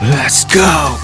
Let's go!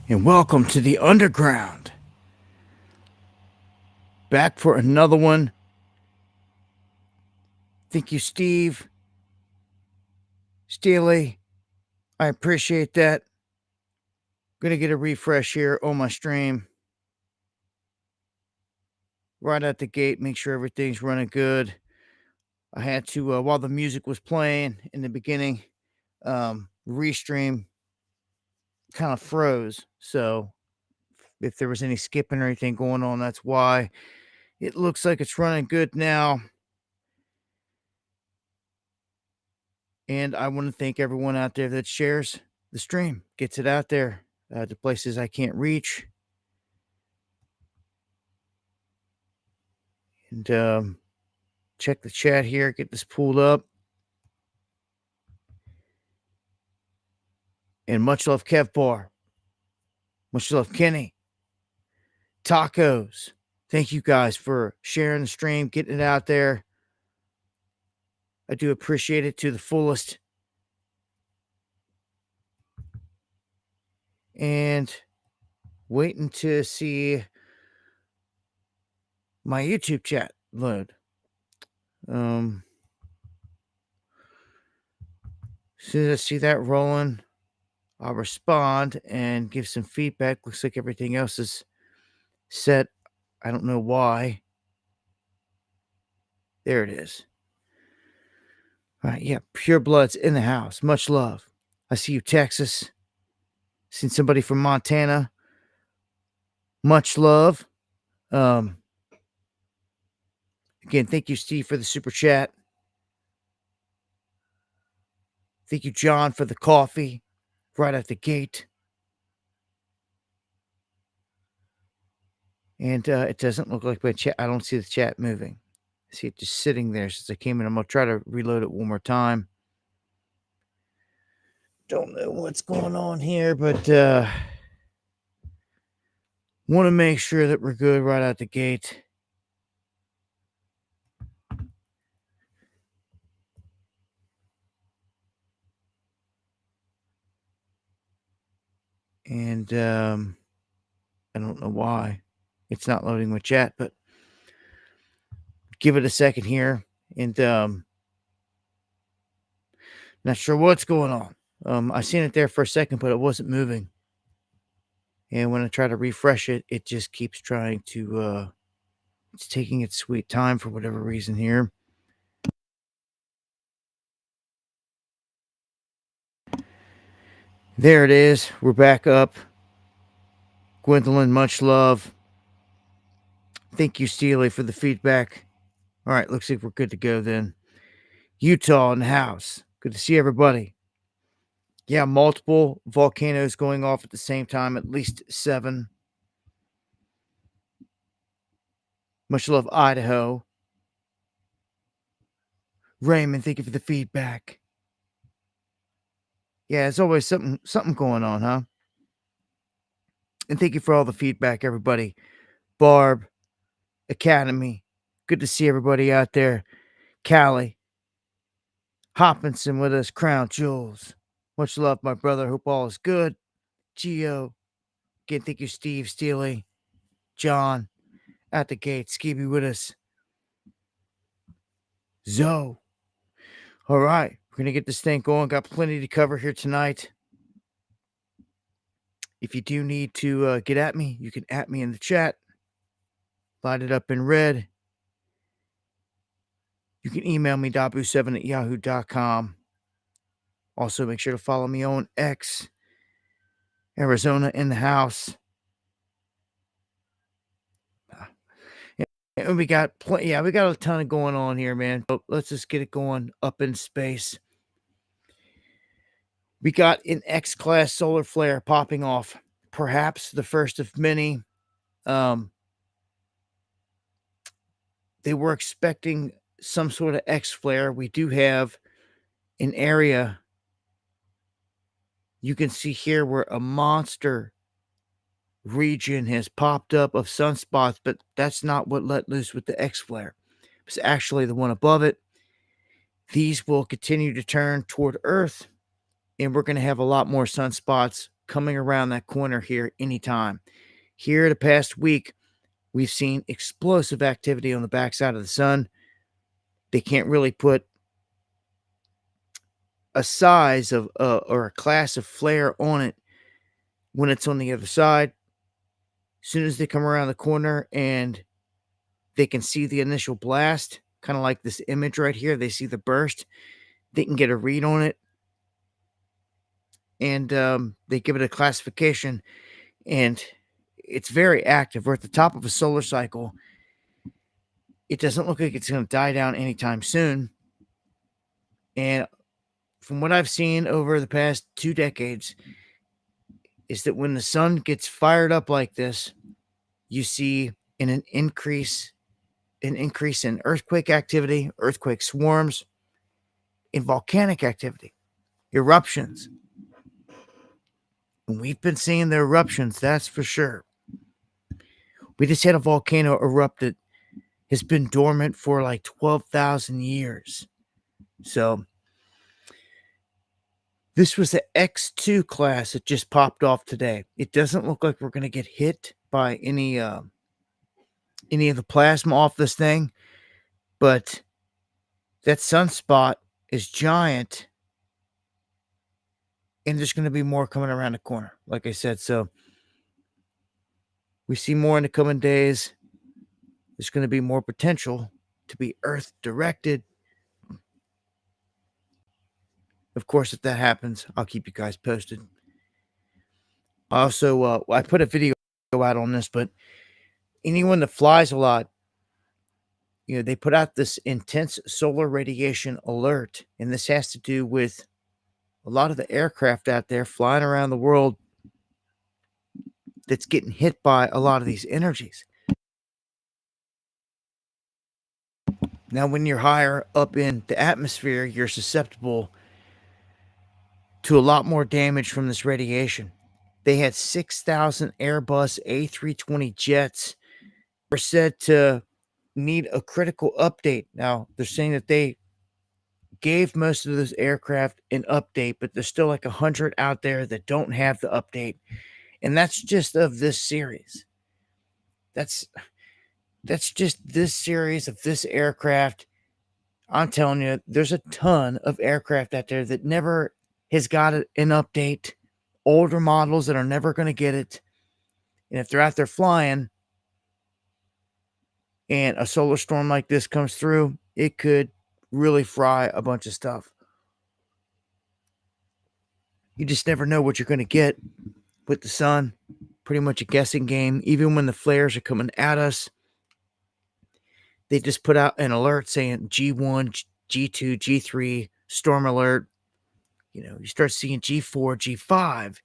And welcome to the underground. Back for another one. Thank you, Steve. Steely. I appreciate that. Gonna get a refresh here on my stream. Right at the gate, make sure everything's running good. I had to, while the music was playing in the beginning, restream kind of froze. So if there was any skipping or anything going on, that's why. It looks like it's running good now. And I want to thank everyone out there that shares the stream, gets it out there to places I can't reach. And check the chat here, get this pulled up. And much love, Kev Bar. Much love, Kenny. Tacos. Thank you guys for sharing the stream, getting it out there. I do appreciate it to the fullest. And waiting to see my YouTube chat load. As soon as I see that rolling, I'll respond and give some feedback. Looks like everything else is set. I don't know why. There it is. All right, yeah, Pure Blood's in the house. Much love. I see you, Texas. Seen somebody from Montana. Much love. Um, Again, thank you, Steve, for the super chat. Thank you, John, for the coffee right at the gate. And it doesn't look like my chat. I don't see the chat moving. I see it just sitting there since I came in. I'm going to try to reload it one more time. Don't know what's going on here, but want to make sure that we're good right out the gate. And I don't know why it's not loading with chat, but give it a second here. And not sure what's going on. I seen it there for a second, but it wasn't moving. And when I try to refresh it, it just keeps trying to, it's taking its sweet time for whatever reason here. There it is. We're back up. Gwendolyn, much love. Thank you, Steely, for the feedback. All right, looks like we're good to go then. Utah in the house. Good to see everybody. Yeah, multiple volcanoes going off at the same time, at least 7. Much love, Idaho. Raymond, thank you for the feedback. Yeah, there's always something going on, huh? And thank you for all the feedback, everybody. Barb, Academy, good to see everybody out there. Callie, Hopkinson with us, Crown Jewels. Much love, my brother. Hope all is good. Geo, again, thank you, Steve, Steely, John, at the gate, Skeeby with us. Zoe. All right, we're going to get this thing going. Got plenty to cover here tonight. If you do need to get at me, you can at me in the chat. Light it up in red. You can email me, dabu7@yahoo.com. Also, make sure to follow me on X. Arizona in the house. And we got we got a ton of going on here, man. But let's just get it going up in space. We got an X-class solar flare popping off, perhaps the first of many. They were expecting some sort of X flare. We do have an area you can see here where a monster region has popped up of sunspots, but that's not what let loose with the X flare. It's actually the one above it. These will continue to turn toward Earth, and we're going to have a lot more sunspots coming around that corner here anytime. Here, the past week, we've seen explosive activity on the backside of the sun. They can't really put a size of or a class of flare on it when it's on the other side. As soon as they come around the corner and they can see the initial blast, kind of like this image right here, they see the burst, they can get a read on it, and they give it a classification, and it's very active. We're at the top of a solar cycle. It doesn't look like it's going to die down anytime soon. And from what I've seen over the past 2 decades, is that when the sun gets fired up like this, you see an increase in earthquake activity, earthquake swarms, in volcanic activity, eruptions. And we've been seeing the eruptions, that's for sure. We just had a volcano erupt that has been dormant for like 12,000 years. So this was the X2 class that just popped off today. It doesn't look like we're going to get hit by any of the plasma off this thing, but that sunspot is giant, and there's going to be more coming around the corner, like I said. So we see more in the coming days. There's going to be more potential to be Earth directed. Of course, if that happens, I'll keep you guys posted. Also, I put a video go out on this, but anyone that flies a lot, they put out this intense solar radiation alert, and this has to do with a lot of the aircraft out there flying around the world that's getting hit by a lot of these energies. Now, when you're higher up in the atmosphere, you're susceptible to a lot more damage from this radiation. They had 6,000 Airbus A320 jets were said to need a critical update. Now, they're saying that they gave most of those aircraft an update, but there's still like 100 out there that don't have the update. And that's just of this series. That's just this series of this aircraft. I'm telling you, there's a ton of aircraft out there that never has got an update, older models that are never going to get it. And if they're out there flying and a solar storm like this comes through, it could really fry a bunch of stuff. You just never know what you're going to get with the sun. Pretty much a guessing game. Even when the flares are coming at us, they just put out an alert saying G1, G2, G3, storm alert. You start seeing G4, G5,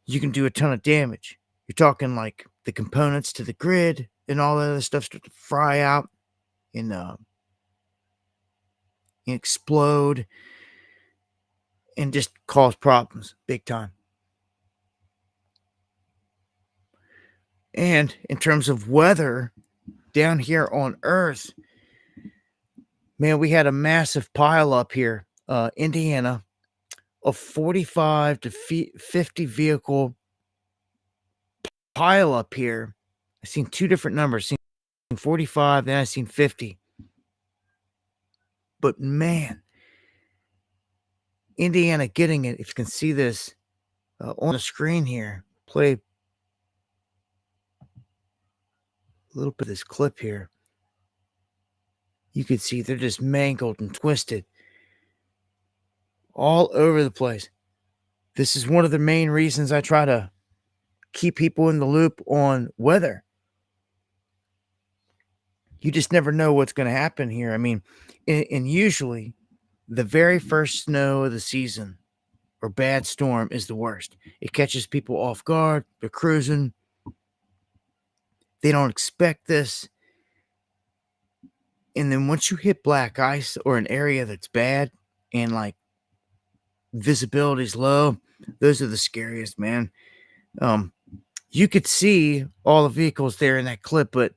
you can do a ton of damage. You're talking like the components to the grid and all that other stuff start to fry out and explode and just cause problems big time. And in terms of weather down here on Earth, man, we had a massive pile up here, Indiana, a 45 to 50 vehicle pile up here. I've seen two different numbers. I've seen 45, then I've seen 50. But man, Indiana getting it. If you can see this on the screen here, play a little bit of this clip here. You can see they're just mangled and twisted all over the place. This is one of the main reasons I try to keep people in the loop on weather. You just never know what's going to happen here. I mean, and usually the very first snow of the season or bad storm is the worst. It catches people off guard. They're cruising. They don't expect this. And then once you hit black ice or an area that's bad and like visibility's low, those are the scariest, man. You could see all the vehicles there in that clip, but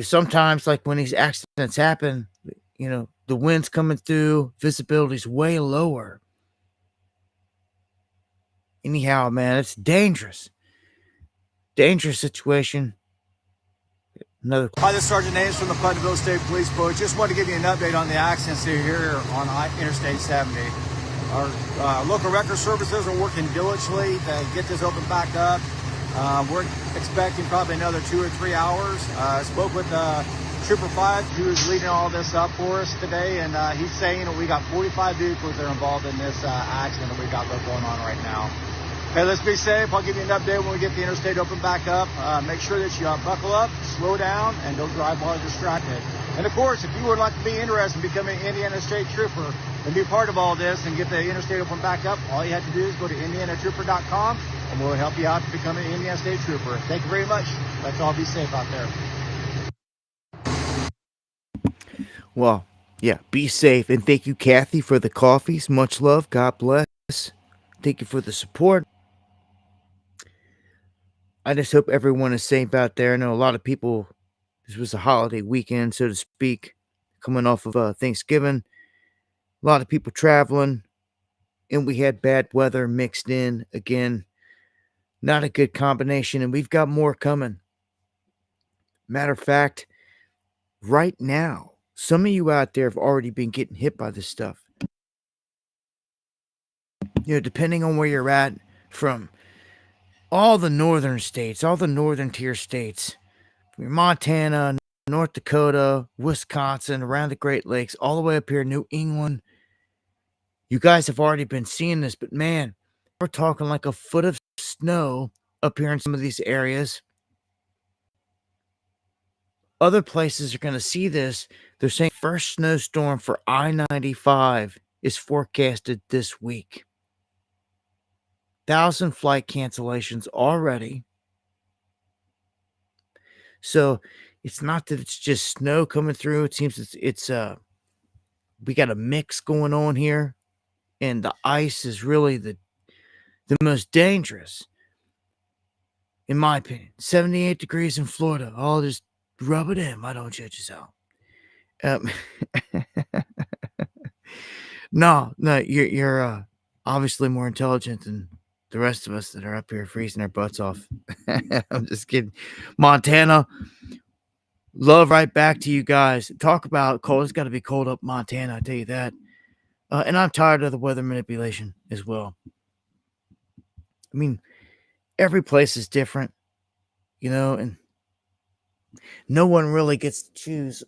sometimes, like when these accidents happen, the wind's coming through, visibility's way lower. Anyhow, man, it's dangerous. Dangerous situation. Hi, this is Sergeant Ames from the Putnamville State Police Post. Just wanted to give you an update on the accidents here on Interstate 70. Our local record services are working diligently to get this open back up. We're expecting probably another 2 or 3 hours. I spoke with Trooper 5, who is leading all this up for us today, and he's saying that we got 45 vehicles that are involved in this accident that we got going on right now. Hey, let's be safe. I'll give you an update when we get the interstate open back up. Make sure that you buckle up, slow down, and don't drive while distracted. And of course, if you would like to be interested in becoming an Indiana State Trooper and be part of all this and get the interstate open back up, all you have to do is go to indianatrooper.com and we'll help you out to become an Indiana State Trooper. Thank you very much. Let's all be safe out there. Well, yeah, be safe. And thank you, Kathy, for the coffees. Much love. God bless. Thank you for the support. I just hope everyone is safe out there. I know a lot of people, this was a holiday weekend, so to speak, coming off of Thanksgiving. A lot of people traveling, and we had bad weather mixed in again. Not a good combination, and we've got more coming. Matter of fact, right now, some of you out there have already been getting hit by this stuff. Depending on where you're at, from all the northern states, all the northern tier states, from Montana, North Dakota, Wisconsin, around the Great Lakes, all the way up here, New England. You guys have already been seeing this, but man, we're talking like a foot of snow up here in some of these areas. Other places are going to see this. They're saying first snowstorm for I-95 is forecasted this week. 1,000 flight cancellations already. So it's not that it's just snow coming through. It seems it's we got a mix going on here, and the ice is really the most dangerous, in my opinion. 78 degrees in Florida. Oh, just rub it in. Why don't you judge yourself? No, you're obviously more intelligent than the rest of us that are up here freezing our butts off. I'm just kidding. Montana, love right back to you guys. Talk about cold. It's got to be cold up Montana, I tell you that. And I'm tired of the weather manipulation as well. I mean, every place is different, and no one really gets to choose,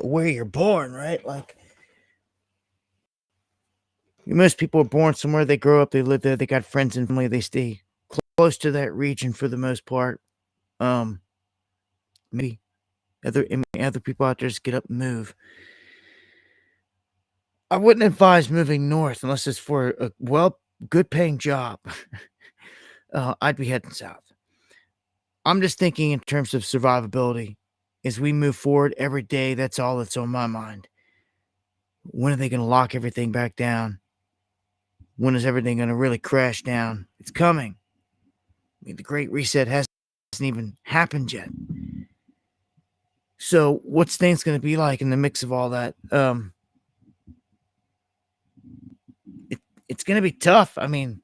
where you're born, right? Like, most people are born somewhere, they grow up, they live there, they got friends and family, they stay close to that region for the most part. Maybe other people out there just get up and move. I wouldn't advise moving north unless it's for a good paying job. I'd be heading south. I'm just thinking in terms of survivability. As we move forward every day, that's all that's on my mind. When are they going to lock everything back down? When is everything going to really crash down? It's coming. I mean, the Great Reset hasn't even happened yet. So what's things going to be like in the mix of all that? It's going to be tough. I mean,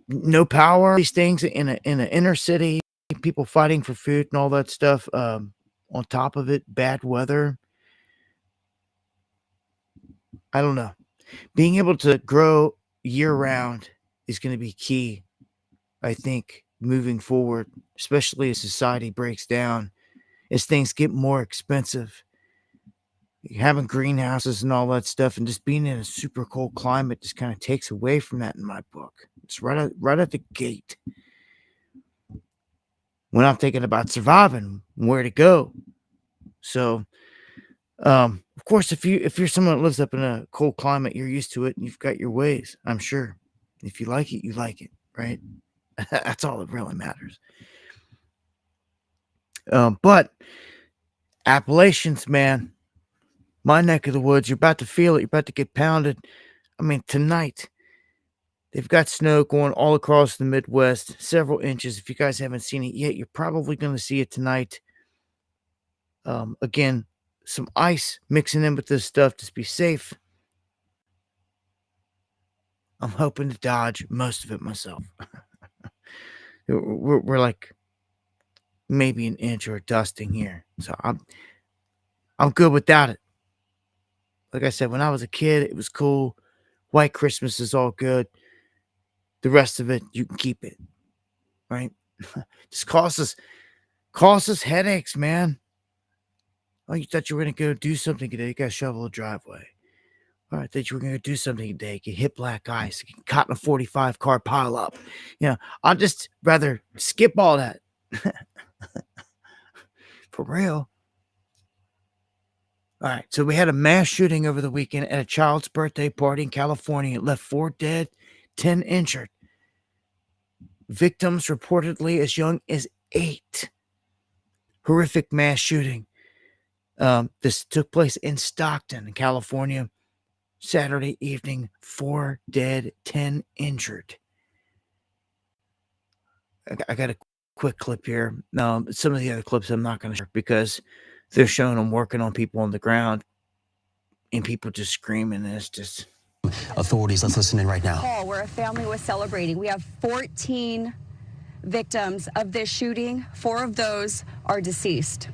no power, these things in an inner city, people fighting for food and all that stuff. On top of it, bad weather. I don't know. Being able to grow year round is going to be key, I think, moving forward, especially as society breaks down, as things get more expensive. Having greenhouses and all that stuff, and just being in a super cold climate just kind of takes away from that in my book. It's right at the gate. When I'm thinking about surviving, where to go. So, of course, if you're someone that lives up in a cold climate, you're used to it and you've got your ways, I'm sure. If you like it, you like it, right? That's all that really matters. But Appalachians, man, my neck of the woods, you're about to feel it. You're about to get pounded. I mean, tonight, they've got snow going all across the Midwest, several inches. If you guys haven't seen it yet, you're probably going to see it tonight. Again, some ice mixing in with this stuff. Just be safe. I'm hoping to dodge most of it myself. We're like maybe an inch or a dusting here, so I'm good without it. Like I said, when I was a kid, it was cool. White Christmas is all good. The rest of it, you can keep it, right? Just causes headaches, man. Oh, you thought you were going to go do something today. You got to shovel a driveway. All right, thought you were going to do something today. Get hit black ice. Get caught in a 45 car pile up. I'd just rather skip all that. For real. All right, so we had a mass shooting over the weekend at a child's birthday party in California. It left 4 dead, 10 injured. Victims reportedly as young as 8. Horrific mass shooting. This took place in Stockton, California, Saturday evening. 4 dead, 10 injured. I got a quick clip here. Some of the other clips I'm not going to share because they're showing them working on people on the ground and people just screaming. And it's just... Authorities, let's listen in right now. Hall, where a family was celebrating. We have 14 victims of this shooting. 4 of those are deceased.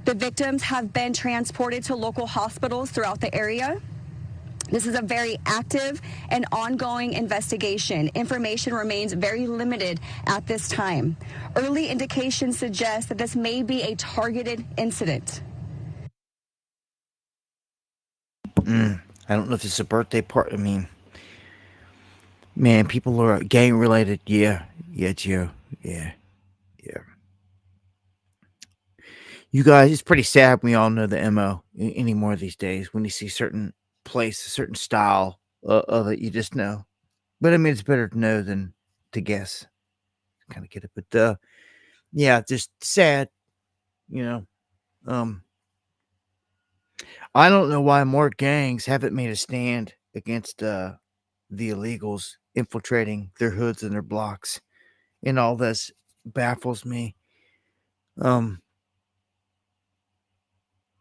The victims have been transported to local hospitals throughout the area. This is a very active and ongoing investigation. Information remains very limited at this time. Early indications suggest that this may be a targeted incident. I don't know if it's a birthday party. I mean, Man, people are gang related. Yeah. Yeah, Joe. Yeah. Yeah. You guys, it's pretty sad. We all know the MO anymore these days. When you see certain place, a certain style of it, you just know. But I mean, it's better to know than to guess. Kind of get it. But yeah, just sad, you know. Um, I don't know why more gangs haven't made a stand against the illegals infiltrating their hoods and their blocks, and all this baffles me. Um,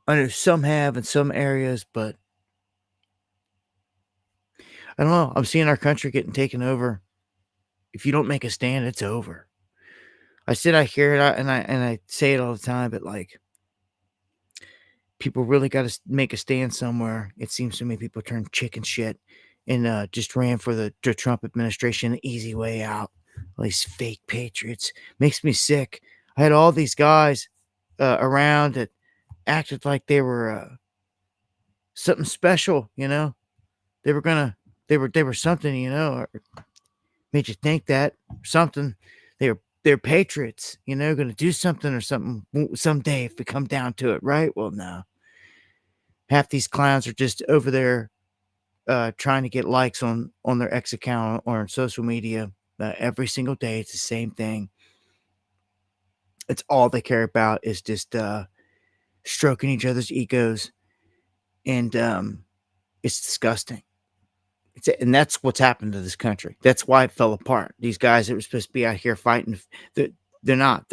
I know some have in some areas, but I don't know. I'm seeing our country getting taken over. If you don't make a stand, it's over. I hear it, and I say it all the time, but like people really got to make a stand somewhere. It seems to me people turn chicken shit and just ran for the Trump administration, the easy way out. All these fake patriots makes me sick. I had all these guys around that acted like they were something special, you know. They were gonna, they were something, you know, or made you think that or something. They're patriots, you know, gonna do something or something someday if we come down to it, right? Well, no. Half these clowns are just over there trying to get likes on their ex account or on social media every single day. It's the same thing. It's all they care about is just stroking each other's egos, and it's disgusting. And that's what's happened to this country. That's why it fell apart. These guys that were supposed to be out here fighting, they're not.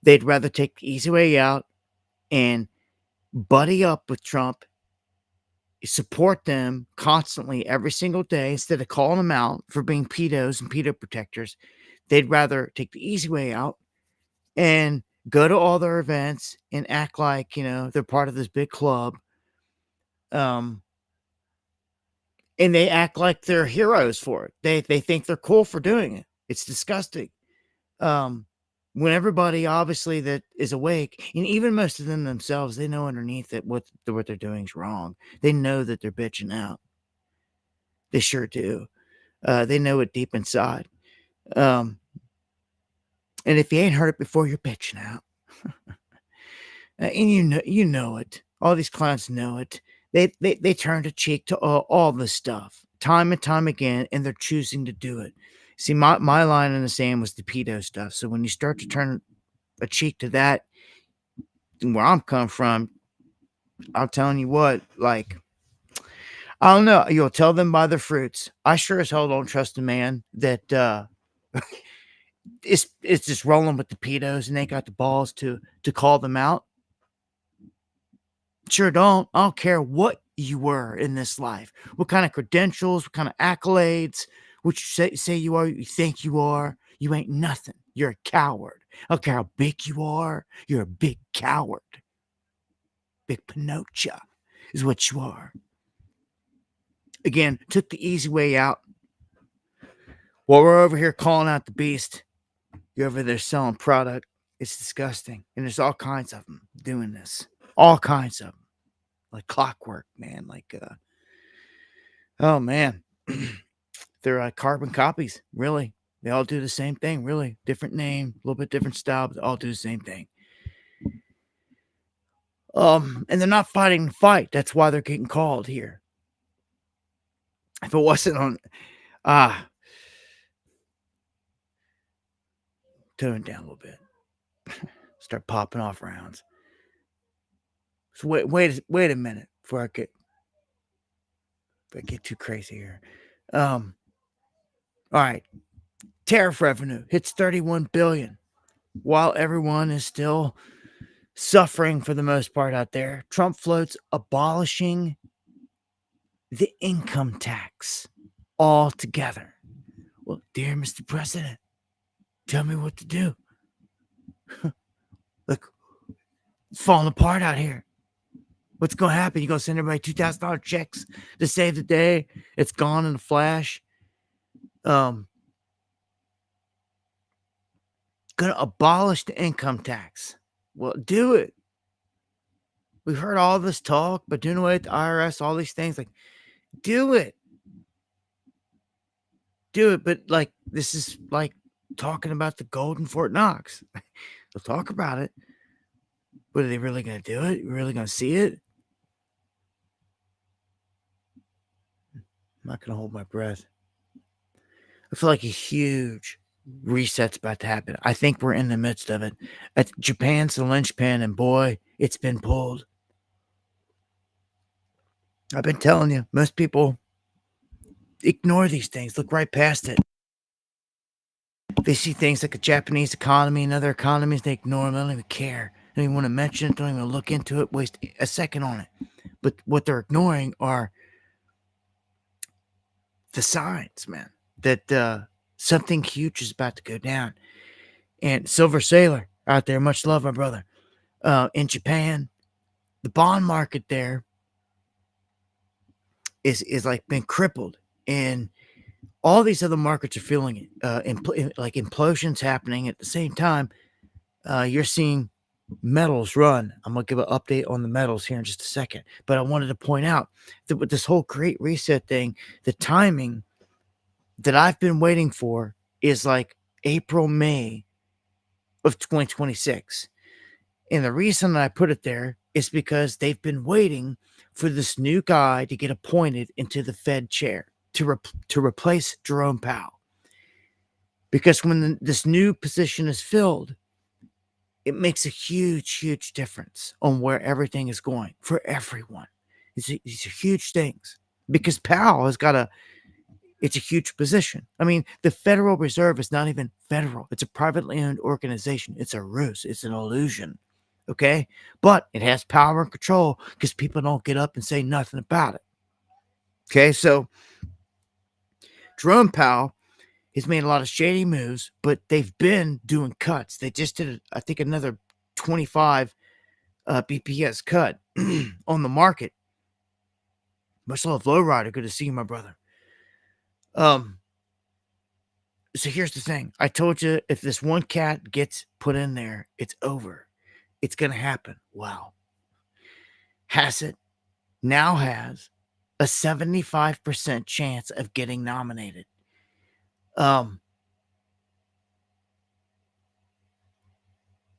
They'd rather take the easy way out and buddy up with Trump, support them constantly every single day instead of calling them out for being pedos and pedo protectors. They'd rather take the easy way out and go to all their events and act like, you know, they're part of this big club. Um, and they act like they're heroes for it. They think they're cool for doing it. It's disgusting. Um, when everybody obviously that is awake, and even most of them themselves, they know underneath that what they're doing is wrong. They know that they're bitching out. They sure do. They know it deep inside. Um, and if you ain't heard it before, you're bitching out. And you know it. All these clowns know it. They turned a cheek to all this stuff time and time again, and they're choosing to do it. See, my line in the sand was the pedo stuff. So when you start to turn a cheek to that, where I'm coming from, I'm telling you what, like, I don't know. You'll tell them by their fruits. I sure as hell don't trust a man that it's just rolling with the pedos and they got the balls to call them out. Sure don't. I don't care what you were in this life, what kind of credentials, what kind of accolades, what you say you are, you think you are. You ain't nothing. You're a coward. I don't care how big you are. You're a big coward. Big Pinocchio is what you are. Again, took the easy way out. While we're over here calling out the beast, you're over there selling product. It's disgusting. And there's all kinds of them doing this. All kinds of them. Like clockwork, man. Like, oh, man. They're carbon copies, really. They all do the same thing, really. Different name, a little bit different style, but they all do the same thing. And they're not fighting the fight. That's why they're getting called here. If it wasn't on, tone it down a little bit. Start popping off rounds. So wait a minute before I get too crazy here. All right. Tariff revenue hits 31 billion while everyone is still suffering for the most part out there. Trump floats abolishing the income tax altogether. Well, dear Mr. President, tell me what to do. Look, it's falling apart out here. What's going to happen? You going to send everybody $2,000 checks to save the day? It's gone in a flash. Going to abolish the income tax. Well, do it. We've heard all this talk, but doing away with the IRS, all these things, like, do it. do it, but like this is like talking about the gold in Fort Knox. They'll talk about it, but are they really going to do it? Really going to see it? I'm not going to hold my breath. I feel like a huge reset's about to happen. I think we're in the midst of it. Japan's the linchpin, and boy, it's been pulled. I've been telling you, most people ignore these things, look right past it. They see things like the Japanese economy and other economies, they ignore them. They don't even care. They don't even want to mention it. Don't even look into it. Waste a second on it. But what they're ignoring are the signs, man, that something huge is about to go down. And Silver Sailor out there, much love, my brother. In Japan, the bond market there is like been crippled, and all these other markets are feeling it. Like implosions happening at the same time. You're seeing metals run. I'm gonna give an update on the metals here in just a second, but I wanted to point out that with this whole Great Reset thing, the timing that I've been waiting for is like April, May of 2026. And the reason that I put it there is because they've been waiting for this new guy to get appointed into the Fed chair to replace Jerome Powell. Because when this new position is filled, it makes a huge, huge difference on where everything is going for everyone. These are huge things because Powell has got it's a huge position. I mean, the Federal Reserve is not even federal. It's a privately owned organization. It's a ruse. It's an illusion. Okay? But it has power and control because people don't get up and say nothing about it. Okay? So Jerome Powell has made a lot of shady moves, but they've been doing cuts. They just did, I think, another 25 BPS cut on the market. Much love, Lowrider. Good to see you, my brother. So here's the thing. I told you if this one cat gets put in there, it's over. It's going to happen. Wow. Hassett now has a 75% chance of getting nominated.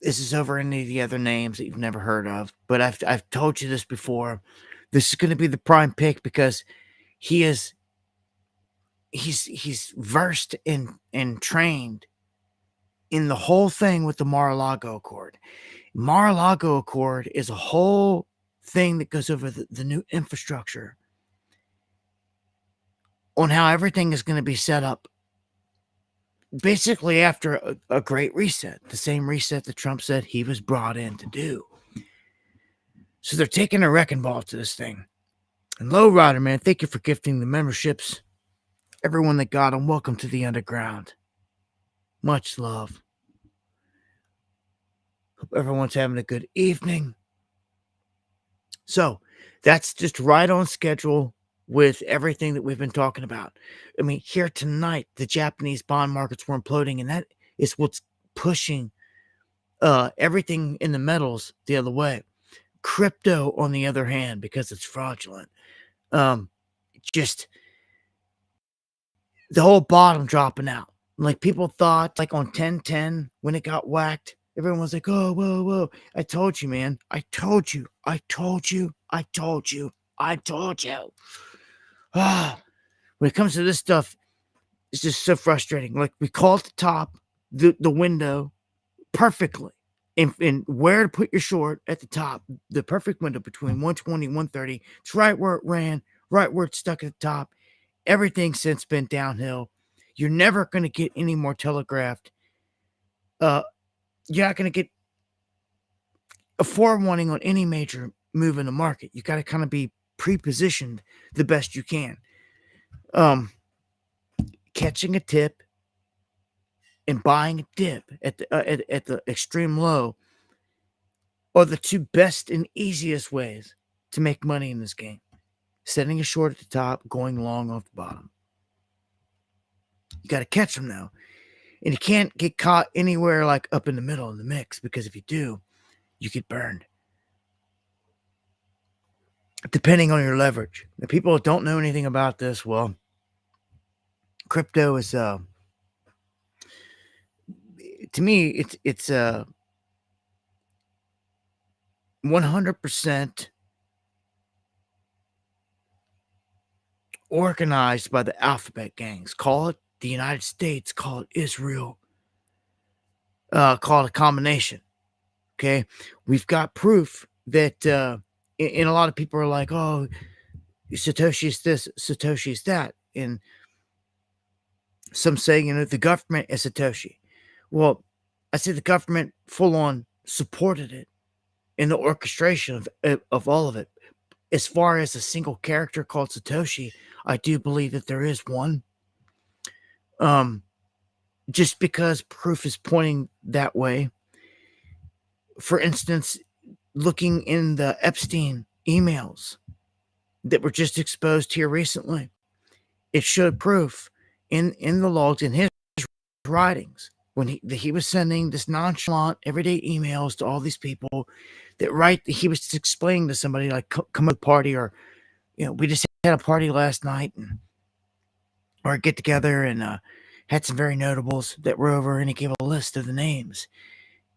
This is over any of the other names that you've never heard of, but I've told you this before. This is going to be the prime pick because he's versed and trained in the whole thing with the Mar-a-Lago Accord. Mar-a-Lago Accord is a whole thing that goes over the new infrastructure on how everything is going to be set up basically after a great reset, the same reset that Trump said he was brought in to do. So they're taking a wrecking ball to this thing. And Lowrider, man, thank you for gifting the memberships. Everyone that got them, welcome to the underground. Much love. Hope everyone's having a good evening. So that's just right on schedule with everything that we've been talking about. I mean, here tonight, the Japanese bond markets were imploding, and that is what's pushing everything in the metals the other way. Crypto, on the other hand, because it's fraudulent, just the whole bottom dropping out. Like people thought, like on 1010 when it got whacked, everyone was like, "Oh, whoa!" I told you, man. I told you. When it comes to this stuff, it's just so frustrating. Like we call at the top the window perfectly, and where to put your short at the top, the perfect window between 120 and 130. It's right where it ran, right where it's stuck at the top. Everything since been downhill. You're never going to get any more telegraphed. You're not going to get a forewarning on any major move in the market. You got to kind of be pre-positioned the best you can. Catching a tip and buying a dip at the extreme low are the two best and easiest ways to make money in this game. Setting a short at the top, going long off the bottom. You got to catch them though. And you can't get caught anywhere like up in the middle of the mix, because if you do, you get burned. Depending on your leverage. The people that don't know anything about this, well, Crypto is to me it's 100% organized by the alphabet gangs. Call it the United States, call it Israel, call it a combination. Okay, we've got proof that, and a lot of people are like, "Oh, Satoshi's this, Satoshi's that," and some say, the government is Satoshi. Well, I say the government full on supported it in the orchestration of all of it. As far as a single character called Satoshi, I do believe that there is one. Just because proof is pointing that way. For instance, looking in the Epstein emails that were just exposed here recently, it showed proof in the logs, in his writings, when he was sending this nonchalant everyday emails to all these people that he was just explaining to somebody like, come to the party, or we just had a party last night, or a get together, and had some very notables that were over, and he gave a list of the names,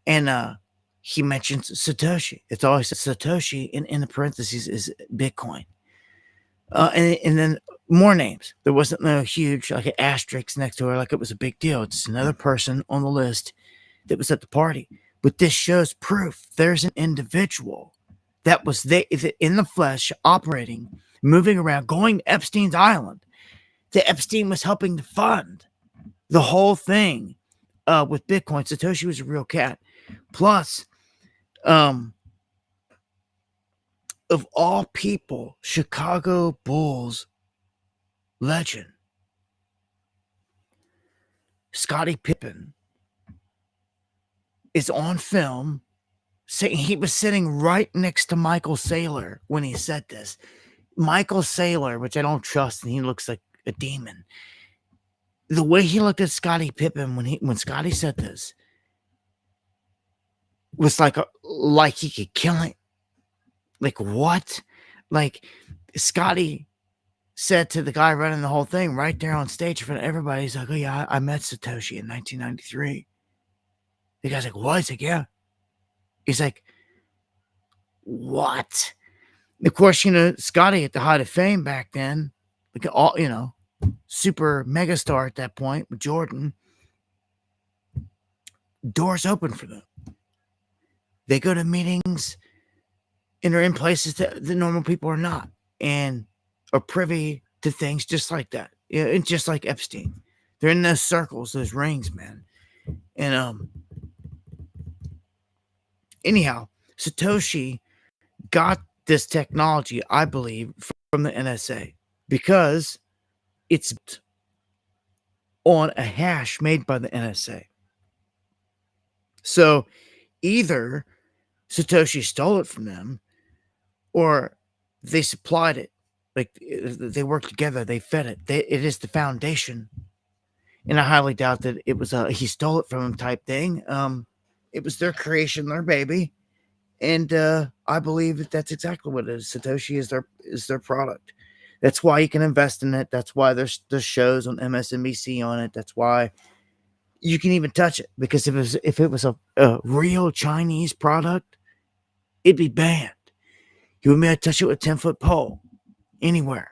and he mentions Satoshi. It's always Satoshi, in the parentheses is Bitcoin, and then more names. There wasn't no huge like an asterisk next to her like it was a big deal. It's another person on the list that was at the party. But this shows proof there's an individual that was there in the flesh, operating, moving around, going to Epstein's island, that Epstein was helping to fund the whole thing with Bitcoin. Satoshi was a real cat. Plus, of all people, Chicago Bulls legend Scottie Pippen is on film saying he was sitting right next to Michael Saylor when he said this. Michael Saylor, which I don't trust, and he looks like a demon. The way he looked at Scottie Pippen when Scottie said this was like he could kill him. Like, what? Like, Scottie said to the guy running the whole thing right there on stage in front of everybody, he's like, "Oh yeah, I met Satoshi in 1993. The guy's like, "What?" He's like, "Yeah." He's like, "What?" Of course, Scottie at the height of fame back then, like all, super megastar at that point with Jordan. Doors open for them. They go to meetings and are in places that the normal people are not, and are privy to things just like that. Yeah, and just like Epstein. They're in those circles, those rings, man. And anyhow, Satoshi got this technology, I believe, from the NSA, because it's on a hash made by the NSA. So either Satoshi stole it from them, or they supplied it. Like, they worked together, they fed it. It is the foundation. And I highly doubt that it was he stole it from him type thing. It was their creation, their baby. And I believe that that's exactly what it is. Satoshi is their product. That's why you can invest in it. That's why there's shows on MSNBC on it. That's why you can even touch it. Because if it was a real Chinese product, it'd be banned. You wouldn't be able to touch it with a 10-foot pole anywhere.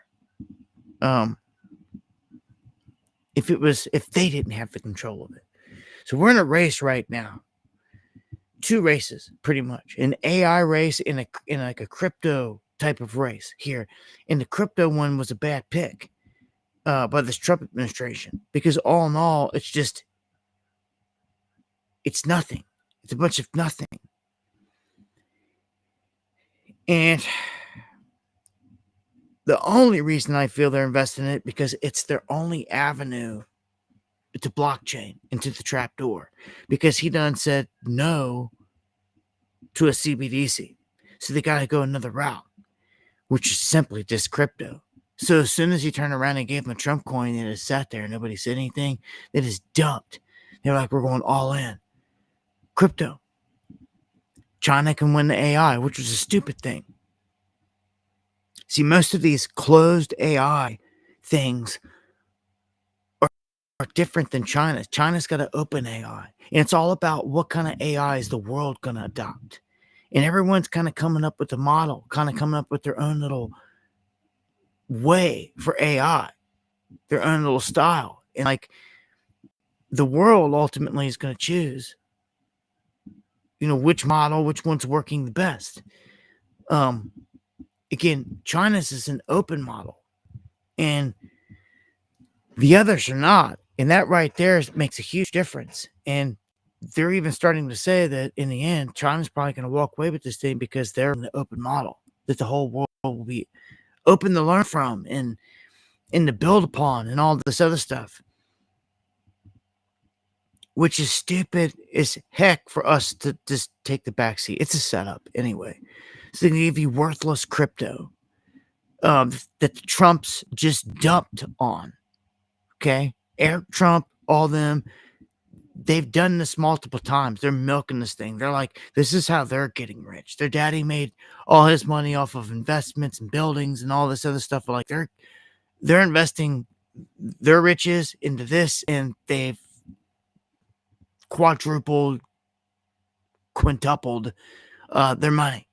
If they didn't have the control of it. So we're in a race right now. Two races, pretty much. An AI race and in like a crypto type of race here. And the crypto one was a bad pick by this Trump administration. Because all in all, it's nothing. It's a bunch of nothing. And the only reason I feel they're investing in it, because it's their only avenue to blockchain, into the trap door. Because he done said no to a CBDC. So they got to go another route, which is simply just crypto. So as soon as he turned around and gave them a Trump coin and it sat there and nobody said anything, they just dumped. They're like, we're going all in. Crypto. China can win the AI, which was a stupid thing. See, most of these closed AI things are different than China. China's got an open AI, and it's all about what kind of AI is the world going to adopt. And everyone's kind of coming up with a model, kind of coming up with their own little way for AI, their own little style. And like the world ultimately is going to choose, which model, which one's working the best. Again, China's is an open model, and the others are not. And that right there makes a huge difference. And they're even starting to say that in the end, China's probably going to walk away with this thing because they're in the open model that the whole world will be open to learn from and to build upon and all this other stuff, which is stupid as heck for us to just take the backseat. It's a setup anyway. So they give you worthless crypto that the Trumps just dumped on. Okay. Eric Trump, all them, they've done this multiple times. They're milking this thing. They're like, this is how they're getting rich. Their daddy made all his money off of investments and buildings and all this other stuff. Like they're investing their riches into this, and they've quadrupled, quintupled their money.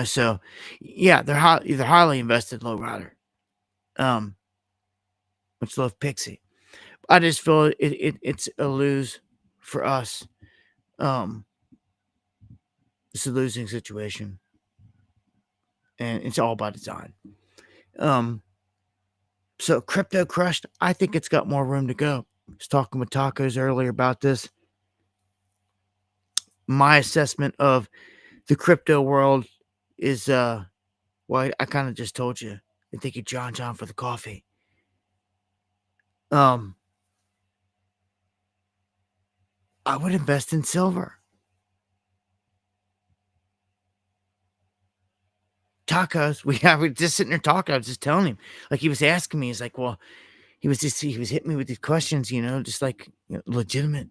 So yeah, they're highly invested low rider. Which love Pixie. I just feel it's a lose for us. It's a losing situation, and it's all by design. So crypto crushed. I think it's got more room to go. I was talking with Tacos earlier about this. My assessment of the crypto world is I kind of just told you. And thank you, John for the coffee. I would invest in silver. Tacos, we were just sitting there talking. I was just telling him, like he was asking me, he's like, well, he was hitting me with these questions, just like legitimate,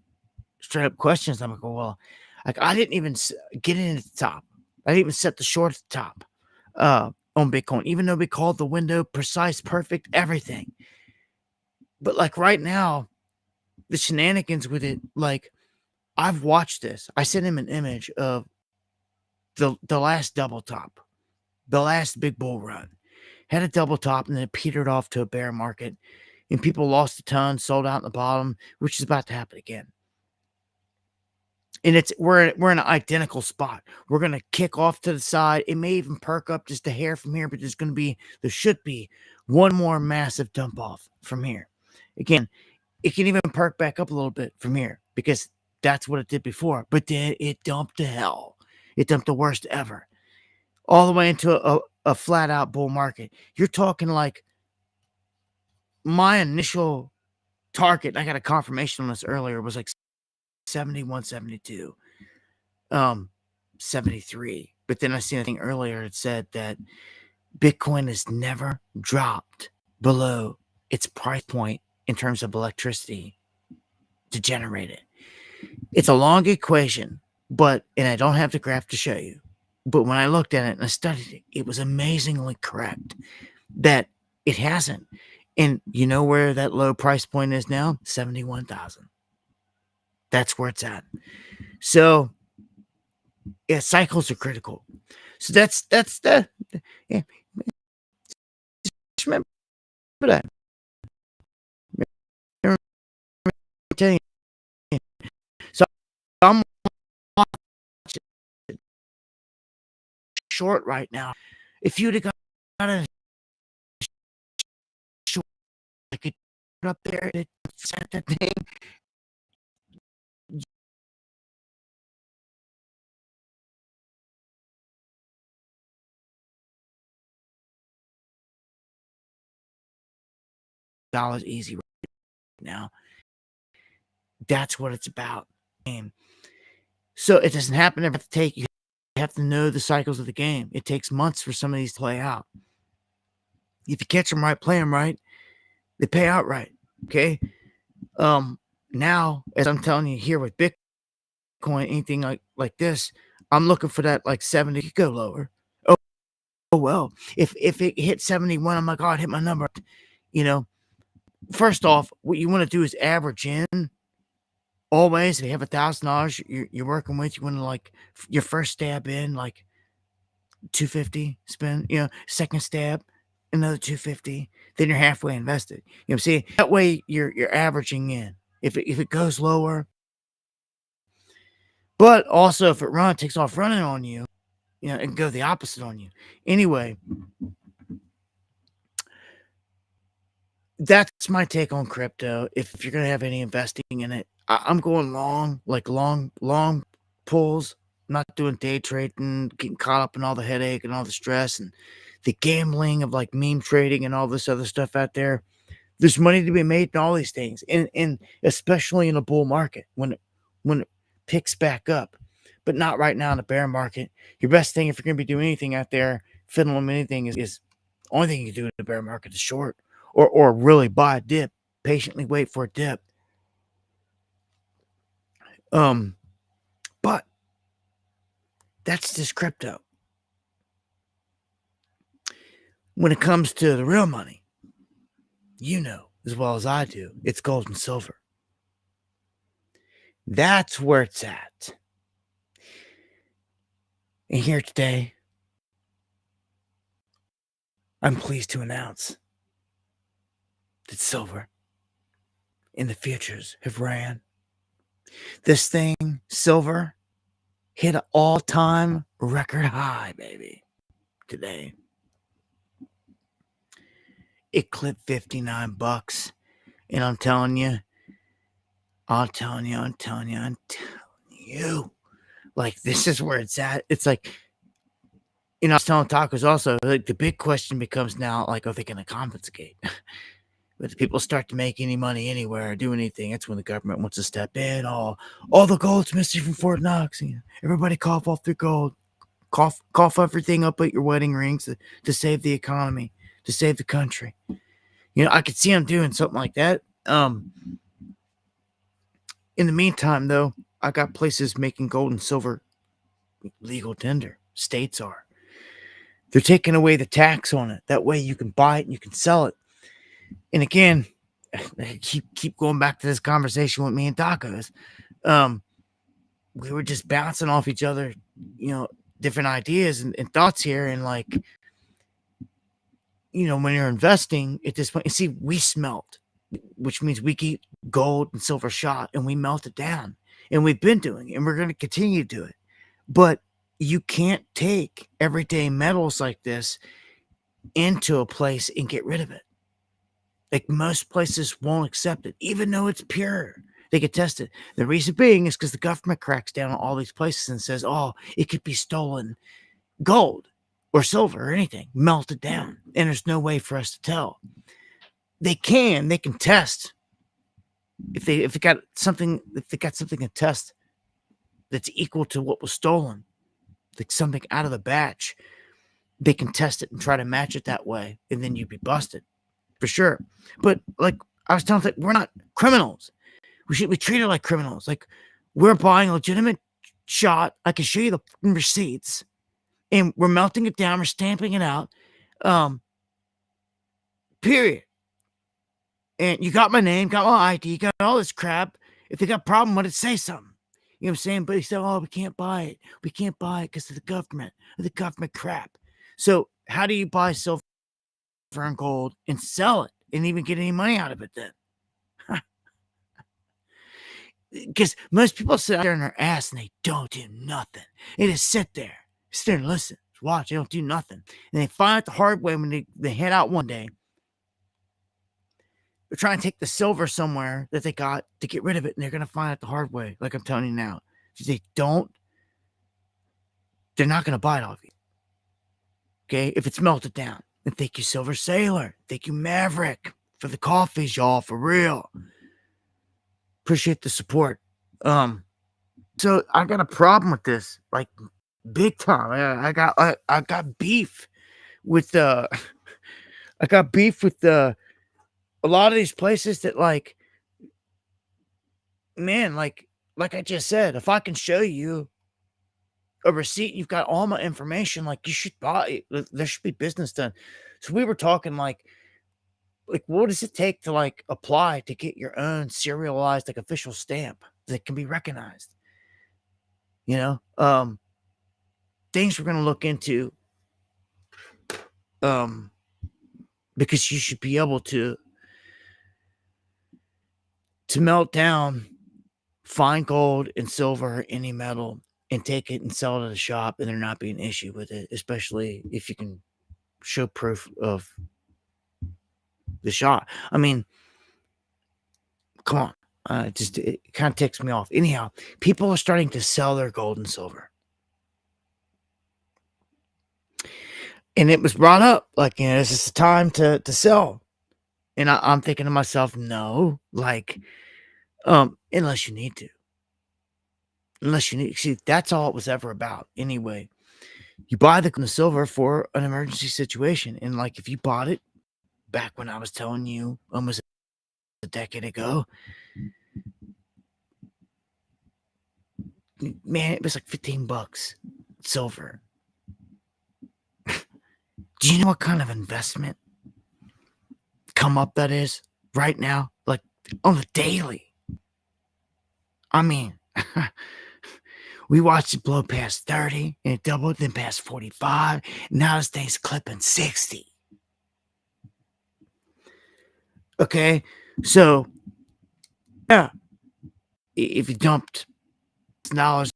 straight up questions. I'm like, well, like I didn't even get in at the top. I didn't even set the short at the top on Bitcoin, even though we called the window precise, perfect, everything. But like right now, the shenanigans with it, like I've watched this. I sent him an image of the last double top, the last big bull run. Had a double top and then it petered off to a bear market, and people lost a ton, sold out in the bottom, which is about to happen again. And we're in an identical spot. We're gonna kick off to the side. It may even perk up just a hair from here, but there should be one more massive dump off from here. Again, it can even perk back up a little bit from here because that's what it did before. But then it dumped to hell. It dumped the worst ever, all the way into a flat out bull market. You're talking like my initial target, I got a confirmation on this earlier, was like 71, 72, 73. But then I seen a thing earlier that said that Bitcoin has never dropped below its price point in terms of electricity to generate it. It's a long equation, and I don't have the graph to show you. But when I looked at it and I studied it, it was amazingly correct that it hasn't. And you know where that low price point is now? 71,000. That's where it's at. So yeah, cycles are critical. So that's yeah. Just remember that. So I'm watching short right now. If you'd have got a short, I could put up there and set that thing. $1 easy right now. That's what it's about. And so it doesn't happen every take. You have to know the cycles of the game. It takes months for some of these to play out. If you catch them right, play them right, they pay out right. Okay. Now, as I'm telling you here with Bitcoin, anything like this, I'm looking for that like 70. You could go lower. Oh well. If it hit 71, I'm like, oh, I hit my number. You know, first off, what you want to do is average in always. If you have $1,000 you're working with, you want to like your first stab in like 250 spend, second stab, another 250, then you're halfway invested. You know what I'm saying? That way you're averaging in. If it goes lower, but also if it takes off running on you, it can go the opposite on you. Anyway, that's my take on crypto. If you're gonna have any investing in it, I'm going long, like long pulls. I'm not doing day trading, getting caught up in all the headache and all the stress and the gambling of like meme trading and all this other stuff out there. There's money to be made in all these things, and especially in a bull market when it picks back up, but not right now in a bear market. Your best thing if you're gonna be doing anything out there, fiddling with anything is only thing you can do in the bear market is short or really buy a dip, patiently wait for a dip. But that's just crypto. When it comes to the real money, as well as I do, it's gold and silver. That's where it's at. And here today, I'm pleased to announce that silver and the futures have ran. This thing, silver, hit an all-time record high, baby, today. It clipped $59. And I'm telling you, like, this is where it's at. It's like, I was telling Tacos also, like, the big question becomes now, like, are they going to confiscate? But if people start to make any money anywhere or do anything, that's when the government wants to step in. All the gold's missing from Fort Knox. Everybody cough off their gold. Cough everything up at your wedding rings to save the economy, to save the country. I could see them doing something like that. In the meantime, though, I got places making gold and silver legal tender. States are. They're taking away the tax on it. That way you can buy it and you can sell it. And again, I keep going back to this conversation with me and Tacos. We were just bouncing off each other, different ideas and thoughts here. And like, when you're investing at this point, you see, we smelt, which means we keep gold and silver shot and we melt it down. And we've been doing it and we're going to continue to do it. But you can't take everyday metals like this into a place and get rid of it. Like, most places won't accept it, even though it's pure. They get tested. The reason being is because the government cracks down on all these places and says, oh, it could be stolen gold or silver or anything, melted down. And there's no way for us to tell. They can test. If they got something to test that's equal to what was stolen, like something out of the batch, they can test it and try to match it that way, and then you'd be busted. For sure. But like I was telling you, we're not criminals. We should be treated like criminals. Like, we're buying a legitimate shot. I can show you the receipts. And we're melting it down. We're stamping it out. Period. And you got my name, got my ID, got all this crap. If they got a problem with it, say something. You know what I'm saying? But he said, oh, we can't buy it. We can't buy it because of the government crap. So how do you buy silver and gold and sell it and even get any money out of it then? Because most people sit out there on their ass and they don't do nothing. They just sit there and listen, watch. They don't do nothing. And they find out the hard way when they head out one day. They're trying to take the silver somewhere that they got to get rid of it, and they're going to find out the hard way, like I'm telling you now. If they don't, they're not going to buy it off you. Okay? If it's melted down. And thank you, Silver Sailor. Thank you, Maverick, for the coffees, y'all, for real. Appreciate the support. So I got a problem with this, like, big time. I got beef with a lot of these places that, like, man, like I just said, if I can show you a receipt, you've got all my information, like, you should buy it. There should be business done. So we were talking, like, Like, what does it take to like apply to get your own serialized like official stamp that can be recognized? You know, things we're gonna look into, um, because you should be able to melt down fine gold and silver, any metal, and take it and sell it at a shop, and there not be an issue with it, especially if you can show proof of the shot. I mean, come on. It kind of ticks me off. Anyhow, people are starting to sell their gold and silver. And it was brought up, like, this is the time to sell. And I'm thinking to myself, no, like, unless you need to. Unless you need, see, that's all it was ever about. Anyway, you buy the silver for an emergency situation. And like, if you bought it back when I was telling you almost a decade ago, man, it was like $15 silver. Do you know what kind of investment come up that is right now? Like on the daily. I mean, we watched it blow past 30 and it doubled, then past 45. Now this thing's clipping 60. Okay, so yeah, if you dumped dollars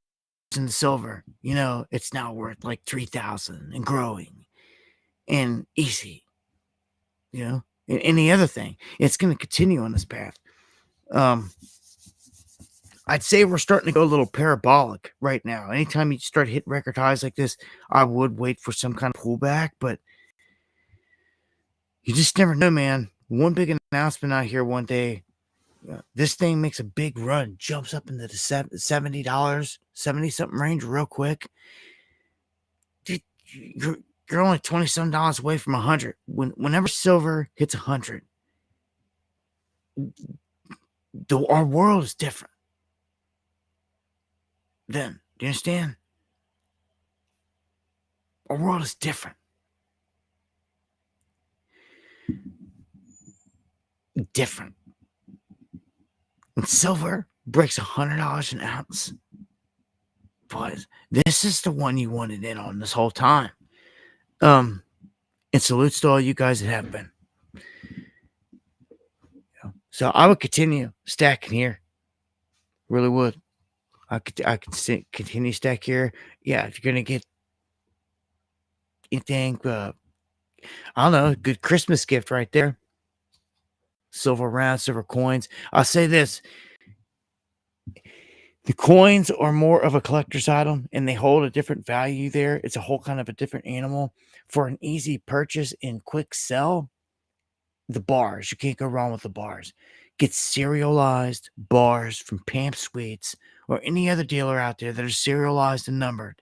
in the silver, it's now worth like 3,000 and growing and easy. And any other thing, it's going to continue on this path. I'd say we're starting to go a little parabolic right now. Anytime you start hitting record highs like this, I would wait for some kind of pullback, but you just never know, man. One big announcement out here one day, this thing makes a big run, jumps up into the $70, 70 something range real quick. Dude, you're only $27 away from 100. Whenever silver hits 100, our world is different. Then, do you understand? Our world is different. Different. When silver breaks $100 an ounce, boys, this is the one you wanted in on this whole time. And salutes to all you guys that have been. So I would continue stacking here. Really would. I could continue stack here. Yeah, if you're gonna get anything, I don't know, good Christmas gift right there. Silver rounds, silver coins. I'll say this: the coins are more of a collector's item, and they hold a different value there. It's a whole kind of a different animal. For an easy purchase and quick sell, the bars, you can't go wrong with the bars. Get serialized bars from Pamp Sweets or any other dealer out there that are serialized and numbered,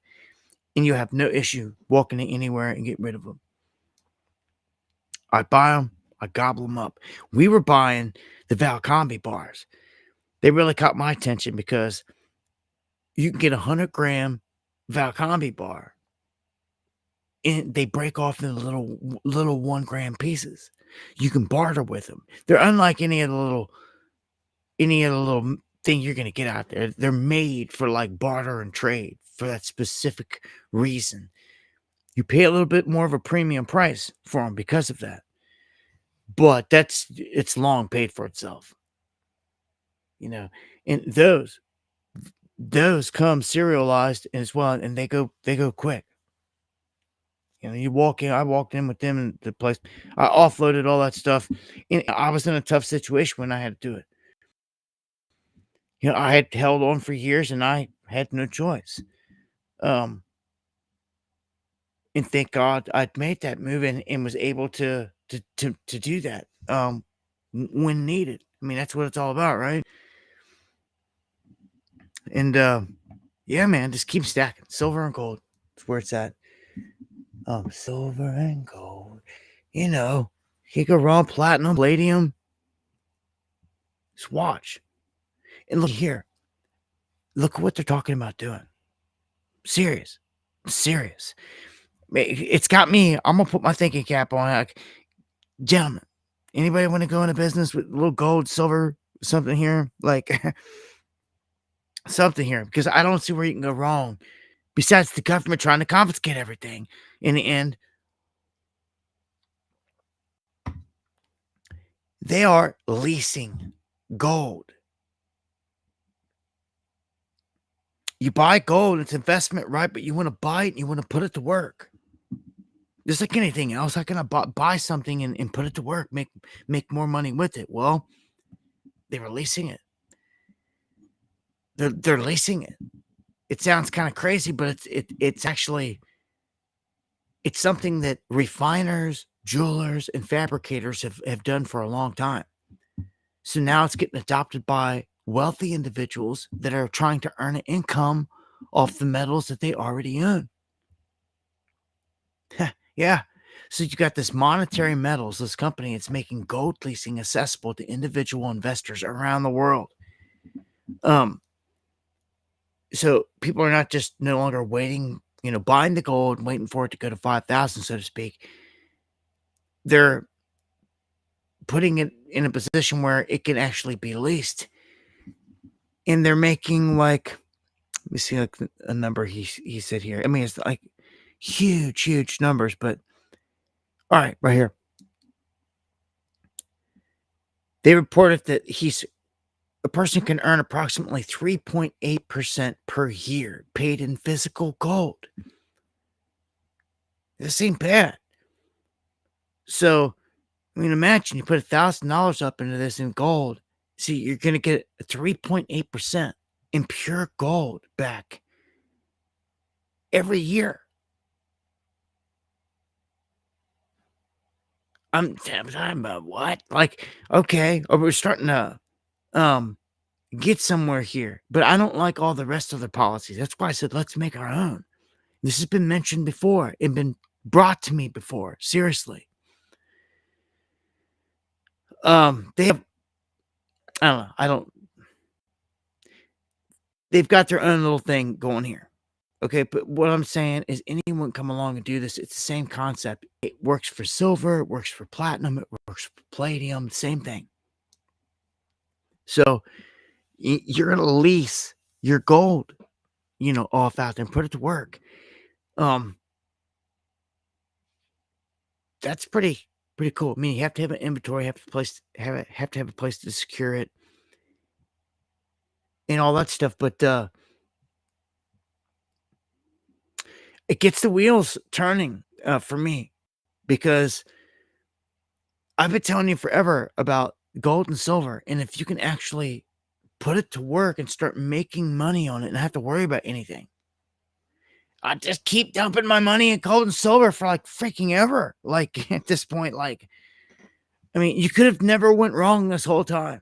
and you have no issue walking in anywhere and getting rid of them. I buy them, I gobble them up. We were buying the Valcambi bars. They really caught my attention because you can get 100-gram Valcambi bar, and they break off into little 1-gram pieces. You can barter with them. They're unlike any other little thing you're gonna get out there. They're made for like barter and trade for that specific reason. You pay a little bit more of a premium price for them because of that, but it's long paid for itself. And those come serialized as well, and they go quick. You walk in. I walked in with them in the place. I offloaded all that stuff, and I was in a tough situation when I had to do it. I had held on for years, and I had no choice. And thank God I'd made that move and was able to do that when needed. I mean, that's what it's all about, right? And yeah, man, just keep stacking silver and gold. That's where it's at. Silver and gold. You go wrong. Platinum, palladium. Just watch. And look here. Look at what they're talking about doing. Serious. It's got me. I'm going to put my thinking cap on. Like, gentlemen, Anybody want to go into business with a little gold, silver, something here? Like something here, because I don't see where you can go wrong. Besides the government trying to confiscate everything in the end. They are leasing gold. You buy gold, it's investment, right? But you want to buy it and you want to put it to work. Just like anything else, how can I buy something and put it to work, make more money with it? Well, they were leasing it. They're leasing it. It sounds kind of crazy, but it's actually it's something that refiners, jewelers, and fabricators have done for a long time. So now it's getting adopted by wealthy individuals that are trying to earn an income off the metals that they already own. Yeah. So you got this Monetary Metals, this company, it's making gold leasing accessible to individual investors around the world. So people are not just no longer waiting, buying the gold and waiting for it to go to 5,000, so to speak. They're putting it in a position where it can actually be leased. And they're making let me see like a number he said here. I mean, it's like huge numbers, but all right, right here. They reported that a person can earn approximately 3.8% per year paid in physical gold. This ain't bad. So, I mean, imagine you put $1,000 up into this in gold. See, you're going to get 3.8% in pure gold back every year. I'm talking about what? Like, okay, we're starting to get somewhere here, but I don't like all the rest of the policies. That's why I said let's make our own. This has been mentioned before and been brought to me before. Seriously. They have, I don't know. They've got their own little thing going here. Okay, but what I'm saying is anyone come along and do this, it's the same concept. It works for silver, it works for platinum, it works for palladium, same thing. So you're going to lease your gold, off out there and put it to work. That's pretty cool. I mean, you have to have an inventory, have to have a place to secure it and all that stuff. But it gets the wheels turning for me, because I've been telling you forever about gold and silver. And if you can actually put it to work and start making money on it and not have to worry about anything, I just keep dumping my money in gold and silver for like freaking ever. Like at this point, I mean, you could have never went wrong this whole time.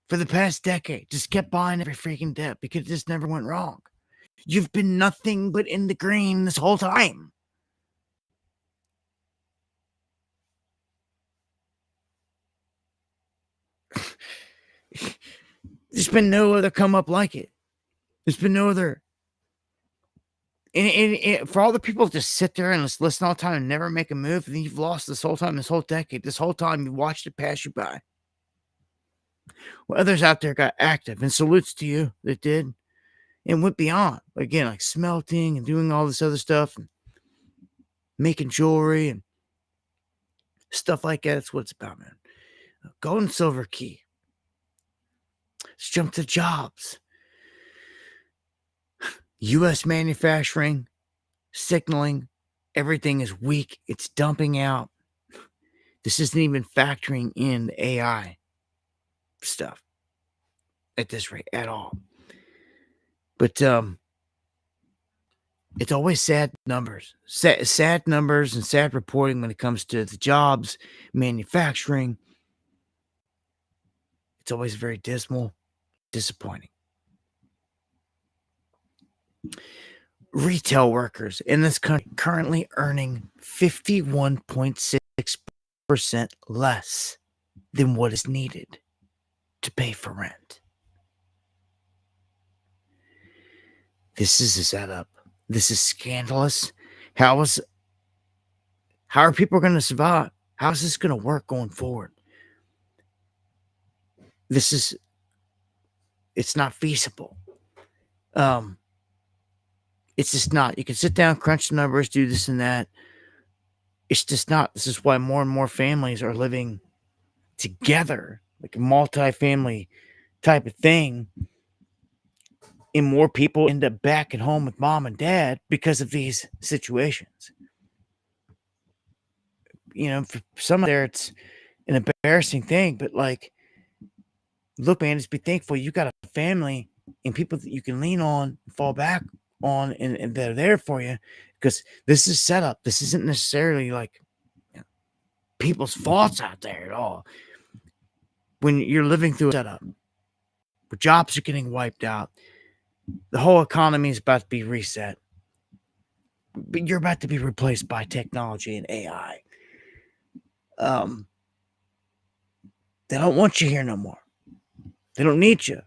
For the past decade, just kept buying every freaking dip because it just never went wrong. You've been nothing but in the green this whole time. There's been no other come up like it. There's been no other. And for all the people to just sit there and just listen all the time and never make a move, and you've lost this whole time, this whole decade, this whole time you watched it pass you by. Well, others out there got active, and salutes to you that did and went beyond. Again, like smelting and doing all this other stuff and making jewelry and stuff like that. That's what it's about, man. Gold and silver key. Let's jump to jobs. U.S. manufacturing, signaling, everything is weak. It's dumping out. This isn't even factoring in the AI stuff at this rate at all. But it's always sad numbers. Sad numbers and sad reporting when it comes to the jobs, manufacturing. It's always very dismal, disappointing. Retail workers in this country currently earning 51.6% less than what is needed to pay for rent. This is a setup. This is scandalous. How are people going to survive? How's this going to work going forward? It's not feasible. It's just not. You can sit down, crunch the numbers, do this and that. It's just not. This is why more and more families are living together, like a multi-family type of thing. And more people end up back at home with mom and dad because of these situations. For some there, it's an embarrassing thing, but like, look, man, just be thankful you got a family and people that you can lean on, fall back on, and they're there for you, because this is set up. This isn't necessarily like people's faults out there at all. When you're living through a setup where jobs are getting wiped out, the whole economy is about to be reset, but you're about to be replaced by technology and AI. They don't want you here no more. They don't need you.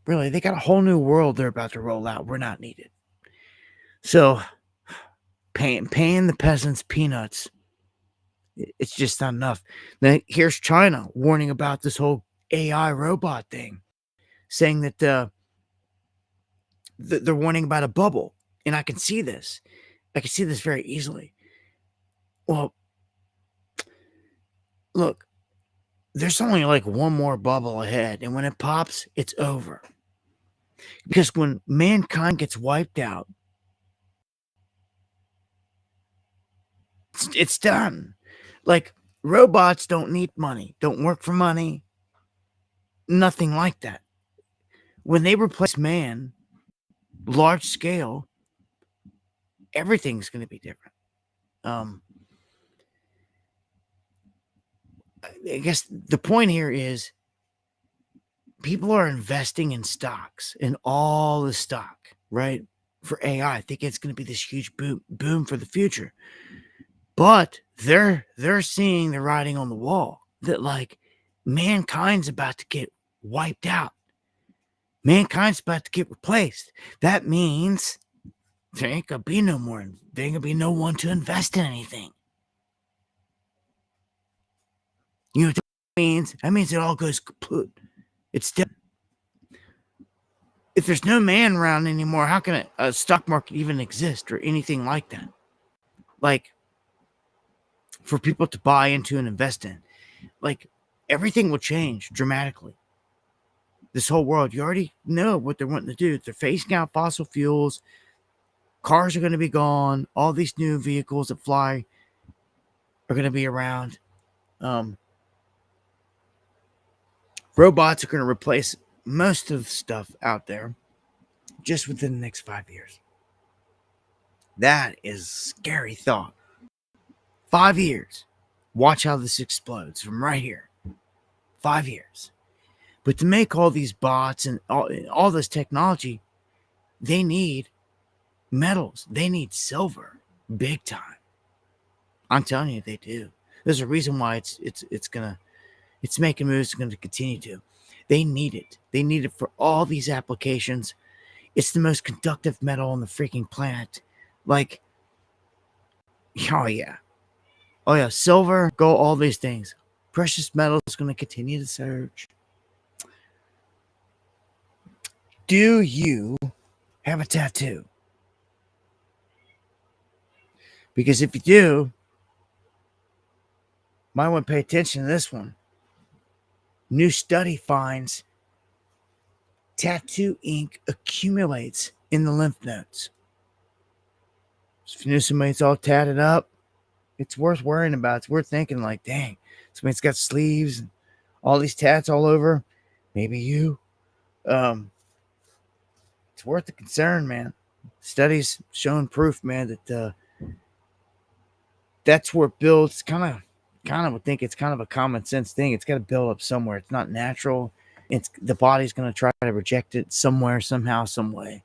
Really, they got a whole new world they're about to roll out. We're not needed. So paying the peasants peanuts, it's just not enough. Then here's China warning about this whole AI robot thing, saying that they're warning about a bubble. And I can see this. I can see this very easily. Well, look, there's only like one more bubble ahead. And when it pops, it's over. Because when mankind gets wiped out, it's done. Like, robots don't need money, don't work for money, nothing like that. When they replace man, large scale, everything's going to be different. I guess the point here is people are investing in stocks, in all the stock, right? For AI. I think it's going to be this huge boom for the future. But they're seeing the writing on the wall that like mankind's about to get wiped out. Mankind's about to get replaced. That means there ain't gonna be no more. There ain't gonna be no one to invest in anything. You know what that means? That means it all goes kaput. It's dead. If there's no man around anymore, how can a stock market even exist or anything like that? Like, for people to buy into and invest in, like, everything will change dramatically. This whole world, you already know what they're wanting to do. They're phasing out fossil fuels. Cars are going to be gone. All these new vehicles that fly are going to be around. Robots are going to replace most of the stuff out there just within the next 5 years. That is a scary thought. 5 years. Watch how this explodes from right here. 5 years. But to make all these bots and all this technology, they need metals. They need silver. Big time. I'm telling you, they do. There's a reason why it's making moves. It's going to continue to. They need it. They need it for all these applications. It's the most conductive metal on the freaking planet. Like, oh yeah. Oh yeah, silver, gold, all these things. Precious metal is going to continue to surge. Do you have a tattoo? Because if you do, might want to pay attention to this one. New study finds tattoo ink accumulates in the lymph nodes. So if you know somebody's all tatted up, it's worth worrying about. It's worth thinking like, dang, somebody's got sleeves and all these tats all over. Maybe you. It's worth the concern, man. Studies showing proof, man, that that's where it builds. Kind of would think it's kind of a common sense thing. It's got to build up somewhere. It's not natural. It's the body's going to try to reject it somewhere, somehow, some way.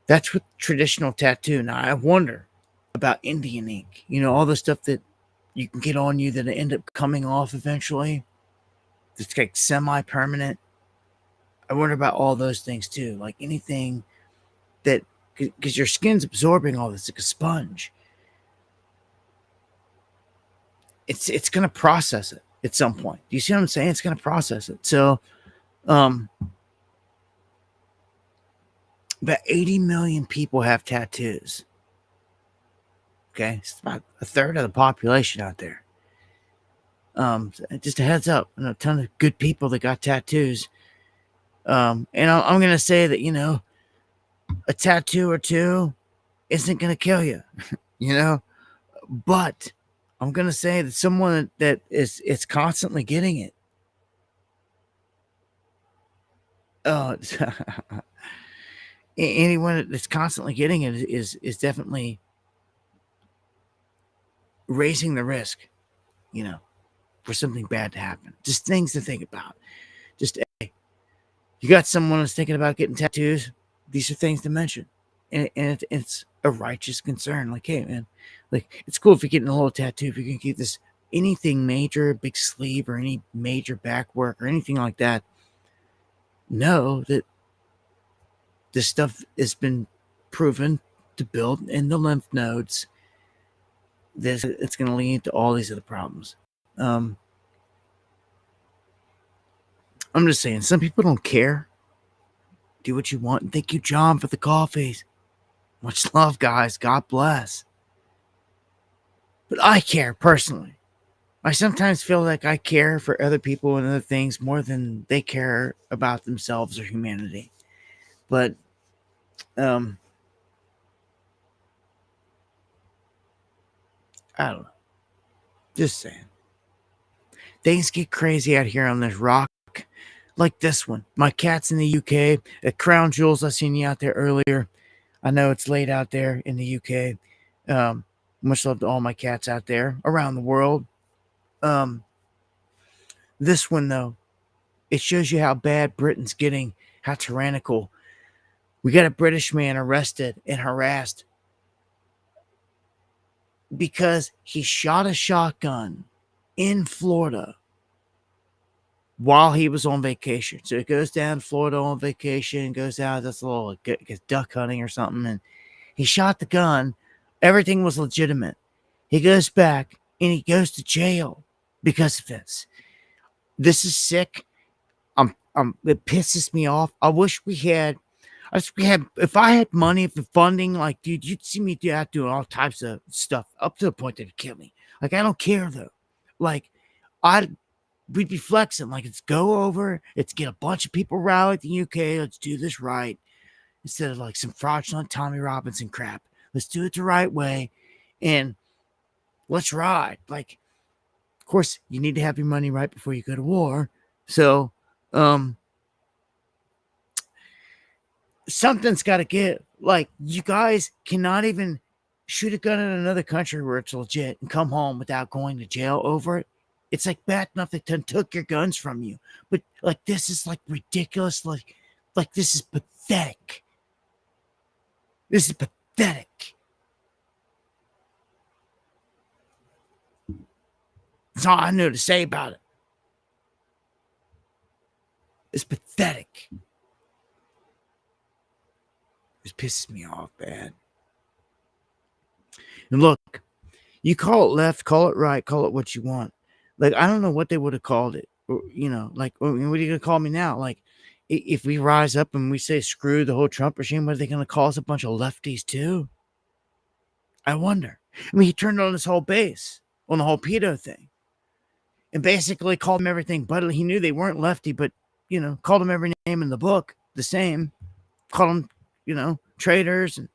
That's with traditional tattoo. Now, I wonder about Indian ink. You know, all the stuff that you can get on you that end up coming off eventually. It's like semi-permanent. I wonder about all those things too. Like anything that, because your skin's absorbing all this like a sponge. it's going to process it at some point. Do you see what I'm saying? It's going to process it. So, about 80 million people have tattoos. Okay, it's about a third of the population out there. Just a heads up, a ton of good people that got tattoos. And I'm gonna say that, you know, a tattoo or two isn't gonna kill you, you know. But I'm gonna say that someone that is constantly getting it. Anyone that's constantly getting it is definitely raising the risk, you know, for something bad to happen. Just things to think about. Just, hey, you got someone that's thinking about getting tattoos, these are things to mention. And it's a righteous concern. Like, hey, man, like, it's cool if you're getting a little tattoo, if you can keep this, anything major, big sleeve, or any major back work, or anything like that. Know that this stuff has been proven to build in the lymph nodes. It's going to lead to all these other problems. I'm just saying, some people don't care. Do what you want. And thank you, John, for the coffees. Much love, guys. God bless. But I care personally. I sometimes feel like I care for other people and other things more than they care about themselves or humanity. But I don't know. Just saying. Things get crazy out here on this rock. Like this one. My cat's in the UK. At Crown Jewels, I seen you out there earlier. I know it's late out there in the UK. Much love to all my cats out there around the world. This one, though, it shows you how bad Britain's getting, how tyrannical. We got a British man arrested and harassed because he shot a shotgun in Florida while he was on vacation. So he goes down to Florida on vacation, goes out, does a little duck hunting or something, and he shot the gun. Everything was legitimate. He goes back and he goes to jail because of this. This is sick. It pisses me off. I wish we had. If I had money for funding, like, dude, you'd see me out doing all types of stuff up to the point that it'd kill me. Like, I don't care though. Like, we'd be flexing. Like, let's go over. Let's get a bunch of people rallied in the UK. Let's do this right instead of like some fraudulent Tommy Robinson crap. Let's do it the right way, and let's ride. Like, of course, you need to have your money right before you go to war. So, something's got to give. Like, you guys cannot even shoot a gun in another country where it's legit and come home without going to jail over it. It's like bad enough they took your guns from you, but like, this is like ridiculous. Like this is pathetic. This is pathetic. That's all I know to say about it. It's pathetic. It pisses me off bad. And look, you call it left, call it right, call it what you want. Like, I don't know what they would have called it. Or, you know, like, what are you going to call me now? Like, if we rise up and we say screw the whole Trump regime, what are they going to call us, a bunch of lefties too? I wonder. I mean, he turned on his whole base on the whole pedo thing and basically called them everything but he knew they weren't lefty, but, you know, called them every name in the book the same. Called them, you know, traitors and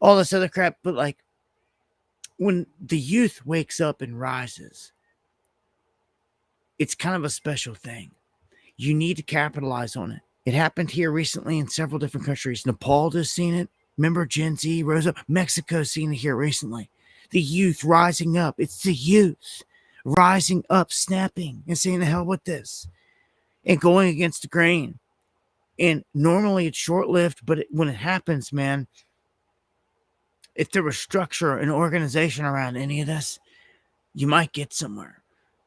all this other crap. But like, when the youth wakes up and rises, it's kind of a special thing. You need to capitalize on it. It happened here recently in several different countries. Nepal has seen it. Remember, Gen Z rose up. Mexico's seen it here recently. The youth rising up. It's the youth rising up, snapping and saying the hell with this and going against the grain. And normally it's short-lived, but when it happens, man, if there was structure and organization around any of this, you might get somewhere.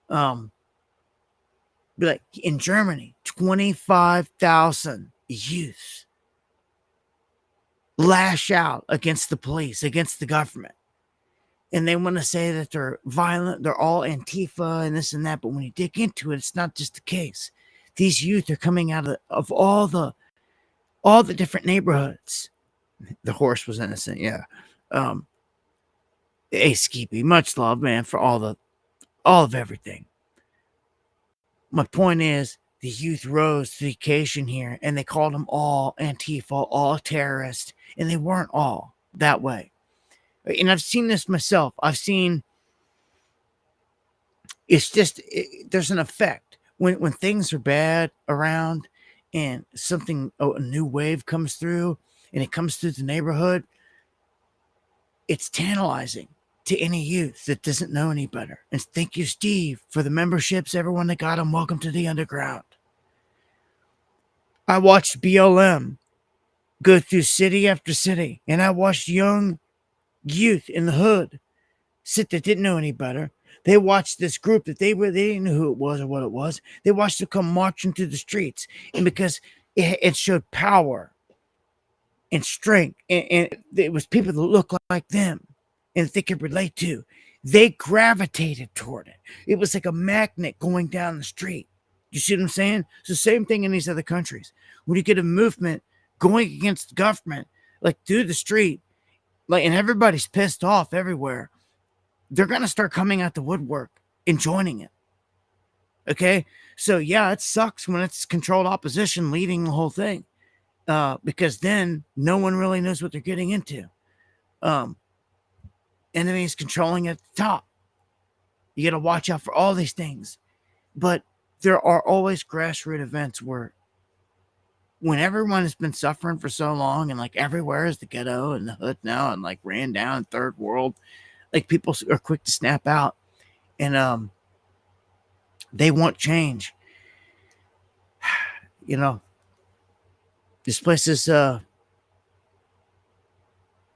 Be like in Germany, 25,000 youth lash out against the police, against the government. And they want to say that they're violent, they're all Antifa and this and that. But when you dig into it, it's not just the case. These youth are coming out of all the different neighborhoods. The horse was innocent, yeah. Hey, Skeepy, much love, man, for all of everything. My point is, the youth rose to the occasion here, and they called them all Antifa, all terrorists, and they weren't all that way. And I've seen this myself. I've seen there's an effect when things are bad around, and a new wave comes through, and it comes through the neighborhood. It's tantalizing to any youth that doesn't know any better. And thank you, Steve, for the memberships. Everyone that got them, welcome to the underground. I watched BLM go through city after city, and I watched young youth in the hood that didn't know any better. They watched this group that they didn't know who it was or what it was. They watched them come marching through the streets, and because it showed power and strength, and it was people that looked like them and they could relate to, they gravitated toward it. It was like a magnet going down the street. You see what I'm saying? It's the same thing in these other countries. When you get a movement going against the government, like through the street, like, and everybody's pissed off everywhere, they're going to start coming out the woodwork and joining it. Okay? So yeah, it sucks when it's controlled opposition leading the whole thing. Because then no one really knows what they're getting into. Enemies controlling at the top. You got to watch out for all these things. But there are always grassroots events where when everyone has been suffering for so long, and like everywhere is the ghetto and the hood now, and like ran down third world, like people are quick to snap out, and they want change. You know, this place is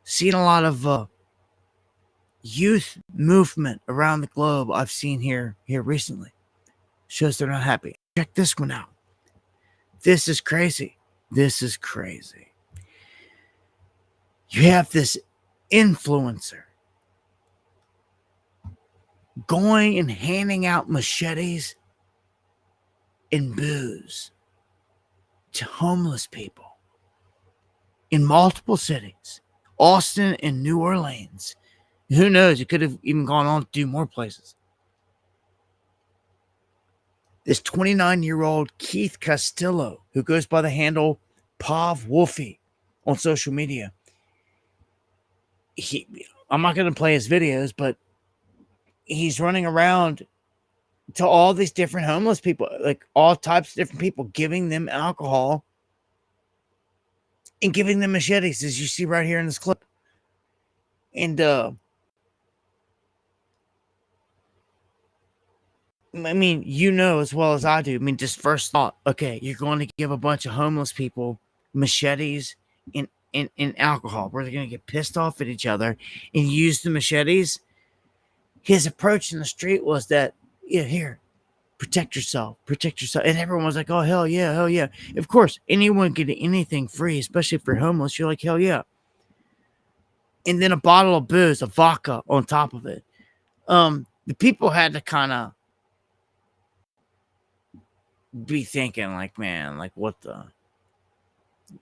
seen a lot of youth movement around the globe. I've seen here recently. Shows they're not happy. Check this one out. This is crazy. This is crazy. You have this influencer going and handing out machetes and booze to homeless people in multiple cities, Austin and New Orleans. Who knows? It could have even gone on to do more places. This 29-year-old Keith Castillo, who goes by the handle Pav Wolfie on social media. I'm not going to play his videos, but he's running around to all these different homeless people, like all types of different people, giving them alcohol and giving them machetes, as you see right here in this clip. And I mean, you know as well as I do. I mean, just first thought, okay, you're going to give a bunch of homeless people machetes and alcohol, where they're going to get pissed off at each other and use the machetes. His approach in the street was that, yeah, here, protect yourself. And everyone was like, oh, hell yeah, hell yeah. Of course, anyone get anything free, especially if you're homeless. You're like, hell yeah. And then a bottle of booze, a vodka on top of it. The people had to kind of be thinking like, man, like what the,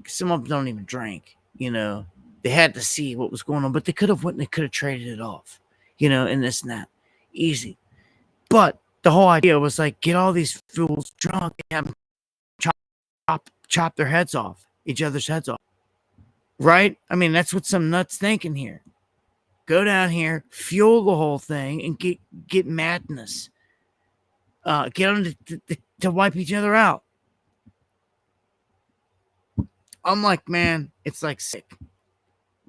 some of them don't even drink, you know. They had to see what was going on, but they could have went and they could have traded it off, you know, and this and that, easy. But the whole idea was like, get all these fools drunk and have them chop their heads off, each other's heads off, right? I mean, that's what some nuts thinking here. Go down here, fuel the whole thing, and get madness. Get them to wipe each other out. I'm like, man, it's like sick.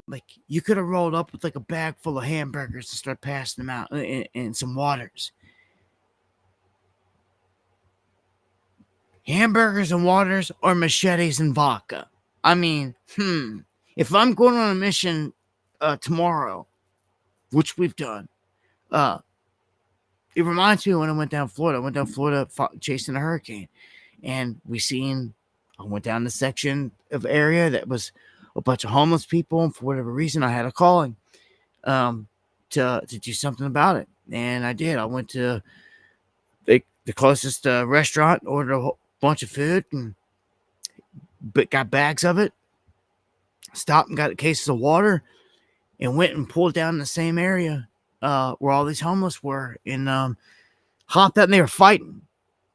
Like, you could have rolled up with like a bag full of hamburgers and start passing them out and some waters. Hamburgers and waters or machetes and vodka. I mean, if I'm going on a mission tomorrow, which we've done, it reminds me of when I went down Florida. I went down Florida chasing a hurricane, and I went down the section of area that was a bunch of homeless people, and for whatever reason, I had a calling to to do something about it, and I did. I went to the closest restaurant, ordered a whole bunch of food, and got bags of it. Stopped and got cases of water, and went and pulled down in the same area where all these homeless were, and hopped out, and they were fighting.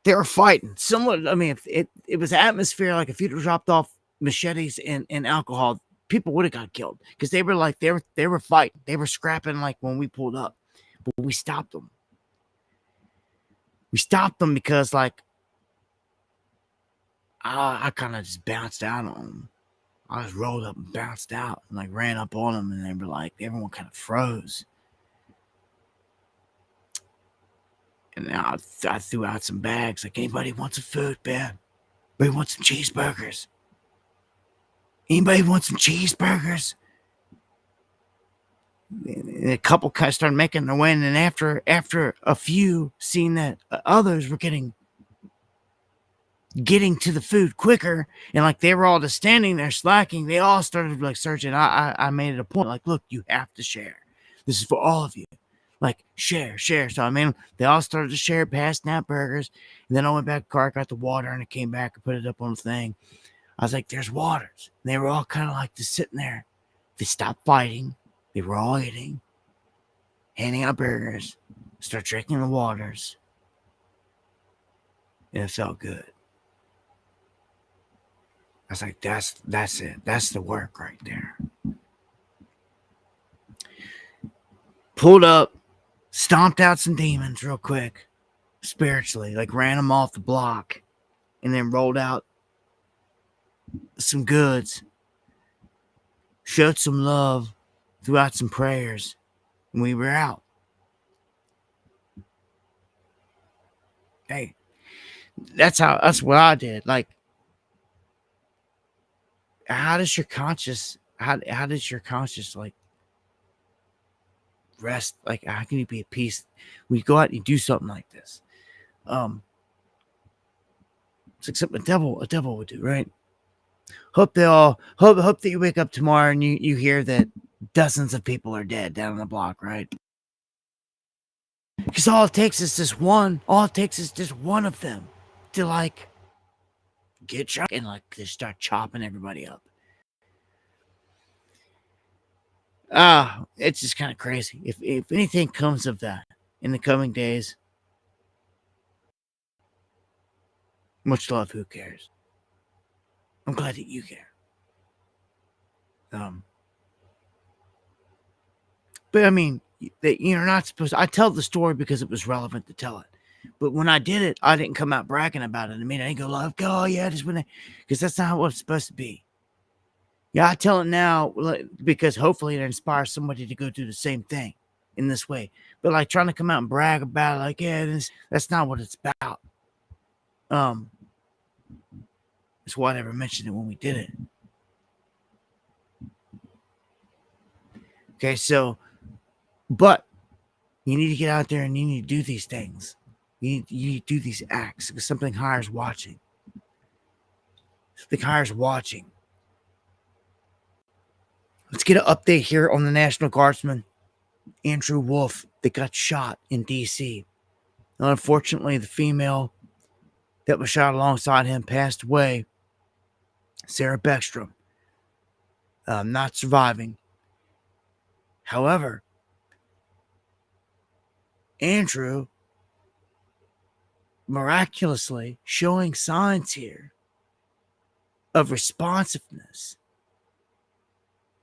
They were fighting. Similar, I mean, if it was atmosphere like if you'd dropped off machetes and alcohol, people would have got killed because they were like they were fighting. They were scrapping like when we pulled up, but we stopped them. We stopped them because like I kind of just bounced out on them. I just rolled up and bounced out and like ran up on them, and they were like everyone kind of froze. And I threw out some bags. Like, anybody want some food, man? Anybody want some cheeseburgers? Anybody want some cheeseburgers? And a couple kind of started making their way, and then after a few, seeing that others were getting to the food quicker, and like they were all just standing there slacking, they all started like searching. I made it a point, like, look, you have to share. This is for all of you. Like, share. So, I mean, they all started to share past Snap Burgers. And then I went back to the car, got the water, and I came back and put it up on the thing. I was like, there's waters. And they were all kind of like just sitting there. They stopped fighting. They were all eating, handing out burgers, start drinking the waters. And it felt good. I was like, that's it. That's the work right there. Pulled up. Stomped out some demons real quick, spiritually, like ran them off the block, and then rolled out some goods, showed some love, threw out some prayers, and we were out. Hey, that's what I did. Like, how does your conscience like rest? Like, how can you be at peace when you go out and you do something like this? It's like something a devil would do, right? Hope that you wake up tomorrow and you hear that dozens of people are dead down on the block, right? Because all it takes is just one of them to like get shot and like just start chopping everybody up. It's just kind of crazy. If anything comes of that in the coming days, much love, who cares? I'm glad that you care. But I mean, you're not supposed to. I tell the story because it was relevant to tell it. But when I did it, I didn't come out bragging about it. I mean, I didn't go like, oh yeah, just when, because that's not what it's supposed to be. Yeah, I tell it now because hopefully it inspires somebody to go do the same thing in this way. But like trying to come out and brag about it, like, yeah, that's not what it's about. That's why I never mentioned it when we did it. Okay, so, but you need to get out there and you need to do these things. You need to do these acts because something higher is watching. Something higher is watching. Let's get an update here on the National Guardsman, Andrew Wolf, that got shot in D.C. Unfortunately, the female that was shot alongside him passed away, Sarah Beckstrom, not surviving. However, Andrew miraculously showing signs here of responsiveness,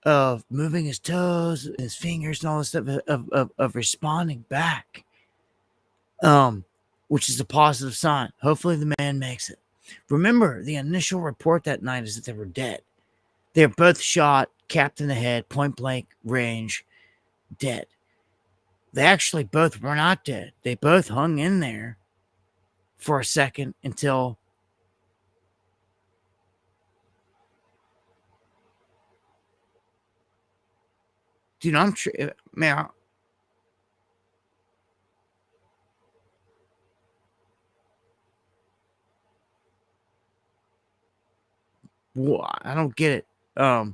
of moving his toes, his fingers, and all this stuff, of responding back, which is a positive sign. Hopefully the man makes it. Remember, the initial report that night is that they were dead. They're both shot, capped in the head, point blank range, dead. They actually both were not dead. They both hung in there for a second until dude, I'm sure, man. I don't get it. I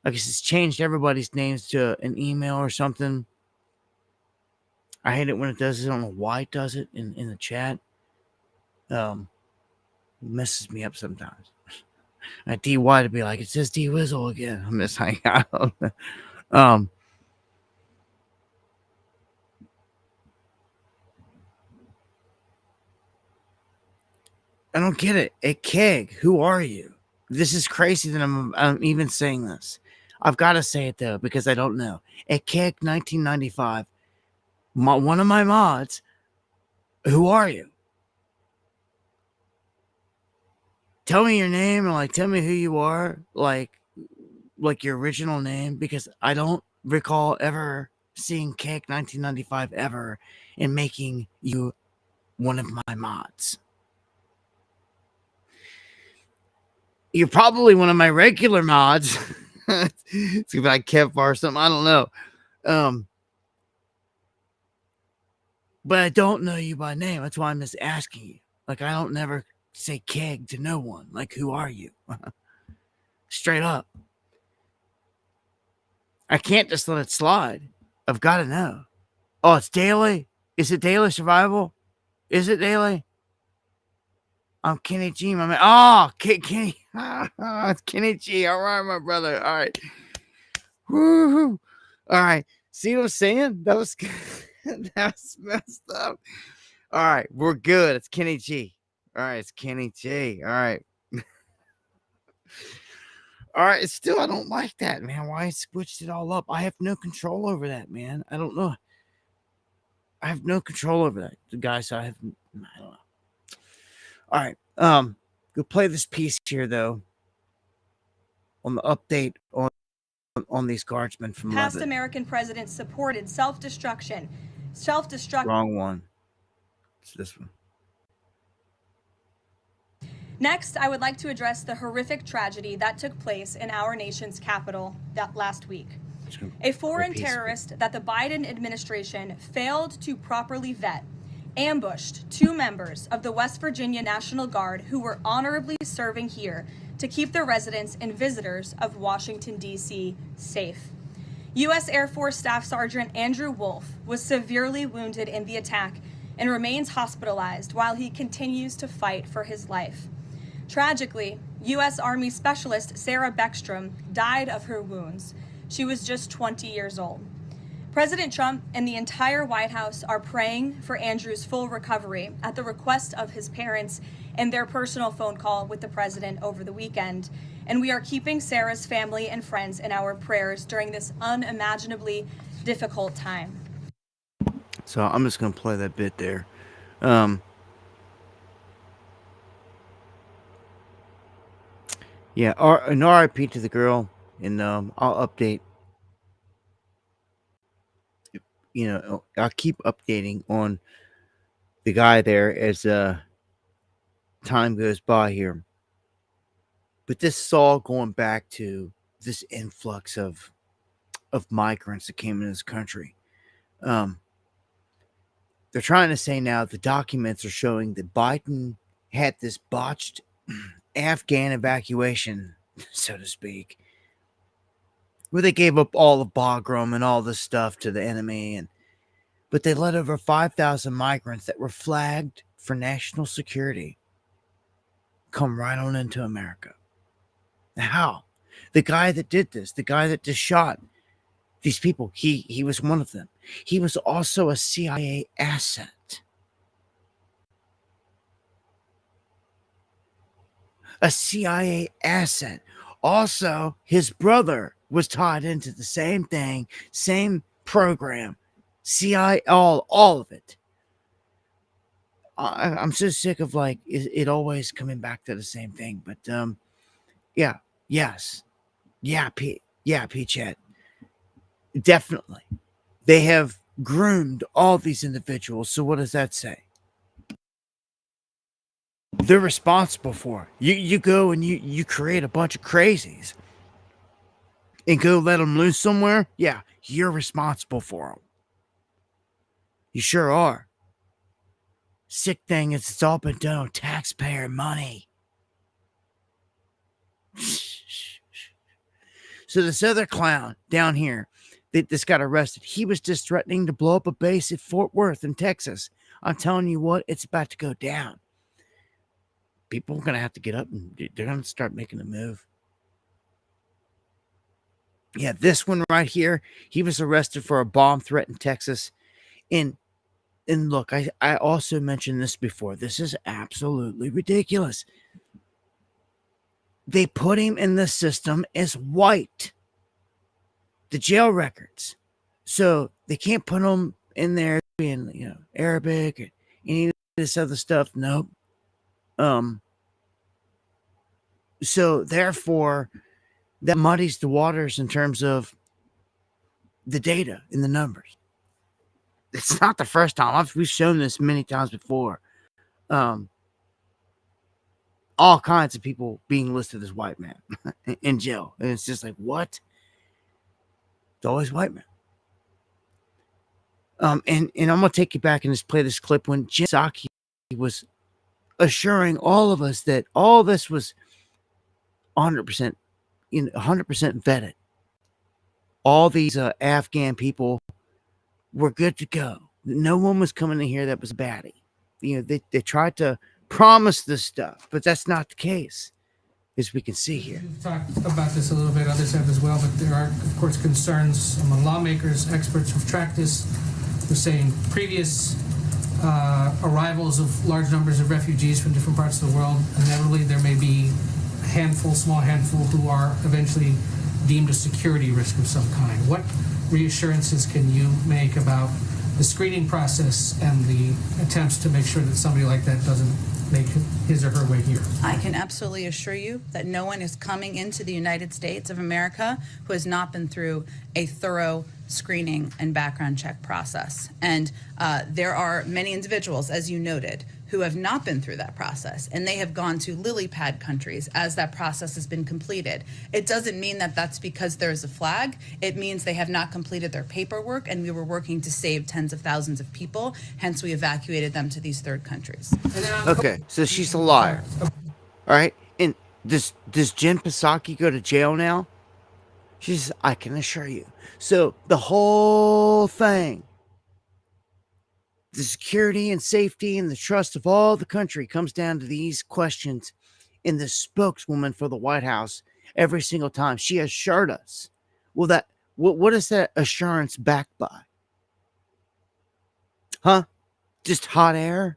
guess it's changed everybody's names to an email or something. I hate it when it does it. I don't know why it does it in the chat. It messes me up sometimes. I DY to be like, it says D Wizzle again. I'm just like, I don't know. I don't get it. Hey, Keg, who are you? This is crazy that I'm even saying this. I've got to say it though, because I don't know. At Keg 1995, one of my mods, who are you? Tell me your name and like tell me who you are, like your original name, because I don't recall ever seeing Keg 1995 ever and making you one of my mods. You're probably one of my regular mods. It's gonna be like Kev or something. I don't know. But I don't know you by name. That's why I'm just asking you. Like, I don't never say Keg to no one. Like, who are you? Straight up. I can't just let it slide. I've got to know. Oh, it's daily? Is it daily survival? Is it daily? I'm Kenny G, my man. Oh, Kenny. It's Kenny G. All right, my brother. All right. Woo-hoo. All right. See what I'm saying? That was that was messed up. All right. We're good. It's Kenny G. All right. It's Kenny G. All right. All right. Still, I don't like that, man. Why I switched it all up? I have no control over that, man. I don't know. I have no control over that, guys. I don't know. All right. Go play this piece here though. On the update on these guardsmen from Past Levitt. American presidents supported self-destruction. Wrong one. It's this one. Next, I would like to address the horrific tragedy that took place in our nation's capital that last week. A foreign terrorist that the Biden administration failed to properly vet ambushed 2 members of the West Virginia National Guard who were honorably serving here to keep the residents and visitors of Washington, D.C. safe. U.S. Air Force Staff Sergeant Andrew Wolf was severely wounded in the attack and remains hospitalized while he continues to fight for his life. Tragically, U.S. Army Specialist Sarah Beckstrom died of her wounds. She was just 20 years old. President Trump and the entire White House are praying for Andrew's full recovery at the request of his parents and their personal phone call with the president over the weekend. And we are keeping Sarah's family and friends in our prayers during this unimaginably difficult time. So I'm just going to play that bit there. Yeah, an RIP to the girl, and I'll update. You know, I'll keep updating on the guy there as time goes by here. But this is all going back to this influx of migrants that came in this country. They're trying to say now the documents are showing that Biden had this botched Afghan evacuation, so to speak, where they gave up all of Bagram and all this stuff to the enemy, but they let over 5,000 migrants that were flagged for national security come right on into America. How? The guy that did this, the guy that just shot these people, he was one of them. He was also a CIA asset. A CIA asset. Also, his brother was tied into the same thing, same program, CIA, all of it. I'm so sick of like it always coming back to the same thing. But P-Chat, definitely, they have groomed all these individuals. So what does that say? They're responsible for it. You go and you create a bunch of crazies and go let them loose somewhere. Yeah, you're responsible for them. You sure are. Sick thing is it's all been done on taxpayer money. So this other clown down here this got arrested. He was just threatening to blow up a base at Fort Worth in Texas. I'm telling you what, it's about to go down. People are going to have to get up and they're going to start making a move. Yeah, this one right here, he was arrested for a bomb threat in Texas. And look, I also mentioned this before. This is absolutely ridiculous. They put him in the system as white. The jail records. So they can't put him in there being, Arabic or any of this other stuff. Nope. So therefore, that muddies the waters in terms of the data and the numbers. It's not the first time. We've shown this many times before. All kinds of people being listed as white men in jail. And it's just like, what? It's always white men. And I'm going to take you back and just play this clip when Jen Psaki was assuring all of us that all this was 100%, 100% vetted. All these Afghan people were good to go. No one was coming in here that was a baddie. They tried to promise this stuff, but that's not the case, as we can see here. We've talked about this a little bit, others have as well, but there are, of course, concerns among lawmakers, experts who've tracked this. We're saying previous arrivals of large numbers of refugees from different parts of the world, inevitably there may be a small handful who are eventually deemed a security risk of some kind. What reassurances can you make about the screening process and the attempts to make sure that somebody like that doesn't make his or her way here? I can absolutely assure you that no one is coming into the United States of America who has not been through a thorough screening and background check process. And there are many individuals, as you noted, who have not been through that process, and they have gone to lily pad countries as that process has been completed. It doesn't mean that that's because there's a flag. It means they have not completed their paperwork, and we were working to save tens of thousands of people. Hence, we evacuated them to these third countries. Okay, so she's a liar. All right, and does Jen Psaki go to jail now? She's, I can assure you. So the whole thing, the security and safety and the trust of all the country comes down to these questions. And the spokeswoman for the White House, every single time, she assured us. Well, what is that assurance backed by? Huh? Just hot air?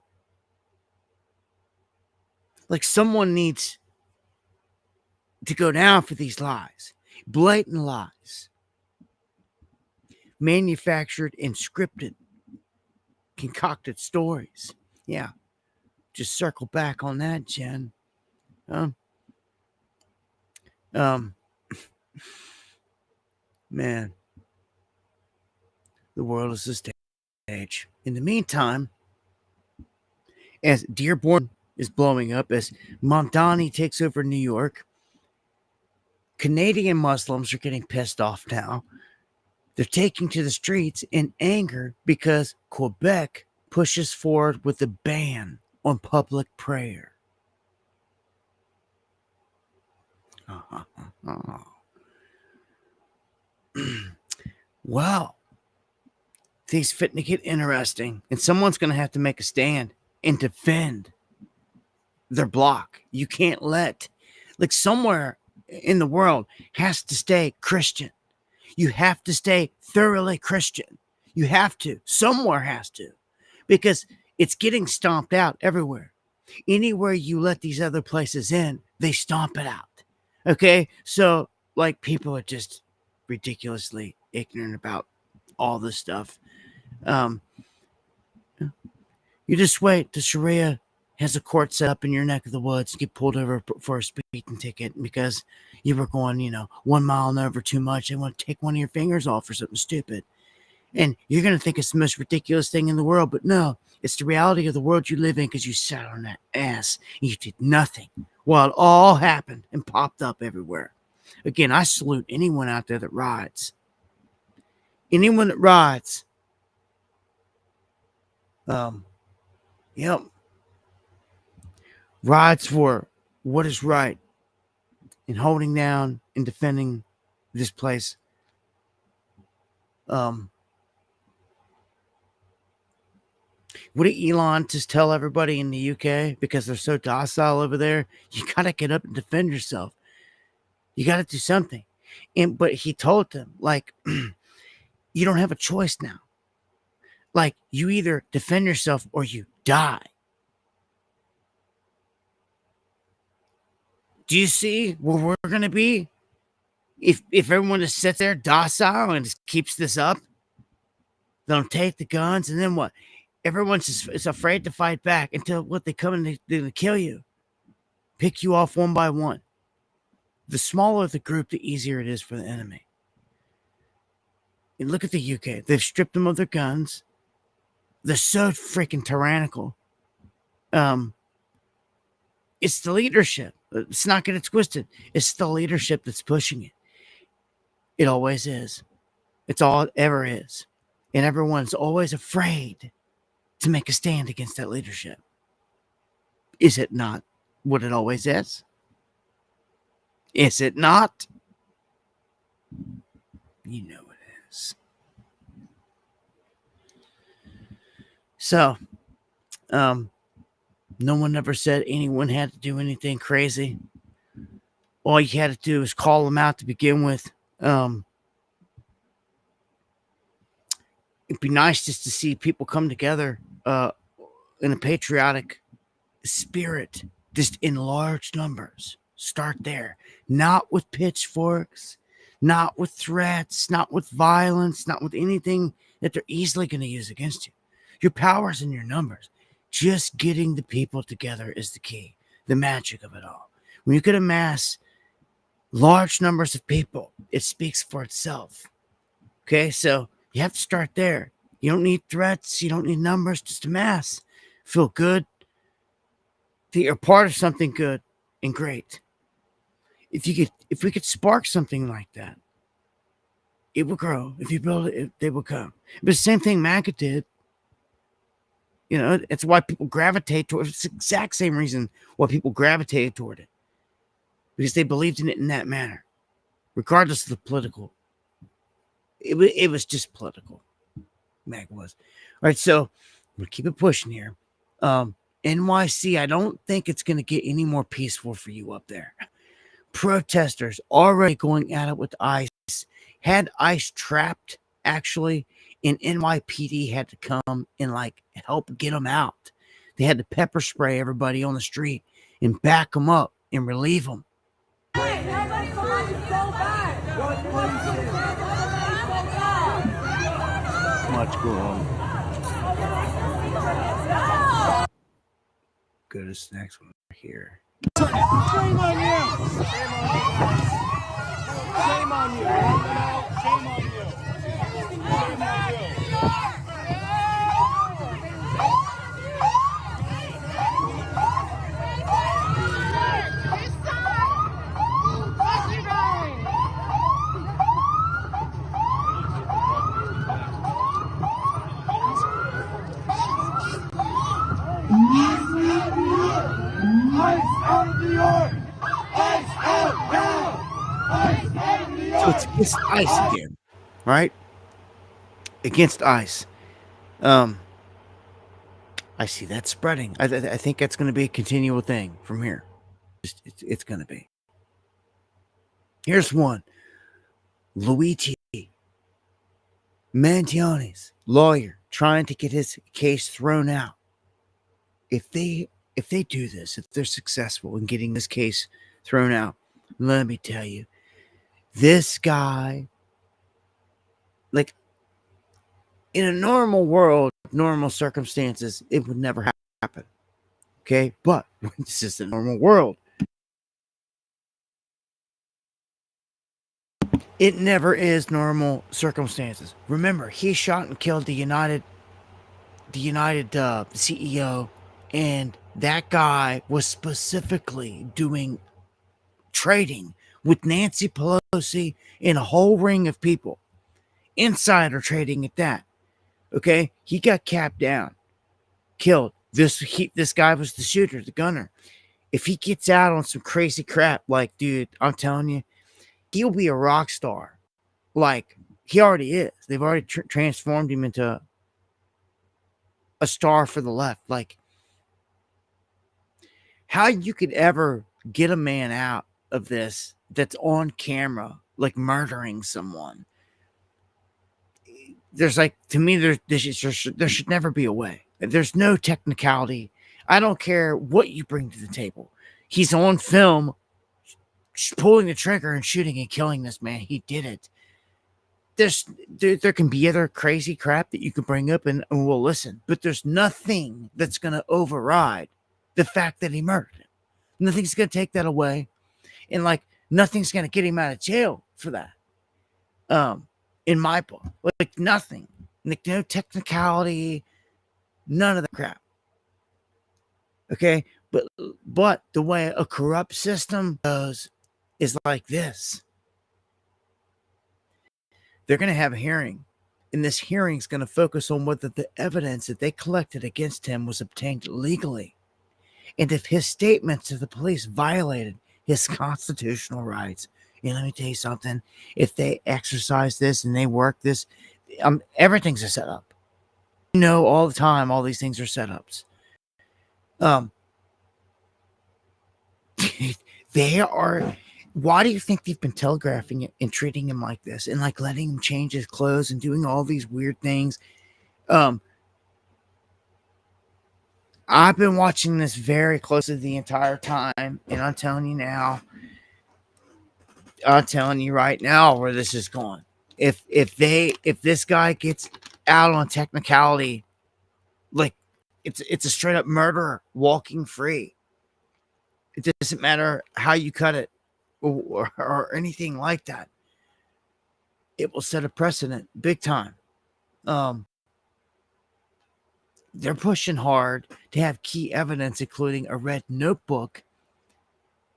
Like someone needs to go down for these lies. Blatant lies. Manufactured and scripted. Concocted stories. Yeah. Just circle back on that, Jen. Man. The world is a stage. In the meantime, as Dearborn is blowing up, as Mamdani takes over New York, Canadian Muslims are getting pissed off now. They're taking to the streets in anger because Quebec pushes forward with a ban on public prayer. Well, things fitting to get interesting, and someone's going to have to make a stand and defend their block. You can't let, like, somewhere in the world has to stay Christian. You have to stay thoroughly Christian. You have to. Somewhere has to. Because it's getting stomped out everywhere. Anywhere you let these other places in, they stomp it out. Okay? So, like, people are just ridiculously ignorant about all this stuff. You just wait till Sharia has a court set up in your neck of the woods, get pulled over for a speeding ticket because you were going, 1 mile and over too much. They want to take one of your fingers off for something stupid. And you're going to think it's the most ridiculous thing in the world, but no, it's the reality of the world you live in because you sat on that ass and you did nothing while it all happened and popped up everywhere. Again, I salute anyone out there that rides. Anyone that rides. Yep. Rides for what is right in holding down and defending this place. Um, what did Elon just tell everybody in the UK? Because they're so docile over there, you gotta get up and defend yourself. You gotta do something. But he told them, like, you don't have a choice now. Like, you either defend yourself or you die. Do you see where we're gonna be? If everyone just sits there docile and just keeps this up, they'll take the guns, and then what? Everyone's just is afraid to fight back until what they come and they kill you, pick you off one by one. The smaller the group, the easier it is for the enemy. And look at the UK. They've stripped them of their guns. They're so freaking tyrannical. It's the leadership. It's not get it twisted. It's the leadership that's pushing it. It always is. It's all it ever is. And everyone's always afraid to make a stand against that leadership. Is it not what it always is? Is it not? You know it is. So, no one ever said anyone had to do anything crazy. All you had to do is call them out to begin with. It'd be nice just to see people come together in a patriotic spirit, just in large numbers. Start there. Not with pitchforks, not with threats, not with violence, not with anything that they're easily going to use against you. Your power's in your numbers. Just getting the people together is the key, the magic of it all. When you can amass large numbers of people, it speaks for itself. Okay, so you have to start there. You don't need threats. You don't need numbers. Just amass. Feel good that you're part of something good and great. If we could spark something like that, it would grow. If you build it, they will come. But the same thing MAGA did. You know, it's why people gravitate toward it. It's the exact same reason why people gravitated toward it. Because they believed in it in that manner. Regardless of the political. It was just political. MAGA was. All right, so we'll keep it pushing here. NYC, I don't think it's going to get any more peaceful for you up there. Protesters already going at it with ICE. Had ICE trapped, actually, and NYPD had to come and, like, help get them out. They had to pepper spray everybody on the street and back them up and relieve them. Much going on. Go to this next one here. Shame on you! Shame on you! Shame on you! Shame on you! Shame on you! So it's against ICE again, right? Against ICE. I see that spreading. I think that's going to be a continual thing from here. It's going to be. Here's one. Luigi Mantioni's lawyer trying to get his case thrown out. If they do this, if they're successful in getting this case thrown out, let me tell you, this guy, like, in a normal world, normal circumstances, it would never happen. Okay? But this is a normal world. It never is normal circumstances. Remember, he shot and killed the United CEO, and that guy was specifically doing trading with Nancy Pelosi and a whole ring of people. Insider trading at that. Okay? He got capped down. Killed. This guy was the shooter, the gunner. If he gets out on some crazy crap, like, dude, I'm telling you, he'll be a rock star. Like, He already is. They've already transformed him into a star for the left. Like, how you could ever get a man out of this that's on camera, like murdering someone. There's like, to me, there should never be a way. There's no technicality. I don't care what you bring to the table. He's on film pulling the trigger and shooting and killing this man. He did it. There can be other crazy crap that you can bring up and we'll listen, but there's nothing that's going to override the fact that he murdered him. Nothing's going to take that away. And like, nothing's going to get him out of jail for that. In my book, like nothing, like no technicality, none of the crap. Okay. But the way a corrupt system goes is like this. They're going to have a hearing, and this hearing is going to focus on whether the evidence that they collected against him was obtained legally, and if his statements to the police violated his constitutional rights. And let me tell you something, if they exercise this and they work this, everything's a setup. You know, all the time, all these things are setups. They are. Why do you think they've been telegraphing it and treating him like this and like letting him change his clothes and doing all these weird things? I've been watching this very closely the entire time, and I'm telling you right now where this is going. If this guy gets out on technicality, like it's a straight up murderer walking free. It doesn't matter how you cut it or anything like that. It will set a precedent big time. They're pushing hard to have key evidence, including a red notebook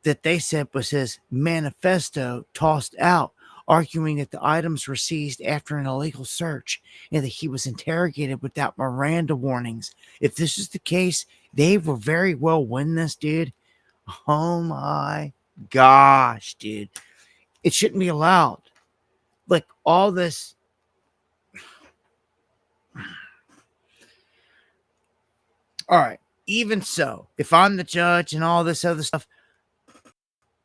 that they said was his manifesto tossed out, arguing that the items were seized after an illegal search and that he was interrogated without Miranda warnings. If this is the case, they will very well win this, dude. Oh my gosh, dude. It shouldn't be allowed. Like, all this. All right. Even so, if I'm the judge and all this other stuff,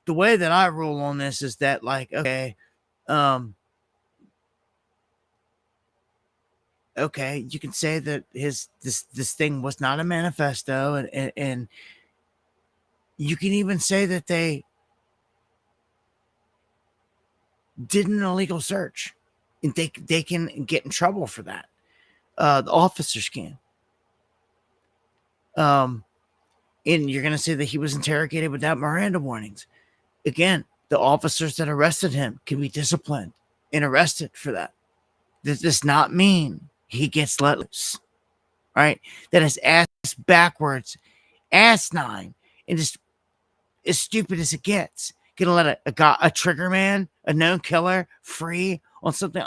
the way that I rule on this is that, like, okay, you can say that this thing was not a manifesto, and you can even say that they did an illegal search, and they can get in trouble for that. The officers can. And you're going to say that he was interrogated without Miranda warnings. Again, the officers that arrested him can be disciplined and arrested for that. This does not mean he gets let loose. Right? That is ass backwards, asinine, and just as stupid as it gets. Gonna let a trigger man, a known killer, free on something?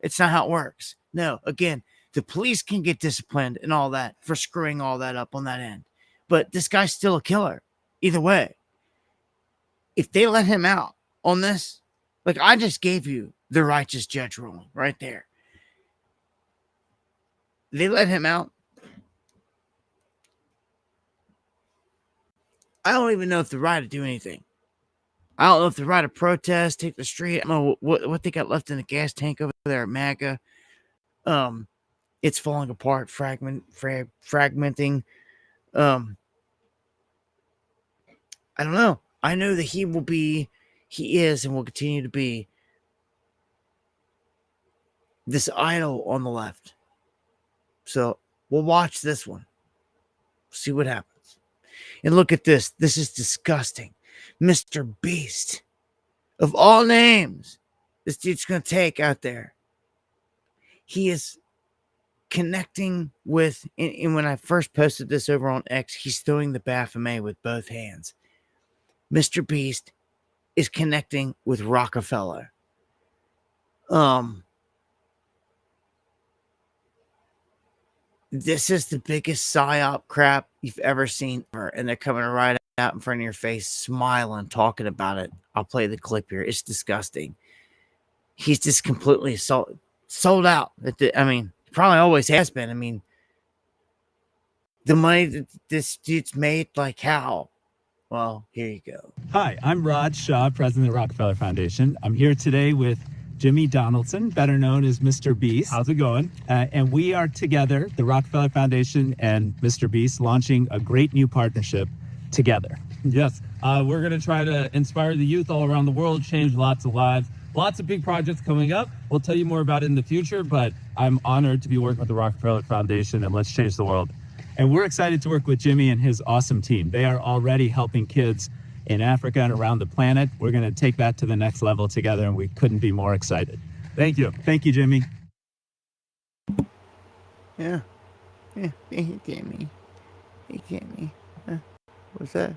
It's not how it works. No, again, the police can get disciplined and all that for screwing all that up on that end. But this guy's still a killer. Either way. If they let him out on this, like, I just gave you the righteous judge ruling right there. They let him out. I don't even know if the right to do anything. I don't know if the right to protest, take the street. I don't know what they got left in the gas tank over there at MAGA. It's falling apart, fragmenting. I don't know. I know that he is and will continue to be this idol on the left. So we'll watch this one. See what happens. And look at this. This is disgusting. Mr. Beast. Of all names, this dude's going to take out there. He is connecting with, and when I first posted this over on X, he's throwing the Baphomet with both hands. Mr. Beast is connecting with Rockefeller. This is the biggest psyop crap you've ever seen, and they're coming right out in front of your face, smiling, talking about it. I'll play the clip here. It's disgusting. he's just completely sold out. I mean, probably always has been. I mean, the money that this dude's made, like how? Well, here you go. Hi, I'm Rod Shaw, president of the Rockefeller Foundation. I'm here today with Jimmy Donaldson, better known as Mr. Beast. How's it going? And we are together, the Rockefeller Foundation and Mr. Beast, launching a great new partnership together. Yes, we're going to try to inspire the youth all around the world, change lots of lives. Lots of big projects coming up. We'll tell you more about it in the future, but I'm honored to be working with the Rockefeller Foundation and Let's Change the World. And we're excited to work with Jimmy and his awesome team. They are already helping kids in Africa and around the planet. We're going to take that to the next level together, and we couldn't be more excited. Thank you. Thank you, Jimmy. Yeah. Yeah. Hey, Jamie. Hey, Jamie. What's that?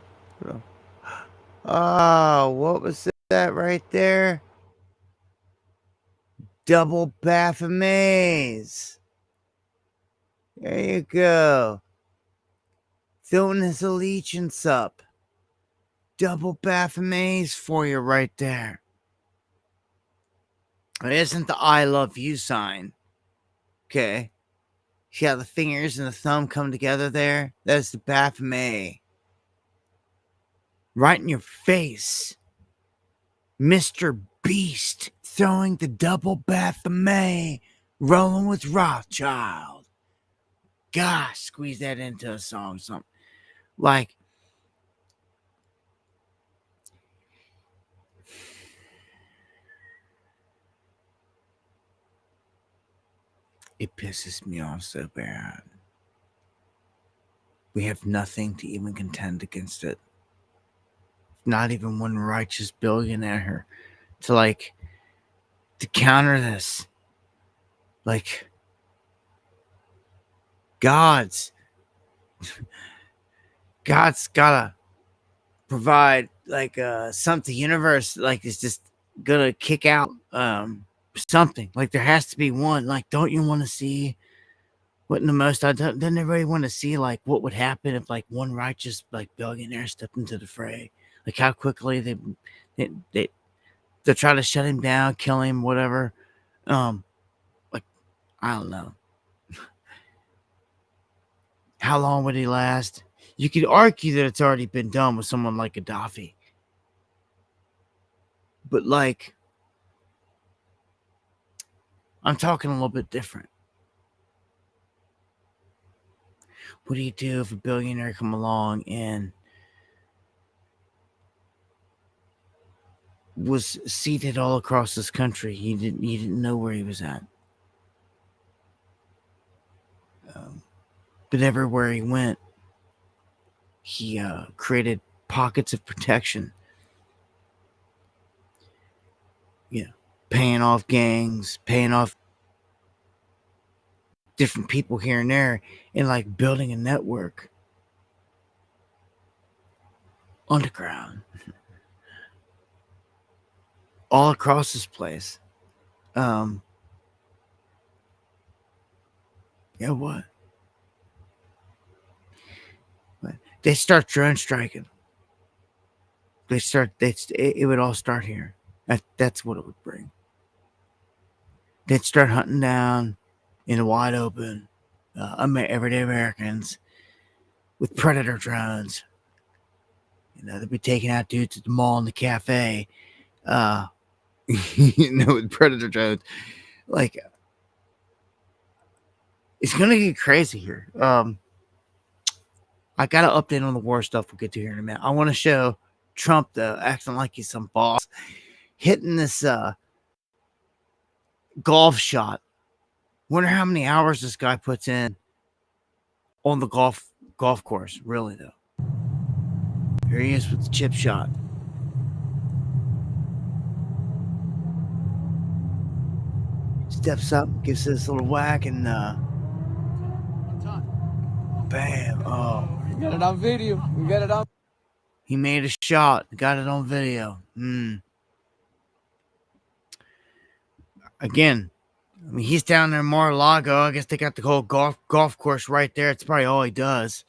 Oh, what was that right there? Double Baphomet. There you go. Throwing his allegiance up. Double Baphomet for you right there. It isn't the I love you sign. Okay. See how the fingers and the thumb come together there? That's the Baphomet. Right in your face. Mr. Beast throwing the double Baphomet. Rolling with Rothschild. Gosh, squeeze that into a song. Something like, it pisses me off so bad. We have nothing to even contend against it. Not even one righteous billionaire to counter this. Like, God's gotta provide something. Universe is just gonna kick out something. Like, there has to be one. Like, don't you want to see what in the most? Doesn't everybody want to see what would happen if one righteous billionaire stepped into the fray? Like how quickly they're trying to shut him down, kill him, whatever. I don't know. How long would he last? You could argue that it's already been done with someone like Gaddafi. But I'm talking a little bit different. What do you do if a billionaire come along and was seated all across this country? You didn't know where he was at. But everywhere he went, he created pockets of protection. Yeah, paying off gangs, paying off different people here and there, and building a network underground all across this place. Yeah, what? They start drone striking. It would all start here. That's what it would bring. They'd start hunting down in the wide open everyday Americans with predator drones. They'd be taking out dudes at the mall and the cafe. With predator drones. It's gonna get crazy here. I got to update on the war stuff. We'll get to here in a minute. I want to show Trump, though, acting like he's some boss, hitting this golf shot. Wonder how many hours this guy puts in on the golf course. Really, though. Here he is with the chip shot. Steps up, gives this little whack, and bam. Oh. We got it on video. He made a shot. Got it on video. Again, I mean, he's down there in Mar-a-Lago. I guess they got the whole golf course right there. It's probably all he does.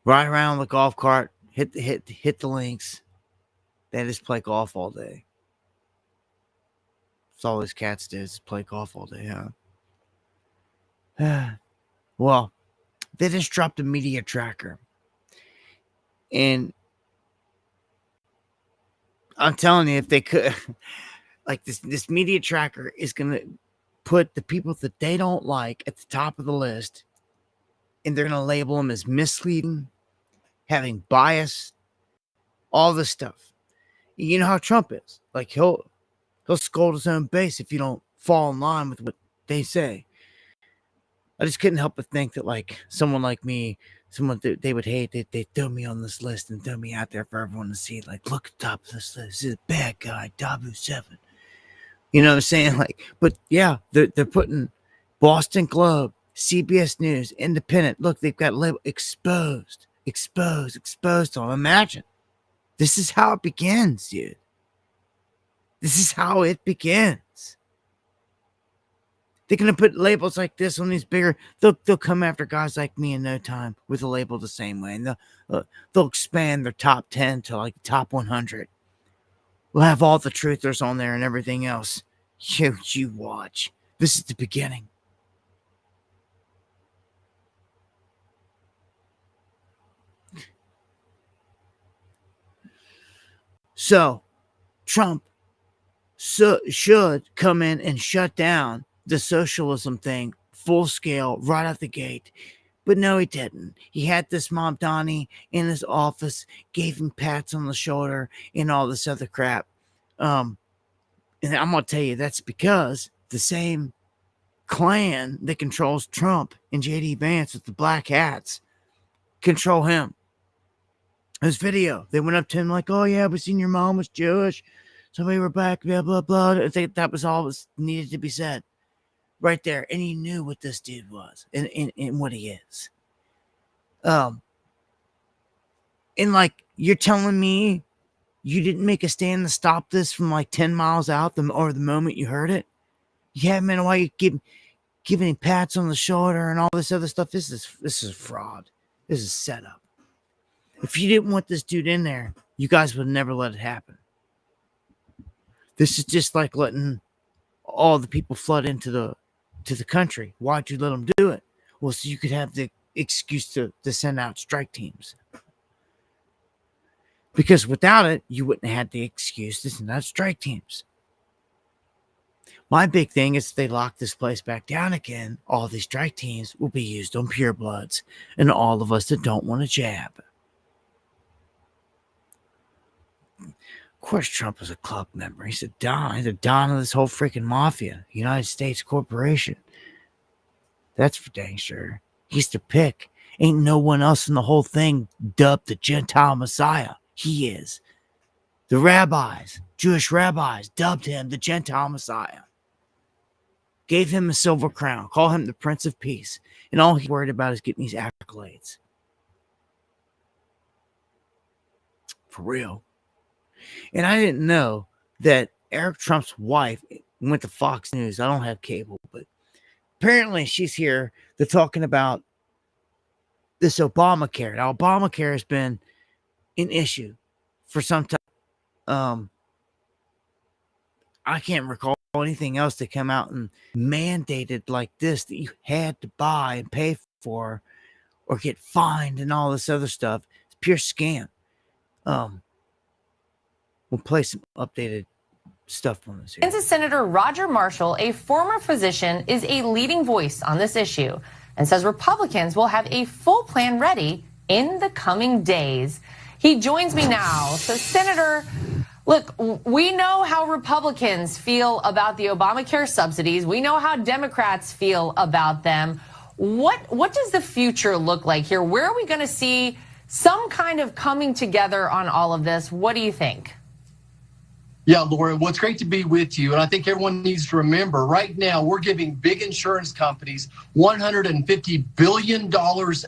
Ride around the golf cart. Hit the links. They just play golf all day. That's all these cats do is play golf all day, huh? Well, they just dropped a media tracker. And I'm telling you, if they could, like this media tracker is going to put the people that they don't like at the top of the list, and they're going to label them as misleading, having bias, all this stuff. You know how Trump is. Like, he'll scold his own base if you don't fall in line with what they say. I just couldn't help but think that, like, someone like me, someone that they would hate, they throw me on this list and throw me out there for everyone to see. Like, look at the top of this list. This is a bad guy, W7. You know what I'm saying? Like, but yeah, they're putting Boston Globe, CBS News, Independent. Look, they've got label exposed on. Imagine. This is how it begins, dude. This is how it begins. They're going to put labels like this on these bigger. They'll come after guys like me in no time with a label the same way. And they'll expand their top 10 to like top 100. We'll have all the truthers on there and everything else. You watch. This is the beginning. So, Trump should come in and shut down the socialism thing full scale right out the gate. But no, he didn't. He had this Mamdani in his office, gave him pats on the shoulder and all this other crap. And I'm going to tell you, that's because the same clan that controls Trump and J.D. Vance with the black hats control him. This video, they went up to him like, oh yeah, we seen your mom was Jewish. So we were black, blah, blah, blah. I think that was all that needed to be said. Right there. And he knew what this dude was and what he is. And like, you're telling me you didn't make a stand to stop this from like 10 miles out or the moment you heard it? Yeah, man, why you giving him pats on the shoulder and all this other stuff? This is fraud. This is setup. If you didn't want this dude in there, you guys would never let it happen. This is just like letting all the people flood into the country. Why'd you let them do it? Well, so you could have the excuse to send out strike teams. Because without it, you wouldn't have had the excuse to send out strike teams. My big thing is if they lock this place back down again, all these strike teams will be used on purebloods and all of us that don't want to jab. Of course, Trump is a club member. He's a don. He's a don of this whole freaking mafia, United States Corporation. That's for dang sure. He's the pick. Ain't no one else in the whole thing dubbed the Gentile Messiah. He is. The rabbis, Jewish rabbis, dubbed him the Gentile Messiah. Gave him a silver crown. Call him the Prince of Peace. And all he's worried about is getting these accolades. For real. And I didn't know that Eric Trump's wife went to Fox News. I don't have cable, but apparently she's here. They're talking about this Obamacare. Now, Obamacare has been an issue for some time. I can't recall anything else that came out and mandated like this, that you had to buy and pay for or get fined and all this other stuff. It's pure scam. We'll play some updated stuff on this here. Kansas Senator Roger Marshall, a former physician, is a leading voice on this issue and says Republicans will have a full plan ready in the coming days. He joins me now. So, Senator, look, we know how Republicans feel about the Obamacare subsidies. We know how Democrats feel about them. What does the future look like here? Where are we going to see some kind of coming together on all of this? What do you think? Yeah, Laura, well, it's great to be with you. And I think everyone needs to remember right now we're giving big insurance companies $150 billion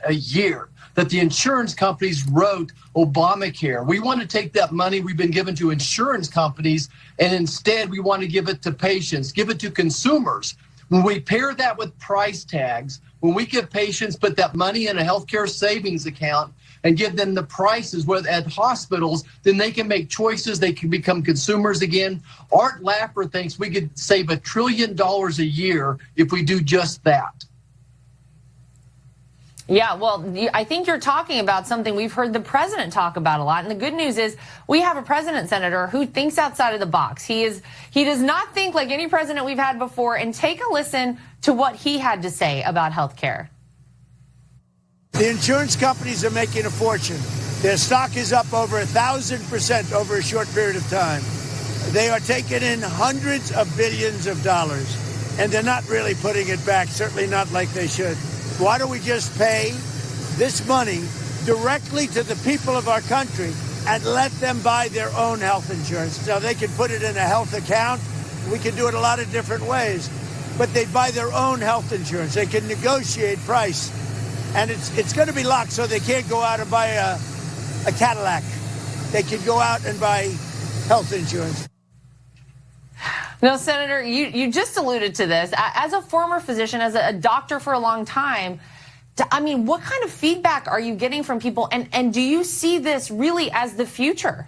a year that the insurance companies wrote Obamacare. We want to take that money we've been given to insurance companies and instead we want to give it to patients, give it to consumers. When we pair that with price tags, when we give patients put that money in a healthcare savings account and give them the prices at hospitals, then they can make choices. They can become consumers again. Art Laffer thinks we could save $1 trillion a year if we do just that. Yeah, well, I think you're talking about something we've heard the president talk about a lot. And the good news is we have a president, Senator, who thinks outside of the box. He does not think like any president we've had before. And take a listen to what he had to say about health care. The insurance companies are making a fortune. Their stock is up over 1,000% over a short period of time. They are taking in hundreds of billions of dollars, and they're not really putting it back, certainly not like they should. Why don't we just pay this money directly to the people of our country and let them buy their own health insurance? Now, they can put it in a health account. We can do it a lot of different ways. But they buy their own health insurance. They can negotiate price. And it's going to be locked, so they can't go out and buy a Cadillac. They can go out and buy health insurance. No, Senator, you just alluded to this. As a former physician, as a doctor for a long time, I mean, what kind of feedback are you getting from people? And do you see this really as the future?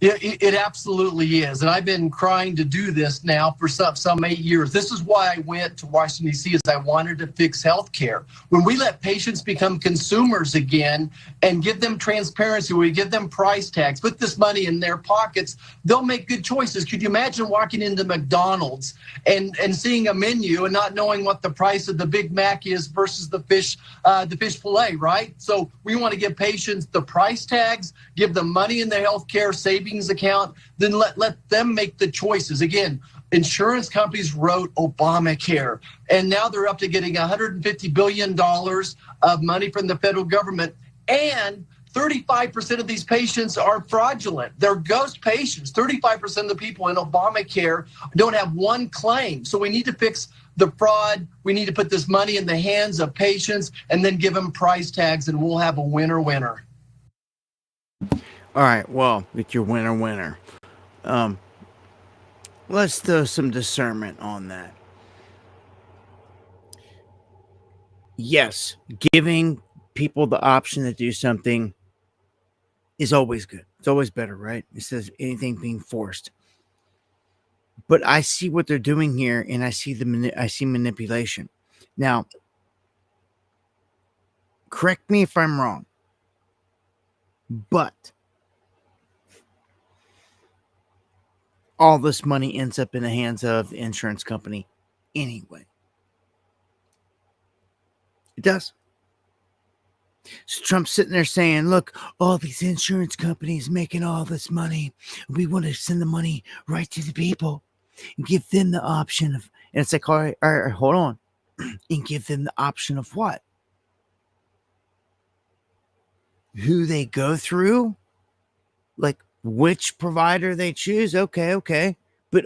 Yeah, it absolutely is. And I've been trying to do this now for some 8 years. This is why I went to Washington, D.C., is I wanted to fix healthcare. When we let patients become consumers again and give them transparency, we give them price tags, put this money in their pockets, they'll make good choices. Could you imagine walking into McDonald's and seeing a menu and not knowing what the price of the Big Mac is versus the fish fillet, right? So we want to give patients the price tags, give them money in the healthcare savings account, then let them make the choices. Again, insurance companies wrote Obamacare, and now they're up to getting $150 billion of money from the federal government, and 35% of these patients are fraudulent. They're ghost patients. 35% of the people in Obamacare don't have one claim. So we need to fix the fraud. We need to put this money in the hands of patients and then give them price tags, and we'll have a winner. All right, well, it's your winner. Let's throw some discernment on that. Yes, giving people the option to do something is always good. It's always better, right? Instead of anything being forced. But I see what they're doing here, and I see manipulation. Now, correct me if I'm wrong, but all this money ends up in the hands of the insurance company anyway. It does. So Trump's sitting there saying, look, all these insurance companies making all this money. We want to send the money right to the people and give them the option of, and it's like, all right, hold on. And give them the option of what? Who they go through? Like, which provider they choose? Okay. But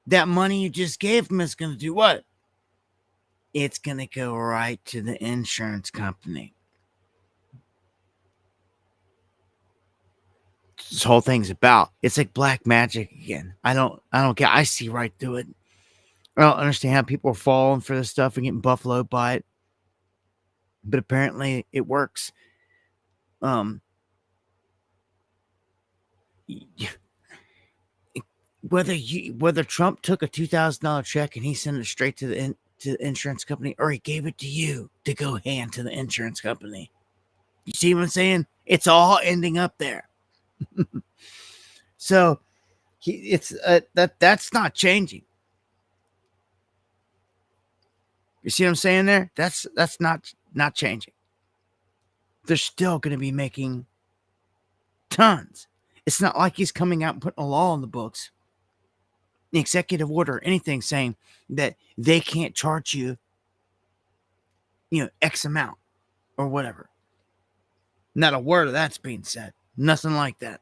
that money you just gave them is going to do what? It's going to go right to the insurance company. This whole thing's about. It's like black magic again. I don't get. I see right through it. I don't understand how people are falling for this stuff and getting buffaloed by it. But apparently it works. Whether Trump took a $2,000 check and he sent it straight to the insurance company, or he gave it to you to go hand to the insurance company, you see what I'm saying? It's all ending up there. So that's not changing. You see what I'm saying there? That's not changing. They're still going to be making tons. It's not like he's coming out and putting a law on the books, an executive order, anything saying that they can't charge you, X amount or whatever. Not a word of that's being said. Nothing like that.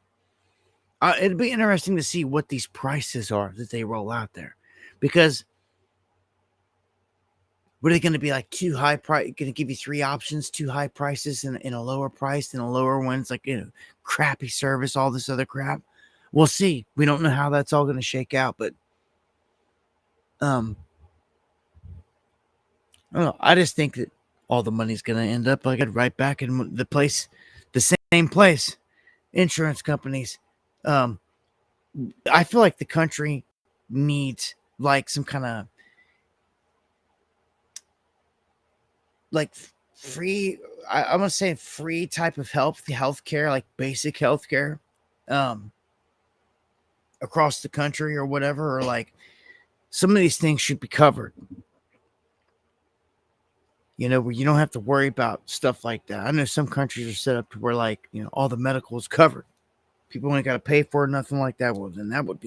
It'd be interesting to see what these prices are that they roll out there, because what are they going to be like? Too high price? Going to give you three options, too high prices in a lower price, and a lower one. It's like, crappy service, all this other crap. We'll see. We don't know how that's all going to shake out, but I don't know. I just think that all the money's going to end up like right back in the place, the same place, insurance companies. I feel like the country needs like some kind of like free, I'm going to say free type of healthcare, like basic healthcare, across the country or whatever, or like some of these things should be covered. You know, where you don't have to worry about stuff like that. I know some countries are set up to where, like, you know, all the medical is covered. People ain't got to pay for it, nothing like that. Well, then that would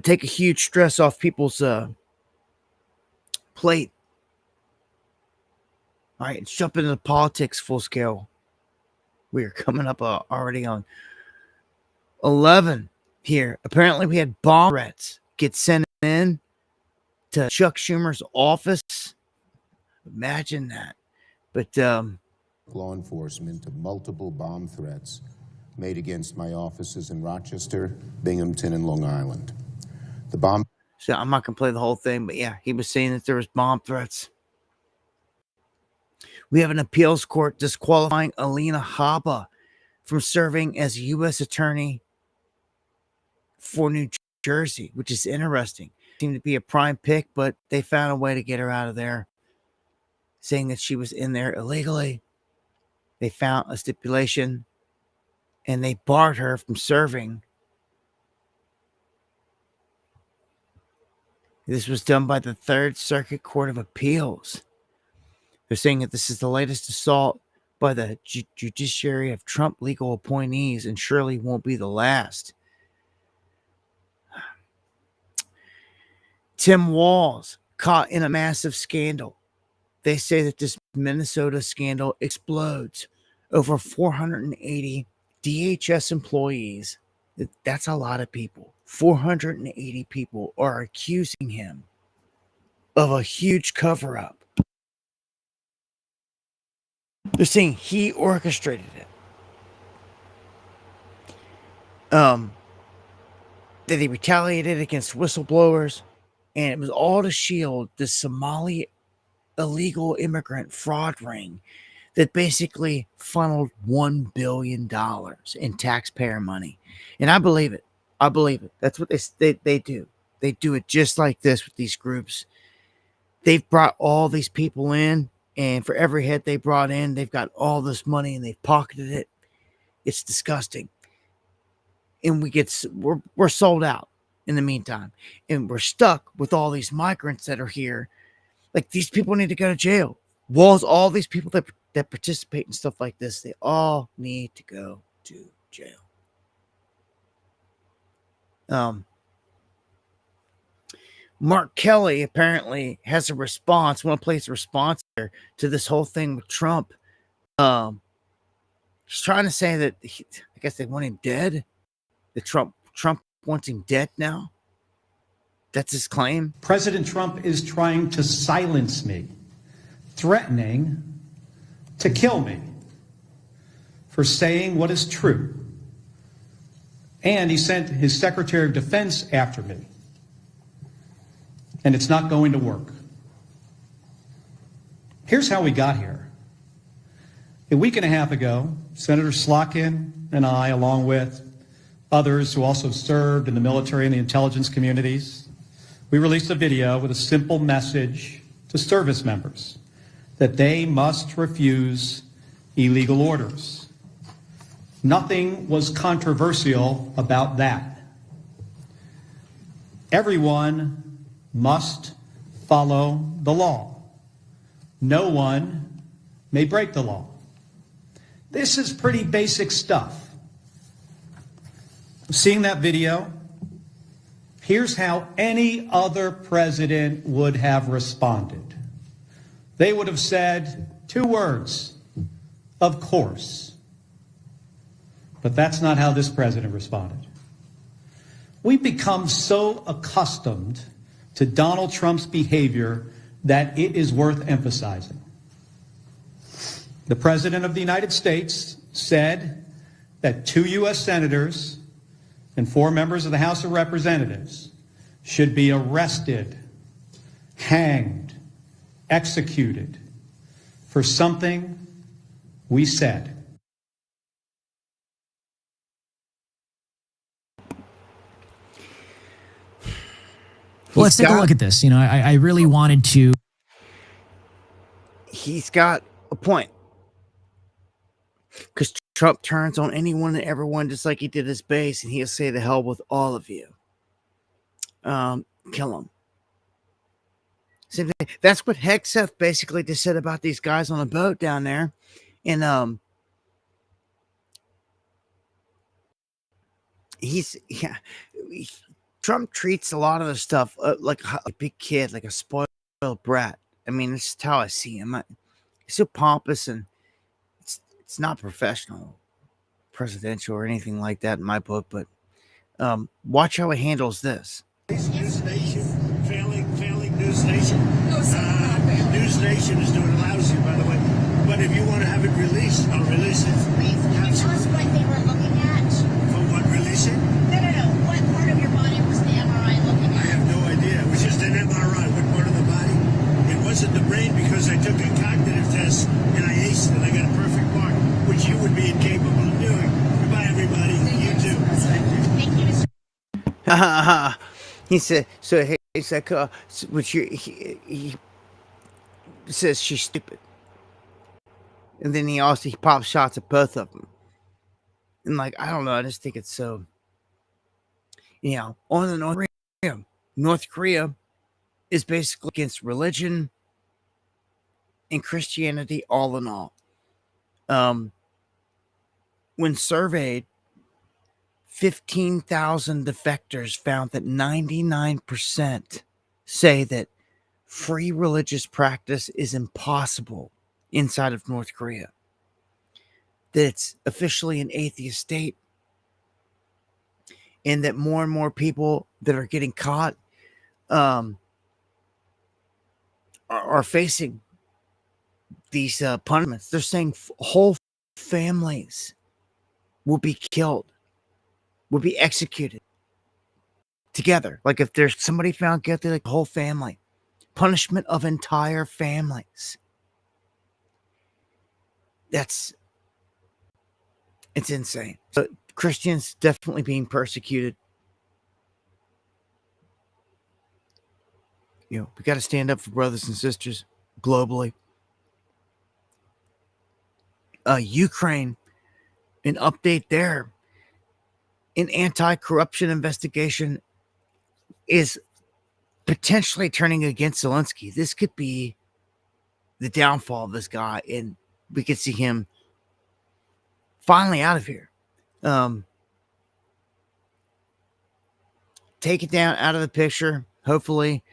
take a huge stress off people's plate. All right, let's jump into the politics full scale. We are coming up already on 11 here. Apparently, we had bomb threats get sent in to Chuck Schumer's office. Imagine that. But law enforcement of multiple bomb threats made against my offices in Rochester, Binghamton, and Long Island. The bomb. So I'm not gonna play the whole thing, but yeah, he was saying that there was bomb threats. We have an appeals court disqualifying Alina Habba from serving as U.S. attorney for New Jersey, which is interesting. Seemed to be a prime pick, but they found a way to get her out of there, saying that she was in there illegally. They found a stipulation and they barred her from serving. This was done by the Third Circuit Court of Appeals. They're saying that this is the latest assault by the judiciary of Trump legal appointees and surely won't be the last. Tim Walz caught in a massive scandal. They say that this Minnesota scandal explodes. Over 480 DHS employees. That's a lot of people. 480 people are accusing him of a huge cover-up. They're saying he orchestrated it. That he retaliated against whistleblowers, and it was all to shield the Somali illegal immigrant fraud ring that basically funneled $1 billion in taxpayer money. And I believe it. I believe it. That's what they do. They do it just like this with these groups. They've brought all these people in, and for every head they brought in, they've got all this money and they've pocketed it. It's disgusting. And we're sold out in the meantime. And we're stuck with all these migrants that are here. Like, these people need to go to jail. Walls, all these people that participate in stuff like this, they all need to go to jail. Mark Kelly apparently has a response. Want to place a response here to this whole thing with Trump. He's trying to say that I guess they want him dead. That Trump wants him dead now. That's his claim. President Trump is trying to silence me, threatening to kill me for saying what is true. And he sent his Secretary of Defense after me. And it's not going to work. Here's how we got here. A week and a half ago, Senator Slotkin and I, along with others who also served in the military and the intelligence communities, we released a video with a simple message to service members that they must refuse illegal orders. Nothing was controversial about that. Everyone must follow the law. No one may break the law. This is pretty basic stuff. Seeing that video, here's how any other president would have responded. They would have said 2 words, of course. But that's not how this president responded. We've become so accustomed to Donald Trump's behavior that it is worth emphasizing. The President of the United States said that 2 U.S. senators and 4 members of the House of Representatives should be arrested, hanged, executed for something we said. Well, let's take a look at this. You know, I really wanted to. He's got a point. Because Trump turns on anyone and everyone just like he did his base, and he'll say the hell with all of you. Kill him. Same thing. That's what Hegseth basically just said about these guys on a boat down there. And Trump treats a lot of the stuff like a big kid, like a spoiled brat. I mean, this is how I see him. He's so pompous, and it's not professional, presidential, or anything like that in my book. But watch how he handles this. News Nation, failing News Nation. News Nation is doing lousy, by the way. But if you want to have it released, I'll release it. Please, can you tell us what they were looking at? For what, releasing? No. What part of your body was the MRI looking at? I have no idea. It was just an MRI. What part of the body? It wasn't the brain because I took a cognitive test and I aced it. I got a perfect mark, which you would be incapable of doing. Goodbye, everybody. You too. Thank you, Mr. He said, so he's like, which he says she's stupid. And then he pops shots at both of them. And like, I don't know, I just think it's so, on the North Korea. North Korea is basically against religion and Christianity all in all. When surveyed, 15,000 defectors found that 99% say that free religious practice is impossible inside of North Korea. That it's officially an atheist state. And that more and more people that are getting caught are facing these punishments. They're saying whole families will be killed, will be executed together. Like if there's somebody found guilty, like the whole family. Punishment of entire families. It's insane. So Christians definitely being persecuted. We got to stand up for brothers and sisters globally. Ukraine, an update there. An anti-corruption investigation is potentially turning against Zelensky. This could be the downfall of this guy, and we could see him finally out of here. Take it down out of the picture. Hopefully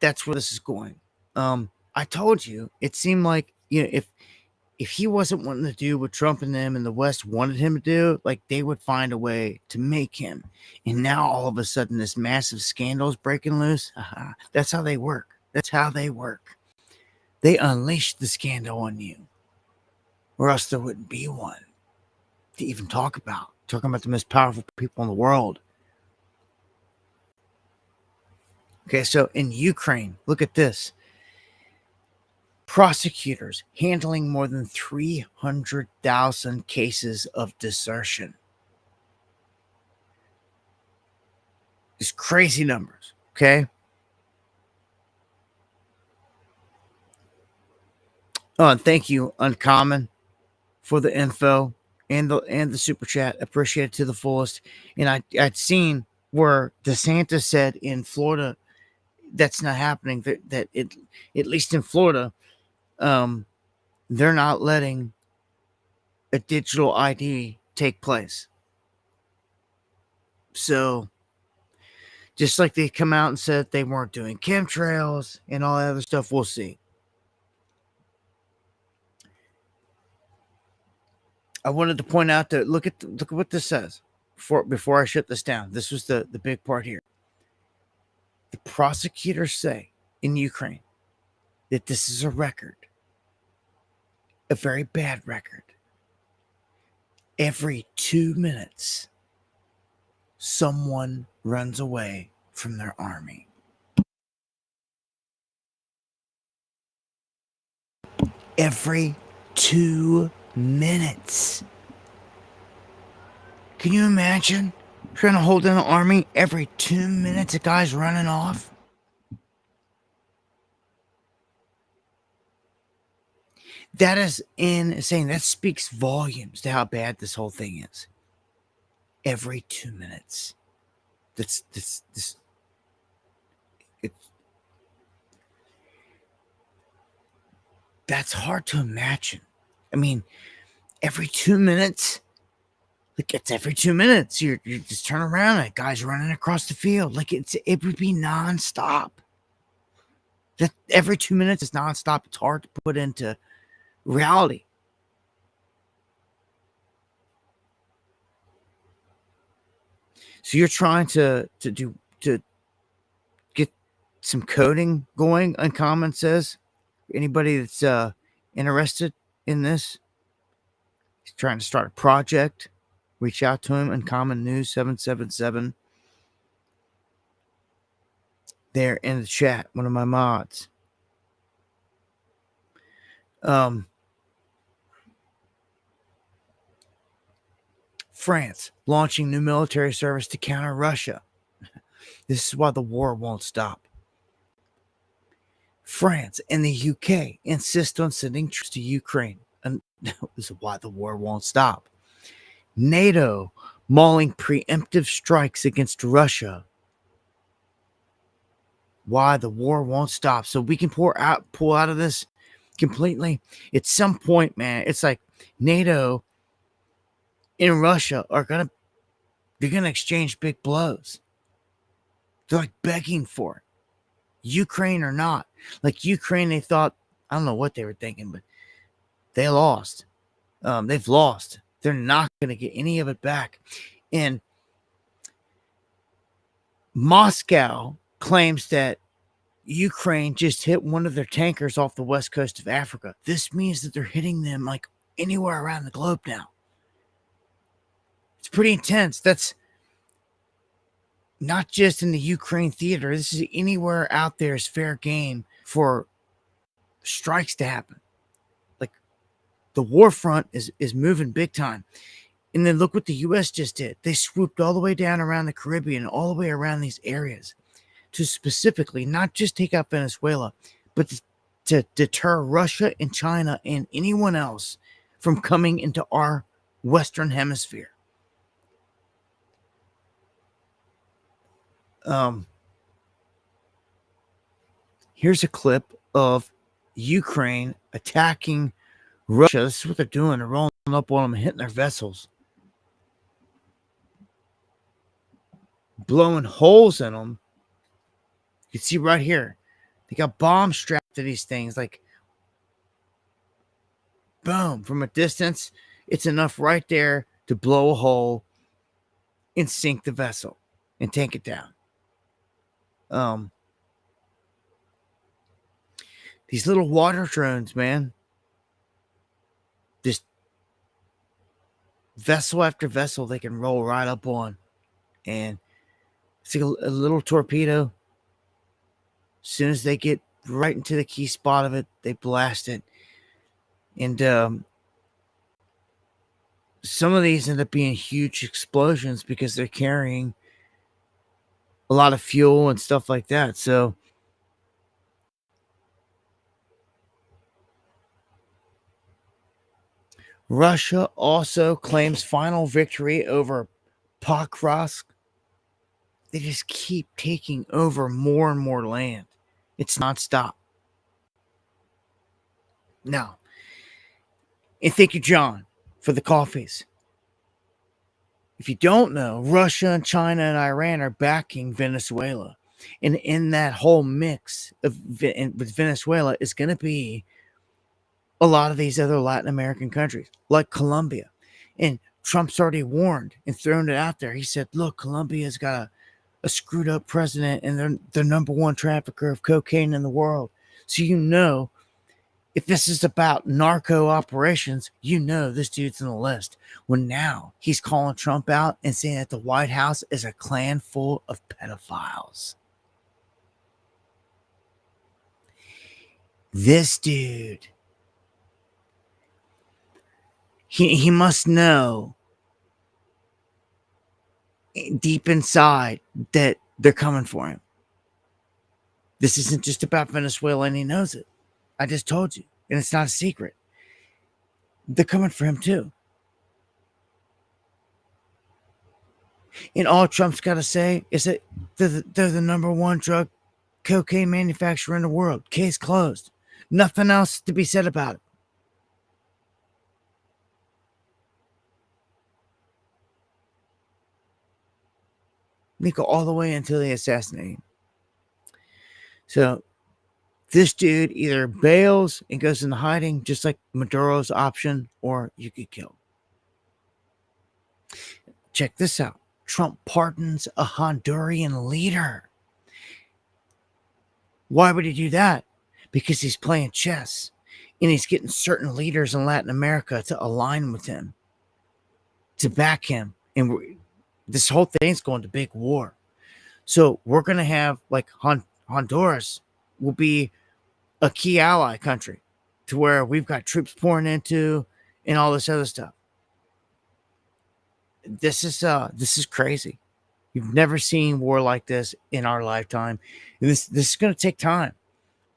that's where this is going. I told you, it seemed like, if he wasn't wanting to do what Trump and them in the West wanted him to do, like they would find a way to make him. And now all of a sudden this massive scandal is breaking loose. That's how they work. They unleash the scandal on you, or else there wouldn't be one to even talk about. Talking about the most powerful people in the world. Okay, so in Ukraine, look at this. Prosecutors handling more than 300,000 cases of desertion. It's crazy numbers, okay? Oh, and thank you, Uncommon, for the info and the super chat. Appreciate it to the fullest. And I'd seen where DeSantis said in Florida that's not happening. That at least in Florida, they're not letting a digital ID take place. So, just like they come out and said they weren't doing chemtrails and all that other stuff, we'll see. I wanted to point out that look at what this says before I shut this down. This was the big part here. The prosecutors say in Ukraine that this is a record, a very bad record. Every 2 minutes, someone runs away from their army. every 2 minutes. Can you imagine trying to hold down an army every 2 minutes? A guy's running off. That is insane. That speaks volumes to how bad this whole thing is. Every 2 minutes. That's hard to imagine. I mean, every 2 minutes, like it's every 2 minutes. You just turn around and a guy's running across the field. Like it would be nonstop. That every 2 minutes is nonstop. It's hard to put into reality. So you're trying to get some coding going. Uncommon says. Anybody that's interested in this, he's trying to start a project. Reach out to him. Uncommon News 777. There in the chat, one of my mods. France launching new military service to counter Russia. This is why the war won't stop. France and the UK insist on sending troops to Ukraine. And this is why the war won't stop. NATO mauling preemptive strikes against Russia. Why the war won't stop. So we can pull out of this completely. At some point, man, it's like NATO and Russia they're gonna exchange big blows. They're like begging for it. Ukraine or not. Like Ukraine, they thought, I don't know what they were thinking, but they lost. They've lost. They're not going to get any of it back. And Moscow claims that Ukraine just hit one of their tankers off the west coast of Africa. This means that they're hitting them like anywhere around the globe now. It's pretty intense. That's not just in the Ukraine theater. This is anywhere out there is fair game for strikes to happen. Like the war front is moving big time. And then look what the U.S. just did. They swooped all the way down around the Caribbean, all the way around these areas to specifically not just take out Venezuela, but to deter Russia and China and anyone else from coming into our Western Hemisphere. Here's a clip of Ukraine attacking Russia. This is what they're doing. They're rolling up on them and hitting their vessels. Blowing holes in them. You can see right here. They got bombs strapped to these things. Like, boom. From a distance, it's enough right there to blow a hole and sink the vessel and take it down. These little water drones, man. Just vessel after vessel they can roll right up on. And it's like a little torpedo. As soon as they get right into the key spot of it, they blast it. And some of these end up being huge explosions because they're carrying a lot of fuel and stuff like that. So Russia also claims final victory over Pokrovsk. They just keep taking over more and more land. It's nonstop. Now, and thank you, John, for the coffees. If you don't know, Russia and China and Iran are backing Venezuela. And in that whole mix with Venezuela is going to be a lot of these other Latin American countries, like Colombia. And Trump's already warned and thrown it out there. He said, look, Colombia's got a screwed up president and they're the number one trafficker of cocaine in the world. So you know, if this is about narco operations, you know this dude's on the list. When now he's calling Trump out and saying that the White House is a clan full of pedophiles. This dude He must know deep inside that they're coming for him. This isn't just about Venezuela, and he knows it. I just told you, and it's not a secret. They're coming for him too. And all Trump's got to say is that they're the number one drug cocaine manufacturer in the world. Case closed. Nothing else to be said about it. They go all the way until they assassinate him. So this dude either bails and goes into hiding, just like Maduro's option, or you get killed. Check this out. Trump pardons a Honduran leader. Why would he do that? Because he's playing chess, and he's getting certain leaders in Latin America to align with him, to back him. And this whole thing's going to big war. So we're going to have, like, Honduras will be a key ally country to where we've got troops pouring into and all this other stuff. This is crazy. You've never seen war like this in our lifetime. This is going to take time.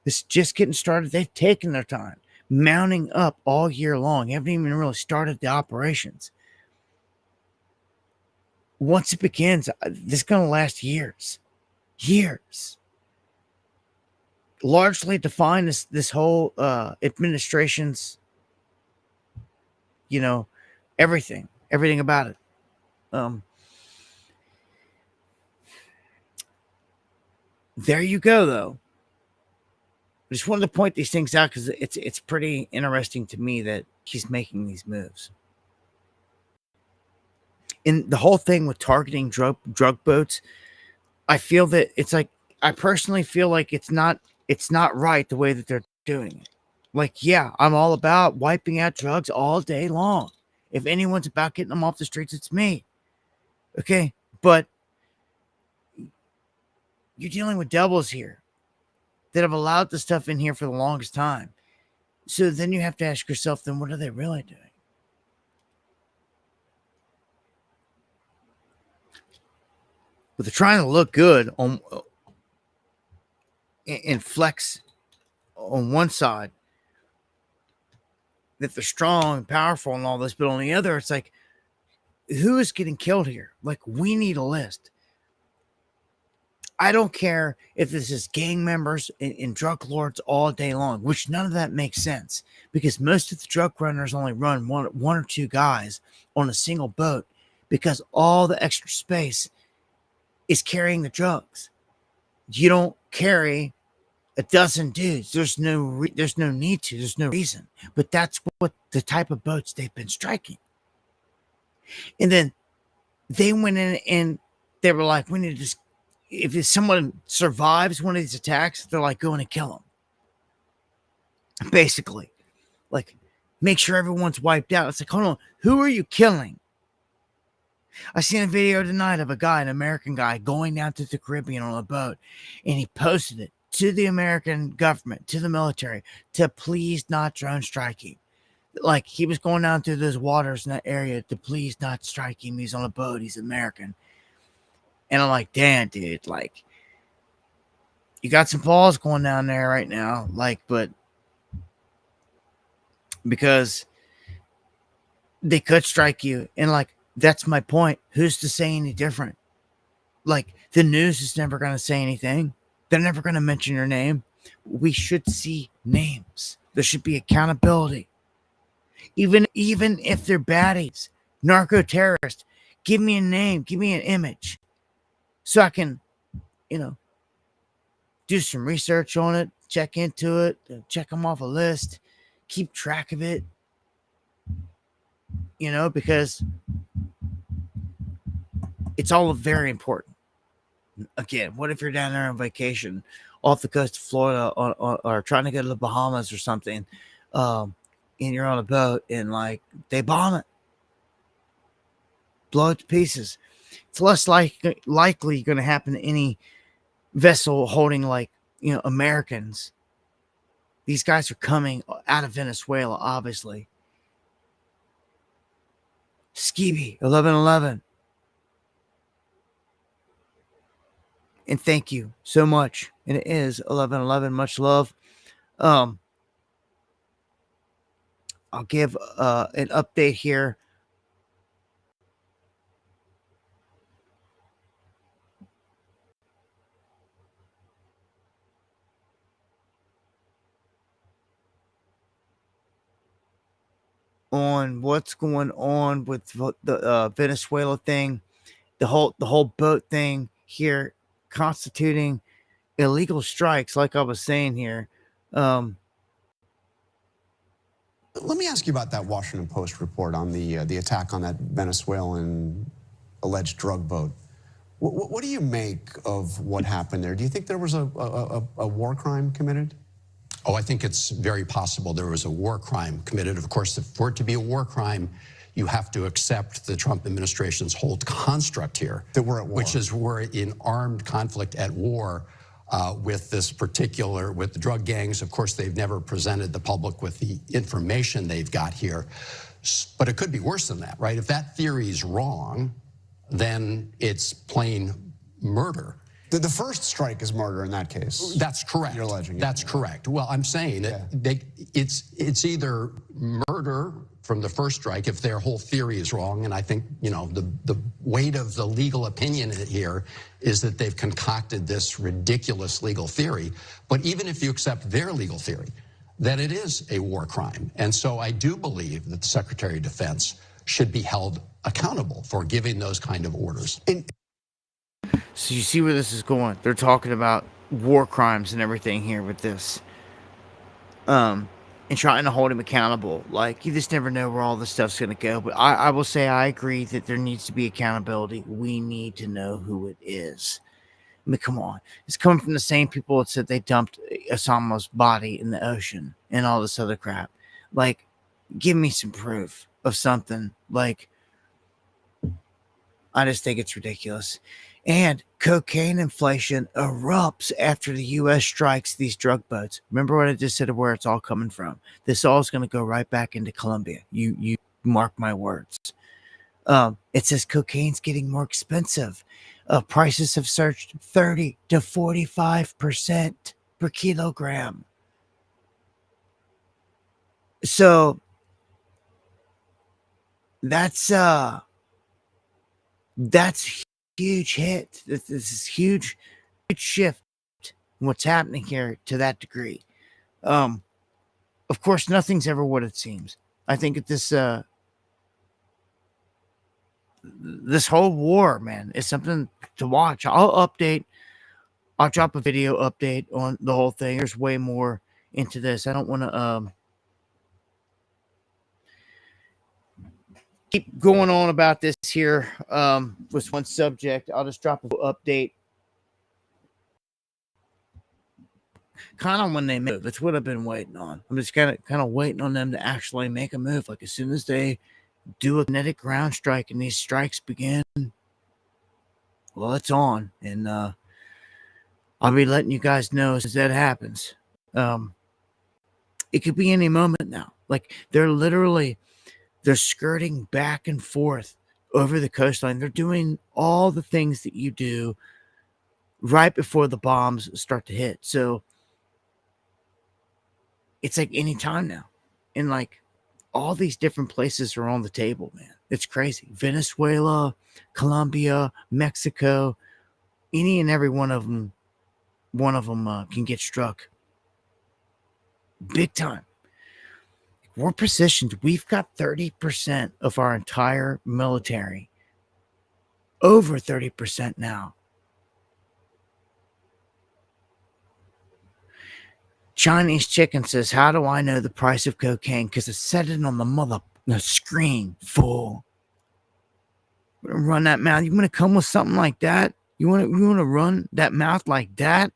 This is just getting started. They've taken their time, mounting up all year long. They haven't even really started the operations. Once it begins, this is going to last years. Years. Largely define this whole administration's, everything about it. There you go, though. I just wanted to point these things out because it's pretty interesting to me that he's making these moves. And the whole thing with targeting drug boats, I feel that I personally feel like it's not right the way that they're doing it. Like, yeah, I'm all about wiping out drugs all day long. If anyone's about getting them off the streets, it's me. Okay, but you're dealing with devils here that have allowed the stuff in here for the longest time. So then you have to ask yourself, then what are they really doing? But they're trying to look good on and flex on one side that they're strong and powerful and all this, but on the other, it's like, who is getting killed here? Like, we need a list. I don't care if this is gang members and drug lords all day long, which none of that makes sense because most of the drug runners only run one or two guys on a single boat because all the extra space is carrying the drugs. You don't carry a dozen dudes. There's no need to. There's no reason. But that's what the type of boats they've been striking. And then they went in and they were like, we need to just, if someone survives one of these attacks, they're like, go in and kill them. Basically. Like, make sure everyone's wiped out. It's like, hold on, who are you killing? I seen a video tonight of a guy, an American guy, going down to the Caribbean on a boat, and he posted it to the American government, to the military, to please not drone strike him. Like, he was going down through those waters in that area to please not strike him. He's on a boat. He's American. And I'm like, damn, dude, like, you got some balls going down there right now. Like, but because they could strike you. And, like, that's my point. Who's to say any different? Like, the news is never going to say anything. They're never going to mention your name. We should see names. There should be accountability. Even if they're baddies, narco-terrorists, give me a name, give me an image. So I can, do some research on it, check into it, check them off a list, keep track of it, because it's all very important. Again, what if you're down there on vacation off the coast of Florida or trying to go to the Bahamas or something, and you're on a boat and, like, they bomb it, blow it to pieces. It's less likely going to happen to any vessel holding, like, Americans. These guys are coming out of Venezuela, obviously. Skeeby 1111. And thank you so much. And it is 1111. Much love. I'll give an update here. On what's going on with the Venezuela thing, the whole boat thing here, constituting illegal strikes, like I was saying here. Let me ask you about that Washington Post report on the attack on that Venezuelan alleged drug boat. What do you make of what happened there? Do you think there was a war crime committed? Oh, I think it's very possible there was a war crime committed. Of course, for it to be a war crime, you have to accept the Trump administration's whole construct here. That we're at war. Which is we're in armed conflict at war with the drug gangs. Of course, they've never presented the public with the information they've got here. But it could be worse than that, right? If that theory is wrong, then it's plain murder. The first strike is murder in that case. That's correct. You're alleging. That's correct. Well, I'm saying that it's either murder from the first strike if their whole theory is wrong, and I think the weight of the legal opinion here is that they've concocted this ridiculous legal theory. But even if you accept their legal theory, that it is a war crime, and so I do believe that the Secretary of Defense should be held accountable for giving those kind of orders. So you see where this is going. They're talking about war crimes and everything here with this. And trying to hold him accountable. Like, you just never know where all this stuff's going to go. But I will say I agree that there needs to be accountability. We need to know who it is. I mean, come on. It's coming from the same people that said they dumped Osama's body in the ocean and all this other crap. Like, give me some proof of something. Like, I just think it's ridiculous. And cocaine inflation erupts after the U.S. strikes these drug boats. Remember what I just said of where it's all coming from. This all is going to go right back into Colombia. You mark my words. It says cocaine's getting more expensive. Prices have surged 30 to 45% per kilogram. So that's huge hit. This is huge shift in what's happening here to that degree. Of course, nothing's ever what it seems. I think that this whole war, man, is something to watch. I'll drop a video update on the whole thing. There's way more into this. I don't want to keep going on about this here with one subject. I'll just drop an update kind of when they move. That's what I've been waiting on. I'm just kind of waiting on them to actually make a move. Like, as soon as they do a kinetic ground strike and these strikes begin, well, it's on. And I'll be letting you guys know as that happens. It could be any moment now. Like, they're skirting back and forth over the coastline. They're doing all the things that you do right before the bombs start to hit. So it's like any time now. And like, all these different places are on the table, man. It's crazy. Venezuela, Colombia, Mexico, any and every one of them can get struck. Big time. We're positioned. We've got 30% of our entire military. Over 30% now. Chinese Chicken says, how do I know the price of cocaine? Because it said it on the screen, fool. Run that mouth. You want to come with something like that? You want to run that mouth like that?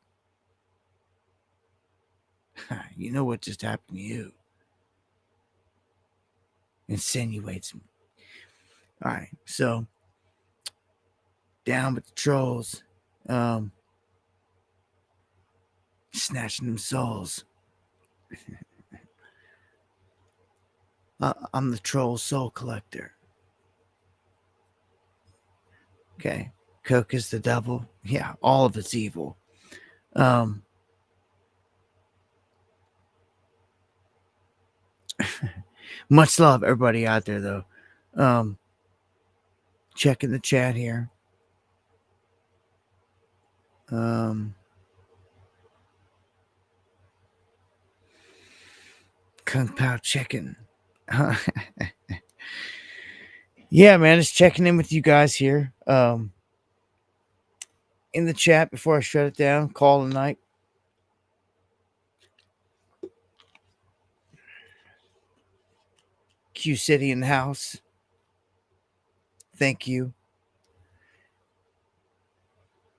You know what just happened to you. Insinuates me. All right, so down with the trolls. Snatching them souls. I'm the troll soul collector. Okay. Coke is the devil. Yeah, all of it's evil. Much love, everybody out there, though. Checking the chat here. Kung Pao Chicken. Yeah, man, just checking in with you guys here. In the chat before I shut it down, call tonight. Q City in the house. Thank you.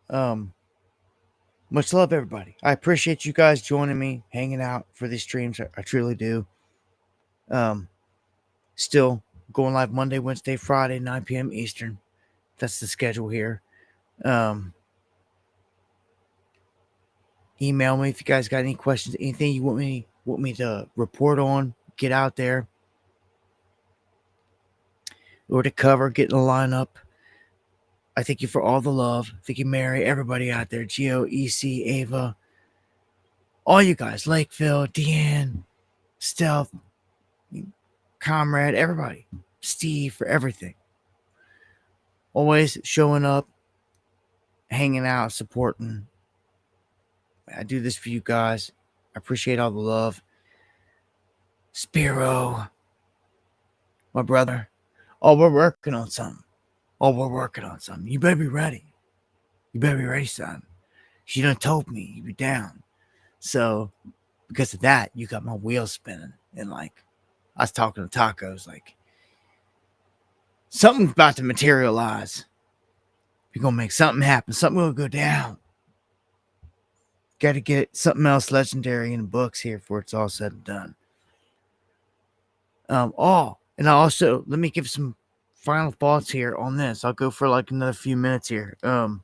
Much love, everybody. I appreciate you guys joining me, hanging out for these streams. I truly do. Still going live Monday, Wednesday, Friday, 9 p.m. Eastern. That's the schedule here. Email me if you guys got any questions, anything you want me to report on, get out there, or to cover, get in the lineup. I thank you for all the love. Thank you, Mary, everybody out there, Gio, EC, Ava, all you guys, Lakeville, Deanne, Stealth, Comrade, everybody, Steve, for everything. Always showing up, hanging out, supporting. I do this for you guys. I appreciate all the love. Spiro, my brother. Oh, we're working on something. You better be ready. Son. You done told me you be down. So, because of that, you got my wheels spinning. And like, I was talking to Tacos, like, something's about to materialize. We're going to make something happen. Something will go down. Got to get something else legendary in the books here before it's all said and done. And I also, let me give some final thoughts here on this. I'll go for like another few minutes here. I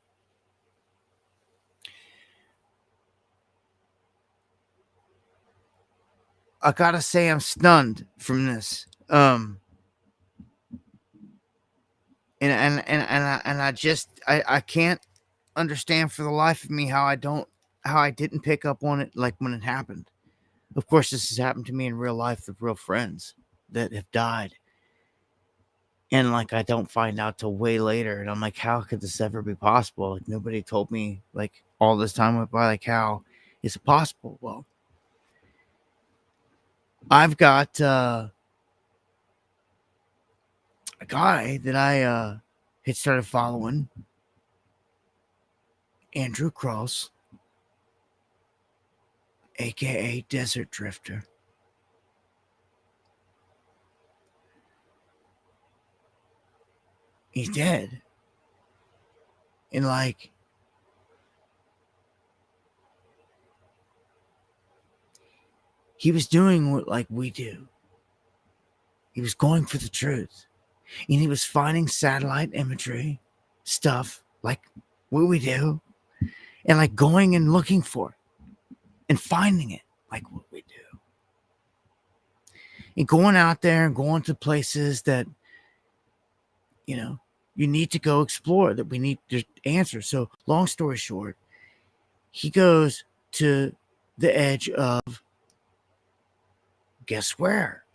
gotta say I'm stunned from this. And I can't understand for the life of me how I didn't pick up on it like when it happened. Of course, this has happened to me in real life with real friends that have died. And like I don't find out till way later. And I'm like, how could this ever be possible? Like nobody told me, like all this time went by, like how is it possible? Well, I've got a guy that I had started following, Andrew Cross, aka Desert Drifter. He's dead. And like, he was doing what like we do. He was going for the truth. And he was finding satellite imagery stuff like what we do. And like going and looking for it. And finding it like what we do. And going out there and going to places that, you know, you need to go explore, that we need to answer. So long story short, he goes to the edge of, guess where?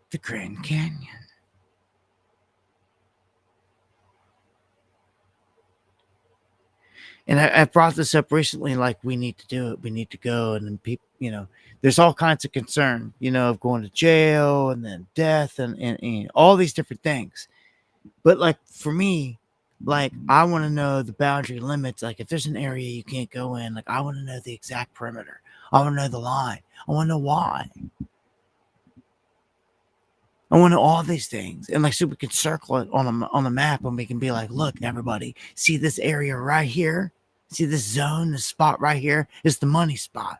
The Grand Canyon. And I brought this up recently, like we need to do it. We need to go. And then people, you know, there's all kinds of concern, you know, of going to jail and then death and all these different things. But like for me, like I want to know the boundary limits. Like if there's an area you can't go in, like I want to know the exact perimeter. I want to know the line. I want to know why. I want to know all these things. And like, so we can circle it on the map and we can be like, look, everybody, see this area right here? See this zone, this spot right here is the money spot.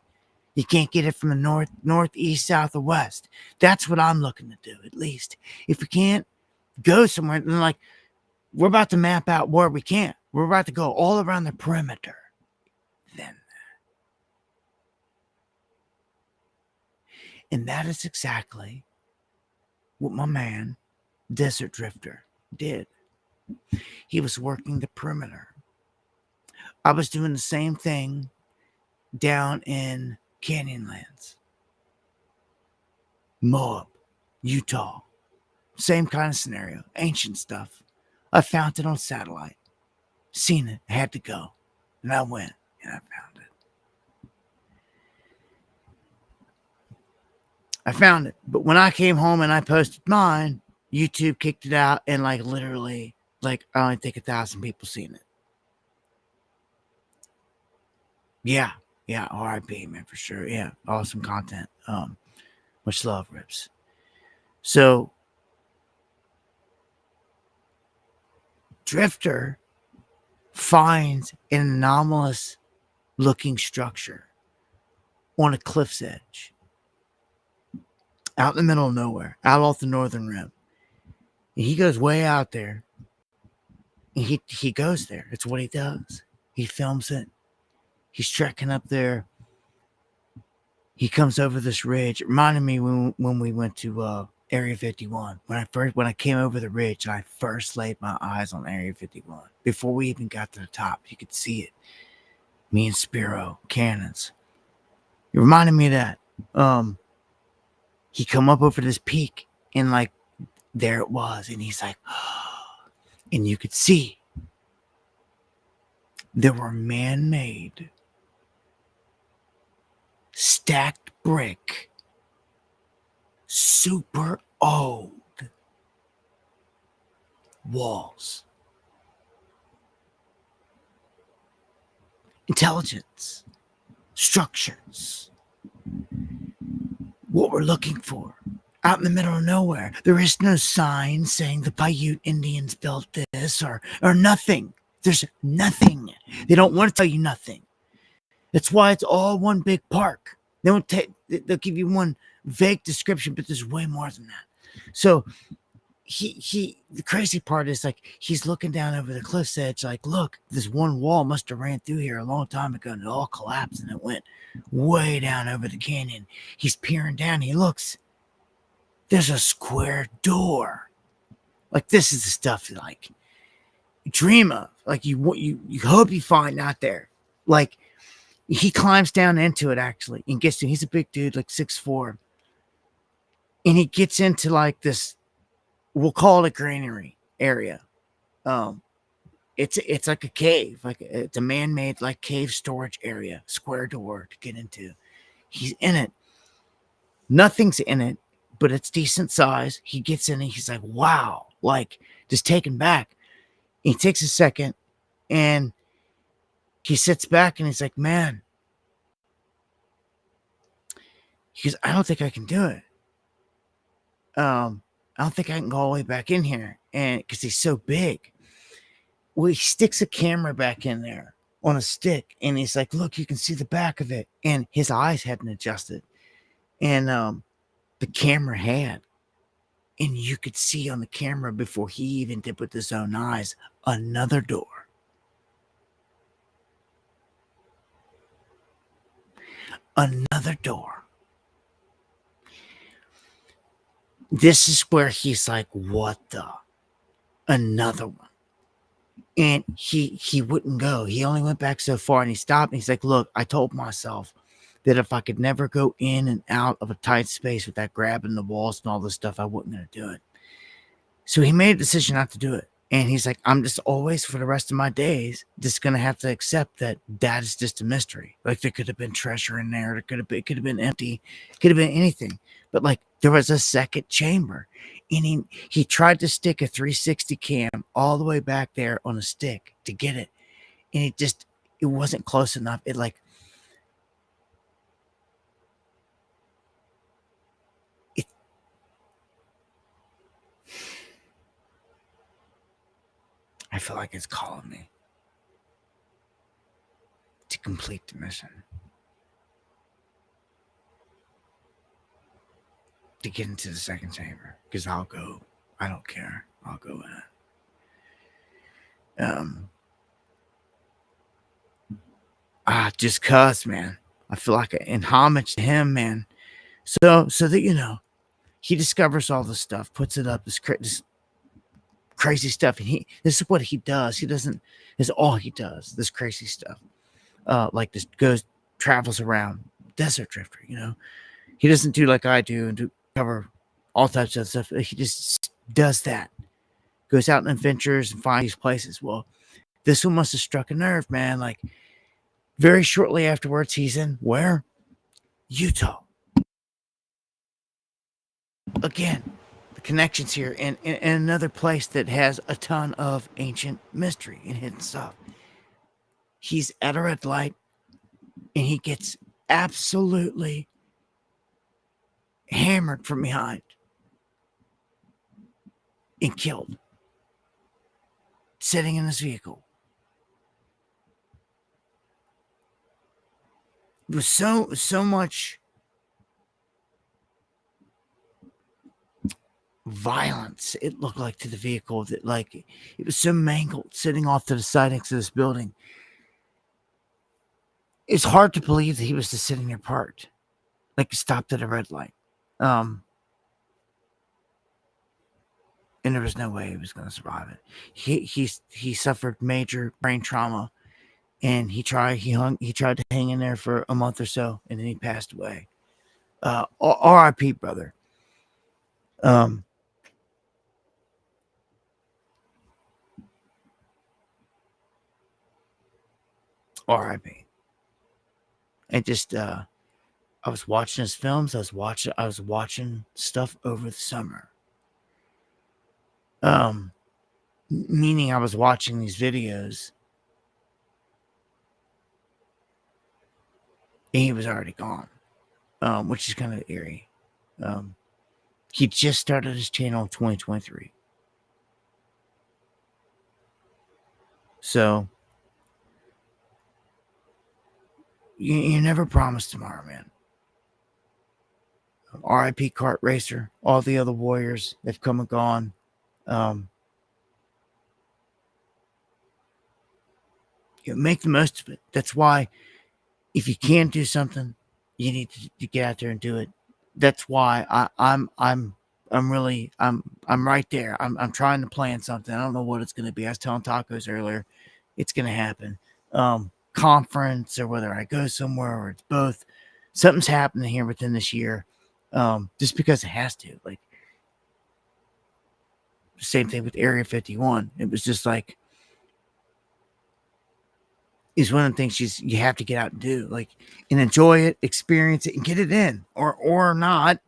You can't get it from the north, east, south, or west. That's what I'm looking to do, at least. If we can't go somewhere, then like, we're about to map out where we can't. We're about to go all around the perimeter. And that is exactly what my man, Desert Drifter, did. He was working the perimeter. I was doing the same thing down in Canyonlands, Moab, Utah. Same kind of scenario, ancient stuff. I found it on satellite, seen it, had to go, and I went and I found it. I found it, but when I came home and I posted mine, YouTube kicked it out, and like literally, like I only think 1,000 people seen it. Yeah, RIP, man, for sure. Yeah, awesome content. Much love, Rips. So, Drifter finds an anomalous looking structure on a cliff's edge, out in the middle of nowhere, out off the northern rim. And he goes way out there. And he goes there. It's what he does. He films it. He's trekking up there. He comes over this ridge. It reminded me when we went to Area 51. When I came over the ridge and I first laid my eyes on Area 51. Before we even got to the top, you could see it. Me and Spiro, cannons. It reminded me of that. He come up over this peak and like there it was. And he's like, and you could see there were man-made stacked brick, super old walls. Intelligence, structures, what we're looking for. Out in the middle of nowhere. There is no sign saying the Paiute Indians built this or nothing. There's nothing. They don't want to tell you nothing. That's why it's all one big park. They'll give you one vague description, but there's way more than that. So the crazy part is like he's looking down over the cliff's edge, like, look, this one wall must have ran through here a long time ago and it all collapsed and it went way down over the canyon. He's peering down, he looks. There's a square door. Like this is the stuff that, like, you dream of. Like you hope you find out there. Like he climbs down into it actually and gets to. He's a big dude, like 6'4", and he gets into like this. We'll call it a granary area. It's like a cave, like it's a man-made like cave storage area, square door to get into. He's in it. Nothing's in it. But it's decent size. He gets in and he's like, wow, like just taken back. He takes a second and he sits back and he's like, man, he goes, I don't think I can do it. I don't think I can go all the way back in here. And because he's so big. Well, he sticks a camera back in there on a stick and he's like, look, you can see the back of it. And his eyes hadn't adjusted. And, the camera had, and you could see on the camera before he even did with his own eyes, another door. Another door. This is where he's like, what the? Another one. And he wouldn't go. He only went back so far and he stopped and he's like, look, I told myself that if I could never go in and out of a tight space with that grabbing the walls and all this stuff, I wasn't going to do it. So he made a decision not to do it. And he's like, I'm just always, for the rest of my days, just going to have to accept that is just a mystery. Like there could have been treasure in there. It could have been empty. It could have been anything. But like there was a second chamber. And he tried to stick a 360 cam all the way back there on a stick to get it. And it wasn't close enough. I feel like it's calling me to complete the mission. To get into the second chamber. Because I'll go. I don't care. I'll go in. Just cuz, man. I feel like in homage to him, man. So that, he discovers all this stuff, puts it up, this crazy stuff. And this is what he does. This is all he does, this crazy stuff. Like this travels around, desert drifter, you know. He doesn't do like I do and cover all types of stuff. He just does that. Goes out and adventures and finds these places. Well, this one must have struck a nerve, man. Like very shortly afterwards, he's in where? Utah. Again, the connections here and another place that has a ton of ancient mystery and hidden stuff. He's at a red light and he gets absolutely hammered from behind and killed, sitting in his vehicle. It was so much violence, it looked like, to the vehicle, that like it was so mangled, sitting off to the side next to this building. It's hard to believe that he was just sitting there parked, like stopped at a red light. And there was no way he was going to survive it. He suffered major brain trauma, and he tried to hang in there for a month or so, and then he passed away. R.I.P. brother. R.I.P. And just I was watching his films. I was watching stuff over the summer. Meaning I was watching these videos, and he was already gone, which is kind of eerie. He just started his channel in 2023. So you never promised tomorrow, man. R.I.P. Kart Racer, all the other warriors, they've come and gone. Make the most of it. That's why, if you can do something, you need to get out there and do it. That's why I'm right there. I'm trying to plan something. I don't know what it's going to be. I was telling Tacos earlier, it's going to happen. Conference, or whether I go somewhere, or it's both. Something's happening here within this year. Just because it has to. Like, same thing with Area 51. It was just like, it's one of the things you have to get out and do, like, and enjoy it, experience it, and get it in, or not,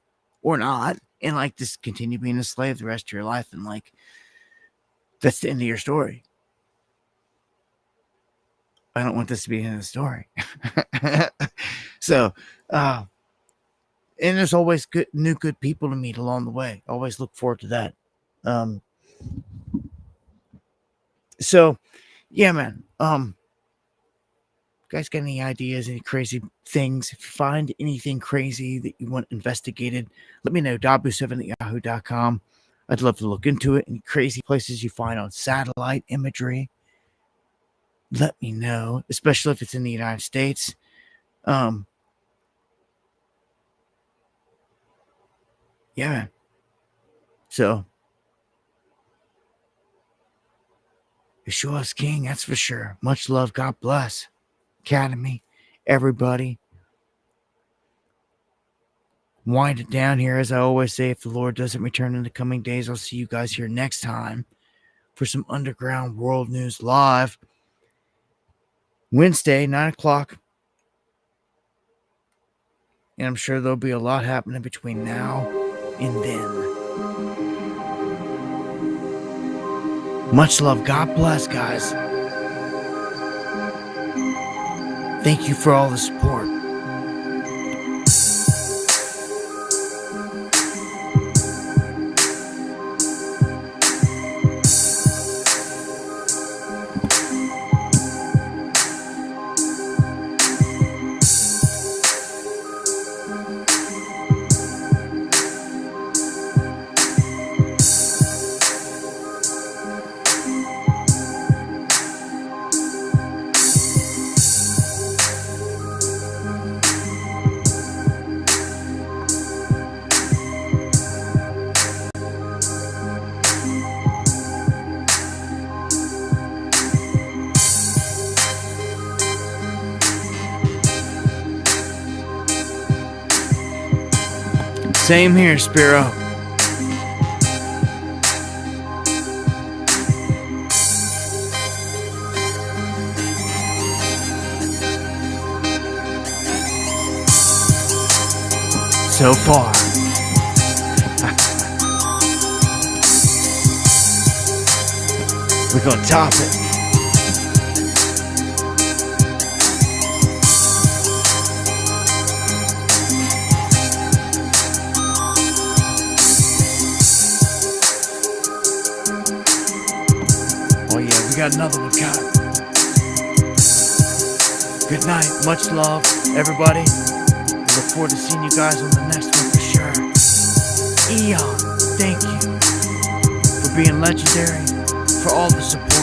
and like just continue being a slave the rest of your life, and like that's the end of your story. I don't want this to be the end of the story. So, and there's always good people to meet along the way. Always look forward to that. So yeah, man. Guys got any ideas, any crazy things? If you find anything crazy that you want investigated, let me know. Dabu7@yahoo.com. I'd love to look into it. Any crazy places you find on satellite imagery, let me know, especially if it's in the United States. Yeah, man. So, Yeshua's King, that's for sure. Much love. God bless. Academy, everybody. Wind it down here. As I always say, if the Lord doesn't return in the coming days, I'll see you guys here next time for some Underground World News Live. Wednesday, 9 o'clock. And I'm sure there'll be a lot happening between now and then. Much love. God bless, guys. Thank you for all the support. Same here, Spiro. So far. We're gonna top it. Oh yeah, we got another one coming. Good night, much love, everybody. We look forward to seeing you guys on the next one for sure. Eon, thank you for being legendary, for all the support.